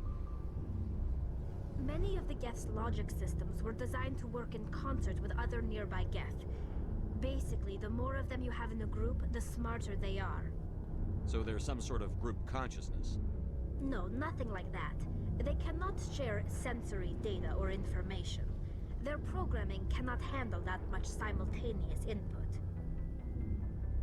Many of the Geth's logic systems were designed to work in concert with other nearby Geth. Basically, the more of them you have in a group, the smarter they are. So there's some sort of group consciousness. No, nothing like that. They cannot share sensory data or information. Their programming cannot handle that much simultaneous input.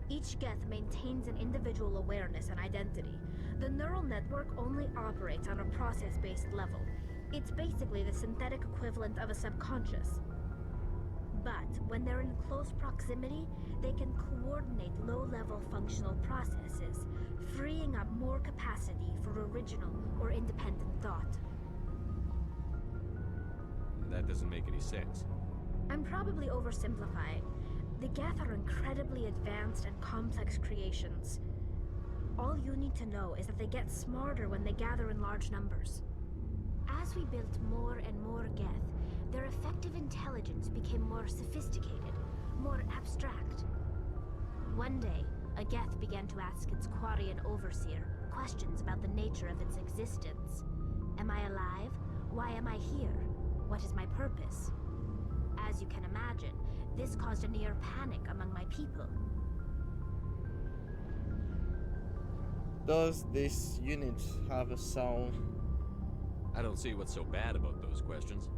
Each Geth maintains an individual awareness and identity. The neural network only operates on a process-based level. It's basically the synthetic equivalent of a subconscious. But when they're in close proximity, they can coordinate low-level functional processes, freeing up more capacity for original or independent thought. That doesn't make any sense. I'm probably oversimplifying. The Geth are incredibly advanced and complex creations. All you need to know is that they get smarter when they gather in large numbers. As we built more and more Geth, their effective intelligence became more sophisticated, more abstract. One day, a Geth began to ask its Quarian overseer questions about the nature of its existence. Am I alive? Why am I here? What is my purpose? As you can imagine, this caused a near panic among my people. Does this unit have a soul? I don't see what's so bad about those questions.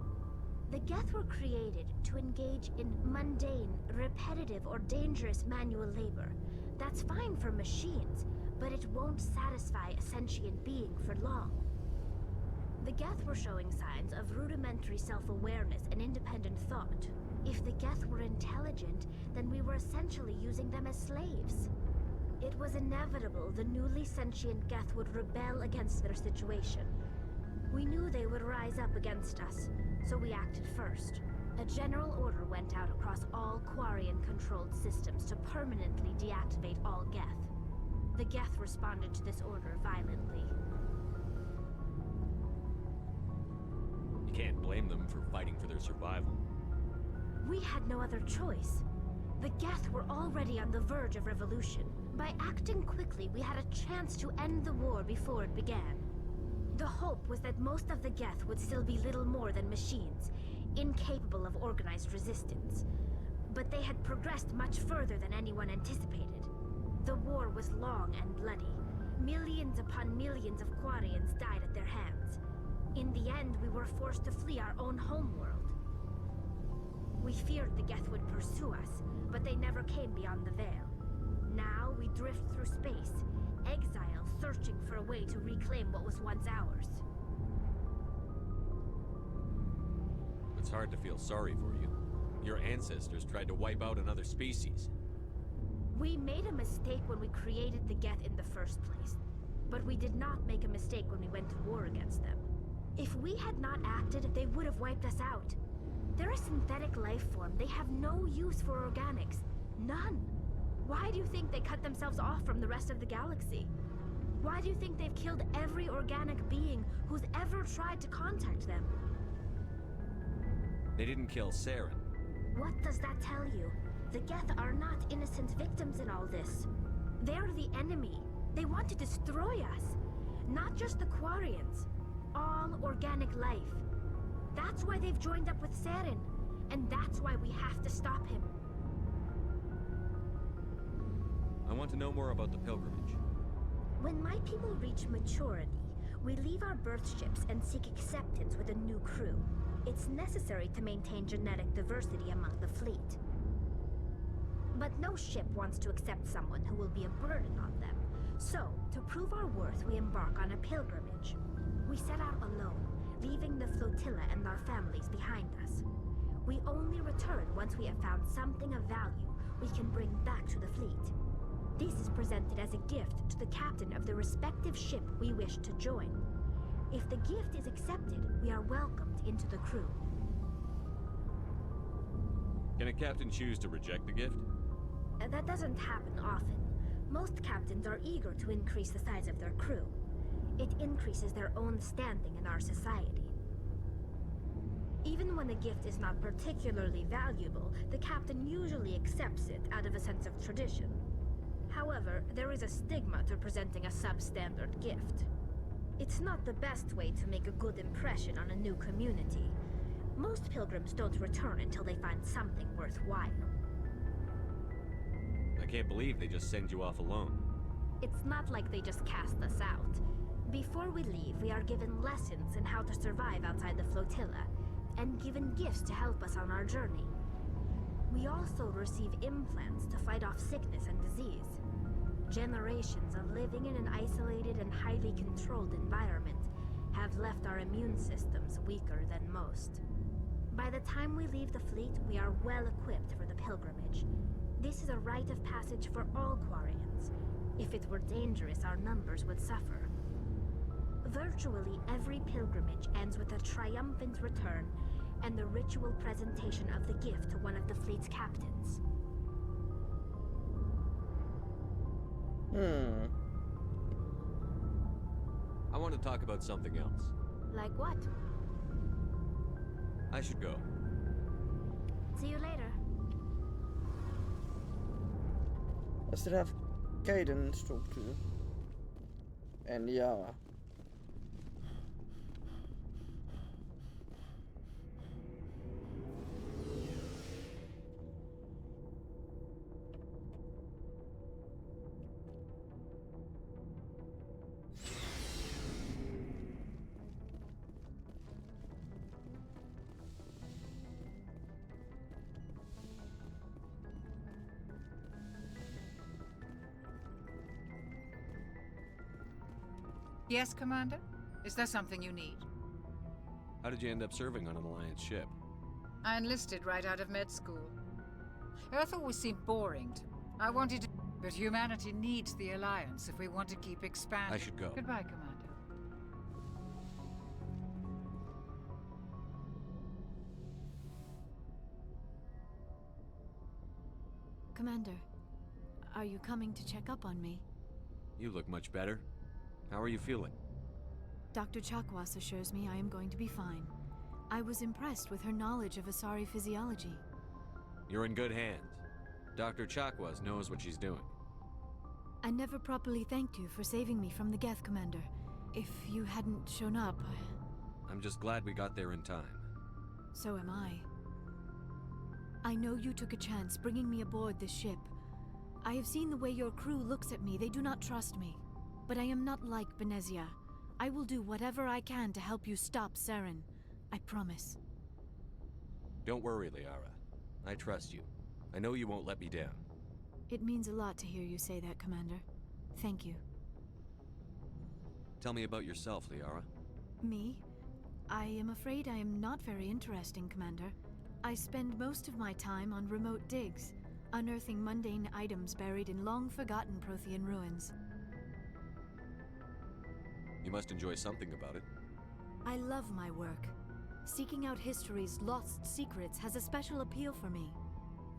The Geth were created to engage in mundane, repetitive, or dangerous manual labor. That's fine for machines, but it won't satisfy a sentient being for long. The Geth were showing signs of rudimentary self-awareness and independent thought. If the Geth were intelligent, then we were essentially using them as slaves. It was inevitable the newly sentient Geth would rebel against their situation. We knew they would rise up against us, so we acted first. A general order went out across all Quarian-controlled systems to permanently deactivate all Geth. The Geth responded to this order violently. You can't blame them for fighting for their survival. We had no other choice. The Geth were already on the verge of revolution. By acting quickly, we had a chance to end the war before it began. The hope was that most of the Geth would still be little more than machines, incapable of organized resistance. But they had progressed much further than anyone anticipated. The war was long and bloody. Millions upon millions of Quarians died at their hands. In the end, we were forced to flee our own homeworld. We feared the Geth would pursue us, but they never came beyond the Veil. Now we drift through space, exile, searching for a way to reclaim what was once ours. It's hard to feel sorry for you. Your ancestors tried to wipe out another species. We made a mistake when we created the Geth in the first place, but we did not make a mistake when we went to war against them. If we had not acted, they would have wiped us out. They're a synthetic life form. They have no use for organics. None. Why do you think they cut themselves off from the rest of the galaxy? Why do you think they've killed every organic being who's ever tried to contact them? They didn't kill Saren. What does that tell you? The Geth are not innocent victims in all this. They're the enemy. They want to destroy us. Not just the Quarians. All organic life. That's why they've joined up with Saren. And that's why we have to stop him. I want to know more about the pilgrimage. When my people reach maturity, we leave our birth ships and seek acceptance with a new crew. It's necessary to maintain genetic diversity among the fleet. But no ship wants to accept someone who will be a burden on them. So, to prove our worth, we embark on a pilgrimage. We set out alone, leaving the flotilla and our families behind us. We only return once we have found something of value we can bring back to the fleet. This is presented as a gift to the captain of the respective ship we wish to join. If the gift is accepted, we are welcomed into the crew. Can a captain choose to reject the gift? That doesn't happen often. Most captains are eager to increase the size of their crew. It increases their own standing in our society. Even when a gift is not particularly valuable, the captain usually accepts it out of a sense of tradition. However, there is a stigma to presenting a substandard gift. It's not the best way to make a good impression on a new community. Most pilgrims don't return until they find something worthwhile. I can't believe they just send you off alone. It's not like they just cast us out. Before we leave, we are given lessons in how to survive outside the flotilla, and given gifts to help us on our journey. We also receive implants to fight off sickness and disease. Generations of living in an isolated and highly controlled environment have left our immune systems weaker than most. By the time we leave the fleet, we are well equipped for the pilgrimage. This is a rite of passage for all Quarians. If it were dangerous, our numbers would suffer. Virtually every pilgrimage ends with a triumphant return and the ritual presentation of the gift to one of the fleet's captains. I want to talk about something else. Like what? I should go. See you later. I still have Caden to talk to. And Yara. Yes, Commander? Is there something you need? How did you end up serving on an Alliance ship? I enlisted right out of med school. Earth always seemed boring to me. I wanted to... But humanity needs the Alliance if we want to keep expanding. I should go. Goodbye, Commander. Commander, are you coming to check up on me? You look much better. How are you feeling? Dr. Chakwas assures me I am going to be fine. I was impressed with her knowledge of Asari physiology. You're in good hands. Dr. Chakwas knows what she's doing. I never properly thanked you for saving me from the Geth, Commander. If you hadn't shown up... I'm just glad we got there in time. So am I. I know you took a chance bringing me aboard this ship. I have seen the way your crew looks at me. They do not trust me. But I am not like Benezia. I will do whatever I can to help you stop Saren. I promise. Don't worry, Liara. I trust you. I know you won't let me down. It means a lot to hear you say that, Commander. Thank you. Tell me about yourself, Liara. Me? I am afraid I am not very interesting, Commander. I spend most of my time on remote digs, unearthing mundane items buried in long-forgotten Prothean ruins. You must enjoy something about it. I love my work. Seeking out history's lost secrets has a special appeal for me.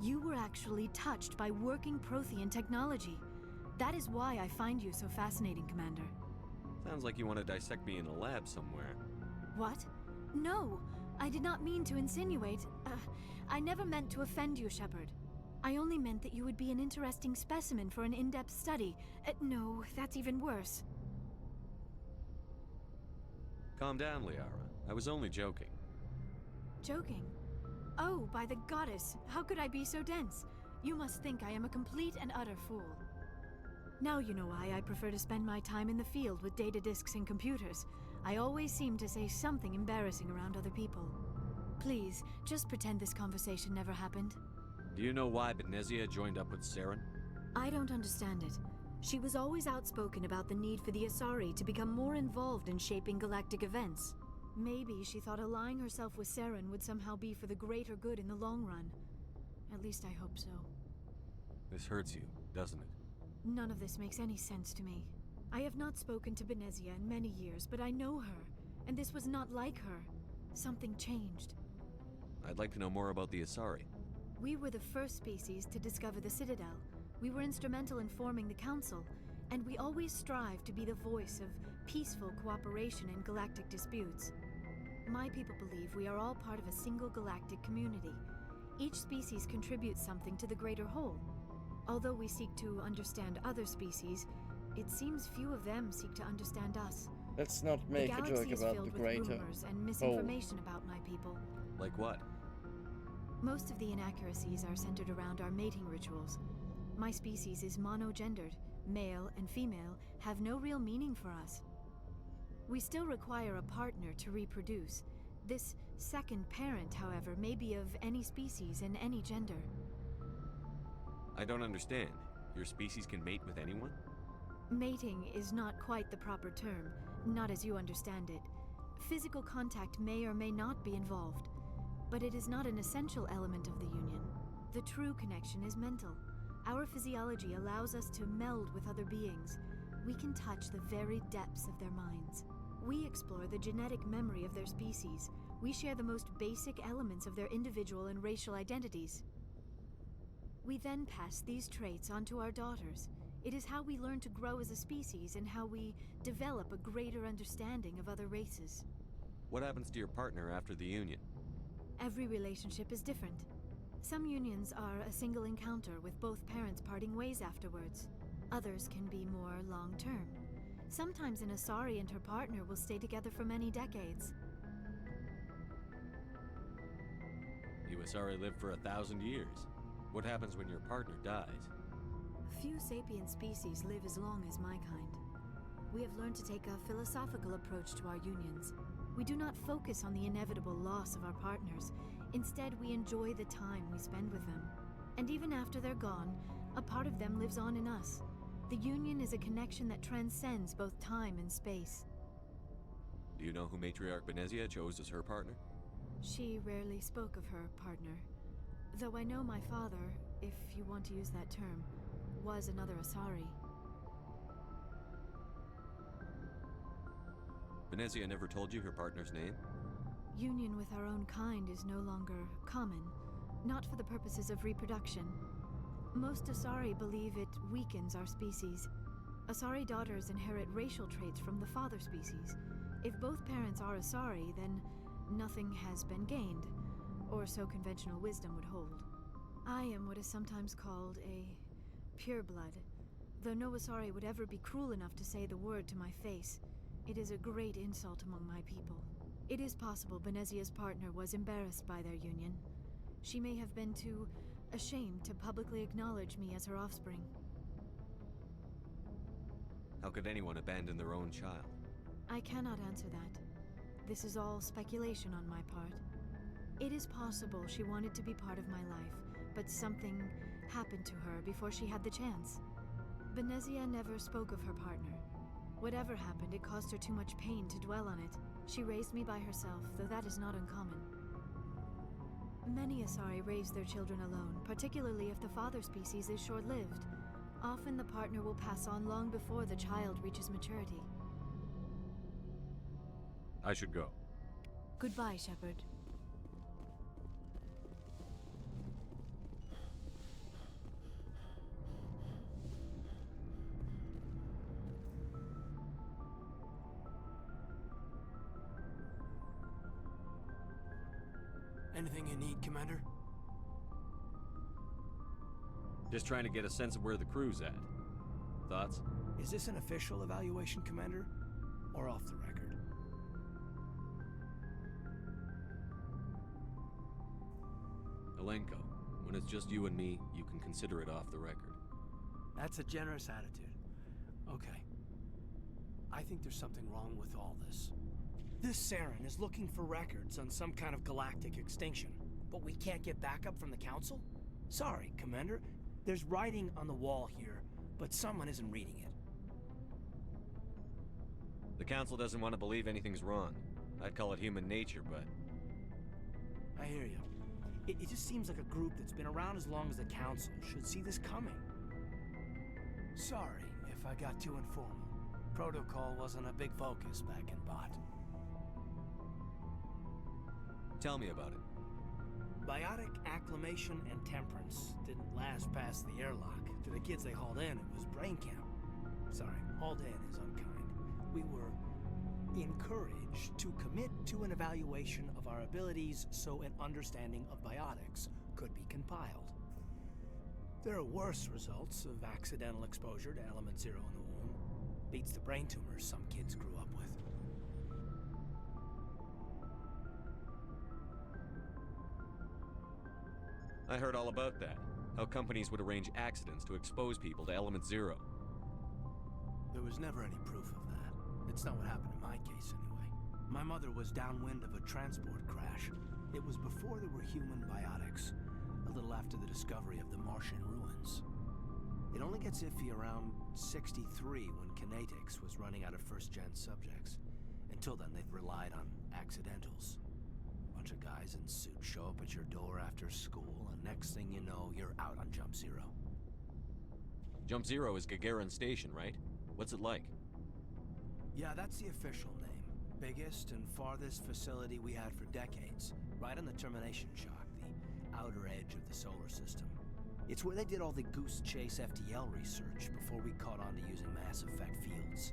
You were actually touched by working Prothean technology. That is why I find you so fascinating, Commander. Sounds like you want to dissect me in a lab somewhere. What? No! I did not mean to insinuate. I never meant to offend you, Shepard. I only meant that you would be an interesting specimen for an in-depth study. No, that's even worse. Calm down, Liara. I was only joking. Joking? Oh, by the goddess, how could I be so dense? You must think I am a complete and utter fool. Now you know why I prefer to spend my time in the field with data disks and computers. I always seem to say something embarrassing around other people. Please, just pretend this conversation never happened. Do you know why Benezia joined up with Saren? I don't understand it. She was always outspoken about the need for the Asari to become more involved in shaping galactic events. Maybe she thought allying herself with Saren would somehow be for the greater good in the long run. At least I hope so. This hurts you, doesn't it? None of this makes any sense to me. I have not spoken to Benezia in many years, but I know her, and this was not like her. Something changed. I'd like to know more about the Asari. We were the first species to discover the Citadel. We were instrumental in forming the Council, and we always strive to be the voice of peaceful cooperation in galactic disputes. My people believe we are all part of a single galactic community. Each species contributes something to the greater whole. Although we seek to understand other species, it seems few of them seek to understand us. Let's not make a joke about the greater with rumors and whole. misinformation about my people. Like what? Most of the inaccuracies are centered around our mating rituals. My species is monogendered. Male and female have no real meaning for us. We still require a partner to reproduce. This second parent, however, may be of any species and any gender. I don't understand. Your species can mate with anyone? Mating is not quite the proper term, not as you understand it. Physical contact may or may not be involved, but it is not an essential element of the union. The true connection is mental. Our physiology allows us to meld with other beings. We can touch the very depths of their minds. We explore the genetic memory of their species. We share the most basic elements of their individual and racial identities. We then pass these traits on to our daughters. It is how we learn to grow as a species and how we develop a greater understanding of other races. What happens to your partner after the union? Every relationship is different. Some unions are a single encounter with both parents parting ways afterwards. Others can be more long-term. Sometimes an Asari and her partner will stay together for many decades. You Asari live for 1,000 years. What happens when your partner dies? Few sapient species live as long as my kind. We have learned to take a philosophical approach to our unions. We do not focus on the inevitable loss of our partners. Instead, we enjoy the time we spend with them. And even after they're gone, a part of them lives on in us. The union is a connection that transcends both time and space. Do you know who Matriarch Benezia chose as her partner? She rarely spoke of her partner. Though I know my father, if you want to use that term, was another Asari. Benezia never told you her partner's name? Union with our own kind is no longer common, not for the purposes of reproduction. Most Asari believe it weakens our species. Asari daughters inherit racial traits from the father species. If both parents are Asari, then nothing has been gained, or so conventional wisdom would hold. I am what is sometimes called a pureblood, though no Asari would ever be cruel enough to say the word to my face. It is a great insult among my people. It is possible Benezia's partner was embarrassed by their union. She may have been too ashamed to publicly acknowledge me as her offspring. How could anyone abandon their own child? I cannot answer that. This is all speculation on my part. It is possible she wanted to be part of my life, but something happened to her before she had the chance. Benezia never spoke of her partner. Whatever happened, it caused her too much pain to dwell on it. She raised me by herself, though that is not uncommon. Many Asari raise their children alone, particularly if the father species is short-lived. Often the partner will pass on long before the child reaches maturity. I should go. Goodbye, Shepard. Anything you need, Commander? Just trying to get a sense of where the crew's at. Thoughts? Is this an official evaluation, Commander? Or off the record? Alenko, when it's just you and me, you can consider it off the record. That's a generous attitude. Okay. I think there's something wrong with all this. This Saren is looking for records on some kind of galactic extinction, but we can't get backup from the Council? Sorry, Commander. There's writing on the wall here, but someone isn't reading it. The Council doesn't want to believe anything's wrong. I'd call it human nature, but... I hear you. It just seems like a group that's been around as long as the Council should see this coming. Sorry if I got too informal. Protocol wasn't a big focus back in Bot. Tell me about it. Biotic acclimation and temperance didn't last past the airlock. To the kids they hauled in, it was brain camp. Sorry, hauled in is unkind. We were encouraged to commit to an evaluation of our abilities so an understanding of biotics could be compiled. There are worse results of accidental exposure to element 0 in the womb. Beats the brain tumors some kids grew up with. I heard all about that. How companies would arrange accidents to expose people to element 0. There was never any proof of that. It's not what happened in my case, anyway. My mother was downwind of a transport crash. It was before there were human biotics, a little after the discovery of the Martian ruins. It only gets iffy around 63 when Kinetics was running out of first-gen subjects. Until then, they'd relied on accidentals. Bunch of guys in suits show up at your door after school, and next thing you know, you're out on Jump Zero. Jump Zero is Gagarin Station, right? What's it like? Yeah, that's the official name. Biggest and farthest facility we had for decades. Right on the termination shock, the outer edge of the solar system. It's where they did all the Goose Chase FTL research before we caught on to using mass effect fields.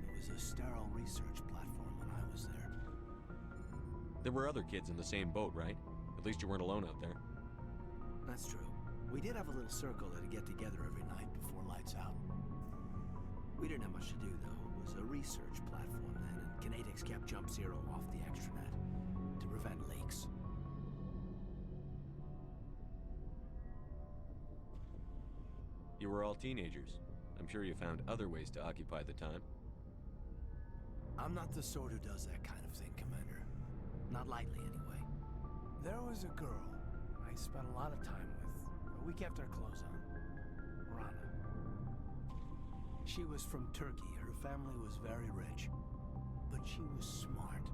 It was a sterile research platform when I was there. There were other kids in the same boat, right? At least you weren't alone out there. That's true. We did have a little circle that'd get together every night before lights out. We didn't have much to do, though. It was a research platform then, and Kinetics kept Jump Zero off the extranet to prevent leaks. You were all teenagers. I'm sure you found other ways to occupy the time. I'm not the sort who does that kind of thing, Commander. Not lightly, anyway. There was a girl I spent a lot of time with, but we kept our clothes on. Rana. She was from Turkey. Her family was very rich. But she was smart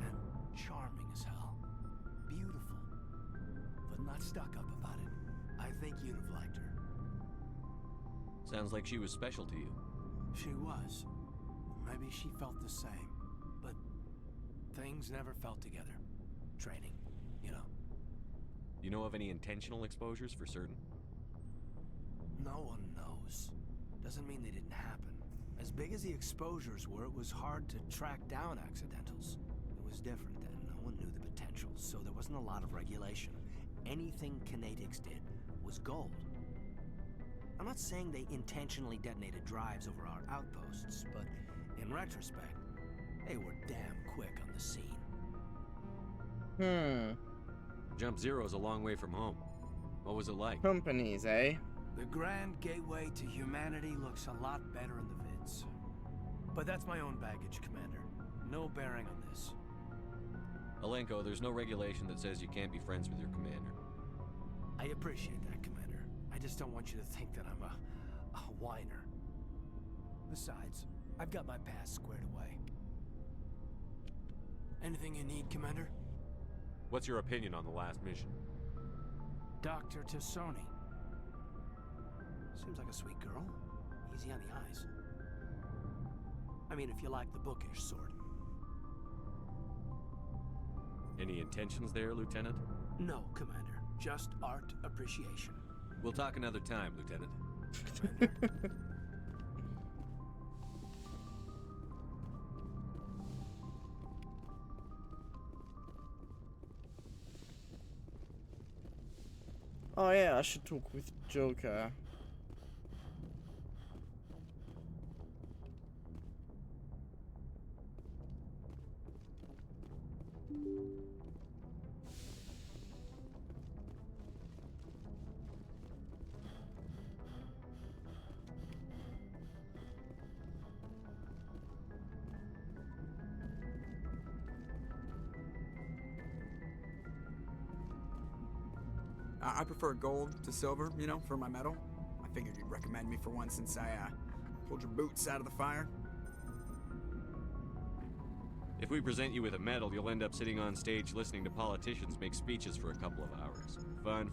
and charming as hell. Beautiful, but not stuck up about it. I think you'd have liked her. Sounds like she was special to you. She was. Maybe she felt the same. But things never felt together. Training, you know. You know of any intentional exposures for certain? No one knows. Doesn't mean they didn't happen. As big as the exposures were, it was hard to track down accidentals. It was different then. No one knew the potential, so there wasn't a lot of regulation. Anything Kinetics did was gold. I'm not saying they intentionally detonated drives over our outposts, but in retrospect, they were damn quick on the scene. Jump Zero's a long way from home. What was it like? Companies, eh? The grand gateway to humanity looks a lot better in the vids. But that's my own baggage, Commander. No bearing on this. Alenko, there's no regulation that says you can't be friends with your commander. I appreciate that, Commander. I just don't want you to think that I'm a whiner. Besides, I've got my past squared away. Anything you need, Commander? What's your opinion on the last mission? Dr. Tassoni. Seems like a sweet girl. Easy on the eyes. I mean, if you like the bookish sort. Any intentions there, Lieutenant? No, Commander. Just art appreciation. We'll talk another time, Lieutenant. Oh yeah, I should talk with Joker. I prefer gold to silver, you know, for my medal. I figured you'd recommend me for one since I, pulled your boots out of the fire. If we present you with a medal, you'll end up sitting on stage listening to politicians make speeches for a couple of hours. Fun.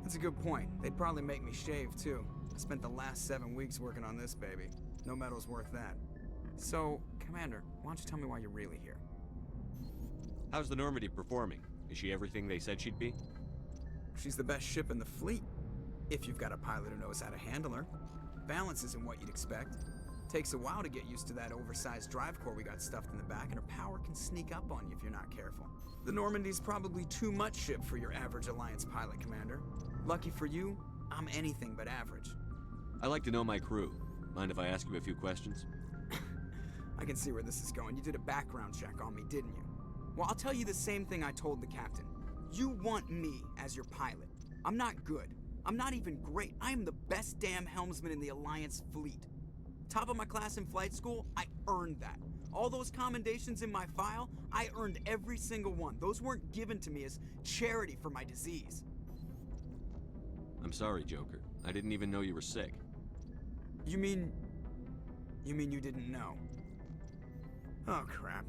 That's a good point. They'd probably make me shave, too. I spent the last 7 weeks working on this baby. No medal's worth that. So, Commander, why don't you tell me why you're really here? How's the Normandy performing? Is she everything they said she'd be? She's the best ship in the fleet, if you've got a pilot who knows how to handle her. Balance isn't what you'd expect. Takes a while to get used to that oversized drive core we got stuffed in the back, and her power can sneak up on you if you're not careful. The Normandy's probably too much ship for your average Alliance pilot, Commander. Lucky for you, I'm anything but average. I like to know my crew. Mind if I ask you a few questions? I can see where this is going. You did a background check on me, didn't you? Well, I'll tell you the same thing I told the captain. You want me as your pilot. I'm not good. I'm not even great. I am the best damn helmsman in the Alliance fleet. Top of my class in flight school, I earned that. All those commendations in my file, I earned every single one. Those weren't given to me as charity for my disease. I'm sorry, Joker. I didn't even know you were sick. You mean you didn't know? Oh, crap.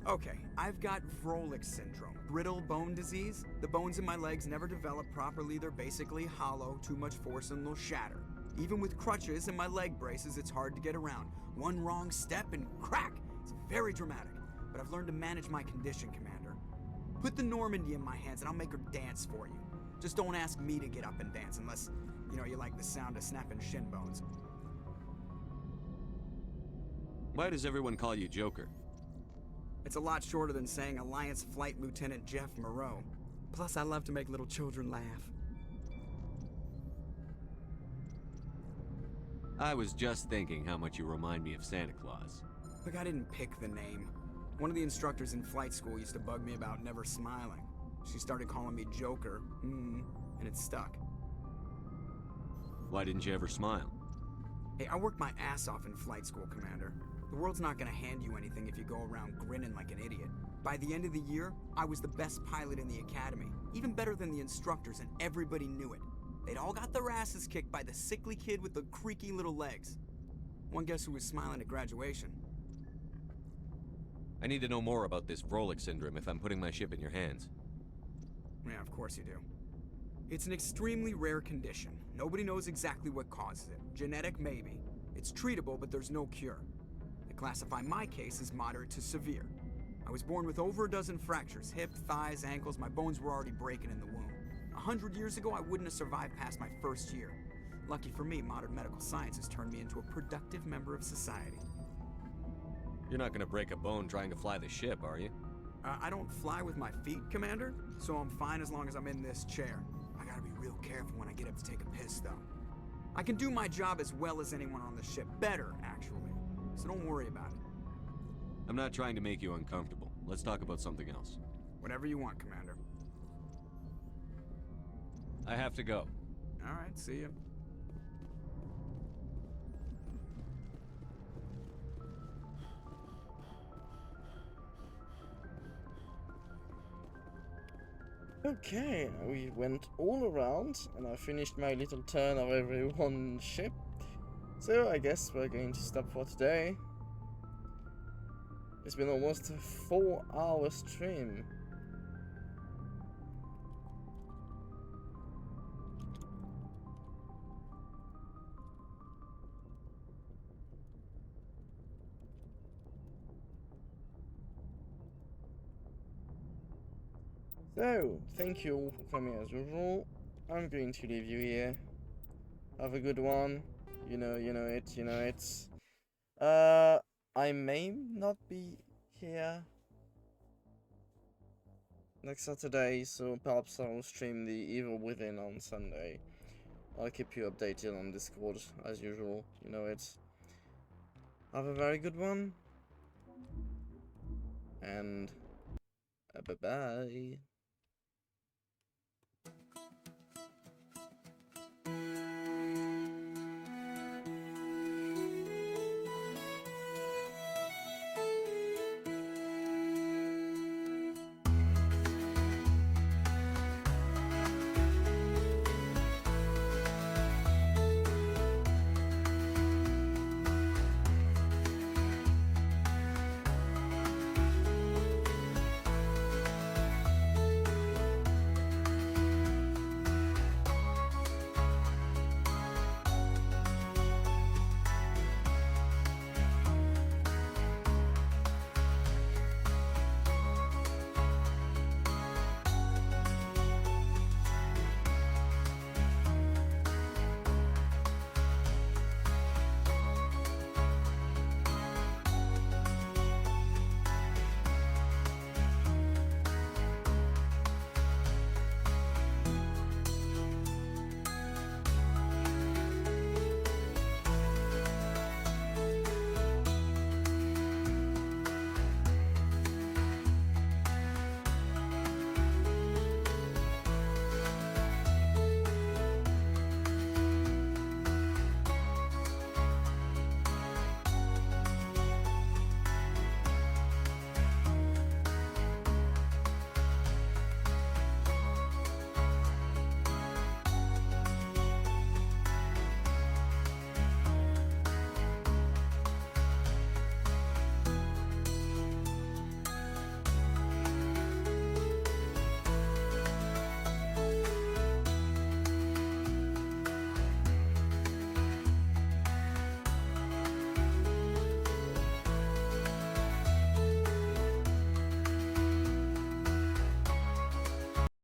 Okay, I've got Vrolik syndrome, brittle bone disease. The bones in my legs never develop properly. They're basically hollow, too much force and they'll shatter. Even with crutches and my leg braces, it's hard to get around. One wrong step and crack! It's very dramatic, but I've learned to manage my condition, Commander. Put the Normandy in my hands and I'll make her dance for you. Just don't ask me to get up and dance unless, you like the sound of snapping shin bones. Why does everyone call you Joker? It's a lot shorter than saying Alliance Flight Lieutenant Jeff Moreau. Plus, I love to make little children laugh. I was just thinking how much you remind me of Santa Claus. Look, I didn't pick the name. One of the instructors in flight school used to bug me about never smiling. She started calling me Joker, and it stuck. Why didn't you ever smile? Hey, I worked my ass off in flight school, Commander. The world's not gonna hand you anything if you go around grinning like an idiot. By the end of the year, I was the best pilot in the academy, even better than the instructors, and everybody knew it. They'd all got their asses kicked by the sickly kid with the creaky little legs. One guess who was smiling at graduation? I need to know more about this Vrolik syndrome if I'm putting my ship in your hands. Yeah, of course you do. It's an extremely rare condition. Nobody knows exactly what causes it. Genetic, maybe. It's treatable, but there's no cure. They classify my case as moderate to severe. I was born with over a dozen fractures, hip, thighs, ankles. My bones were already breaking in the womb. 100 years ago, I wouldn't have survived past my first year. Lucky for me, modern medical science has turned me into a productive member of society. You're not gonna break a bone trying to fly the ship, are you? I don't fly with my feet, Commander, so I'm fine as long as I'm in this chair. I gotta be real careful when I get up to take a piss, though. I can do my job as well as anyone on the ship. Better, actually. So don't worry about it. I'm not trying to make you uncomfortable. Let's talk about something else. Whatever you want, Commander. I have to go. All right, see ya. Okay, we went all around, and I finished my little turn of every one ship. So I guess we're going to stop for today. It's been almost a 4-hour stream. So, thank you all for coming as usual. I'm going to leave you here. Have a good one. You know it. I may not be here next Saturday, so perhaps I'll stream the Evil Within on Sunday. I'll keep you updated on Discord as usual. You know it. Have a very good one. And bye-bye.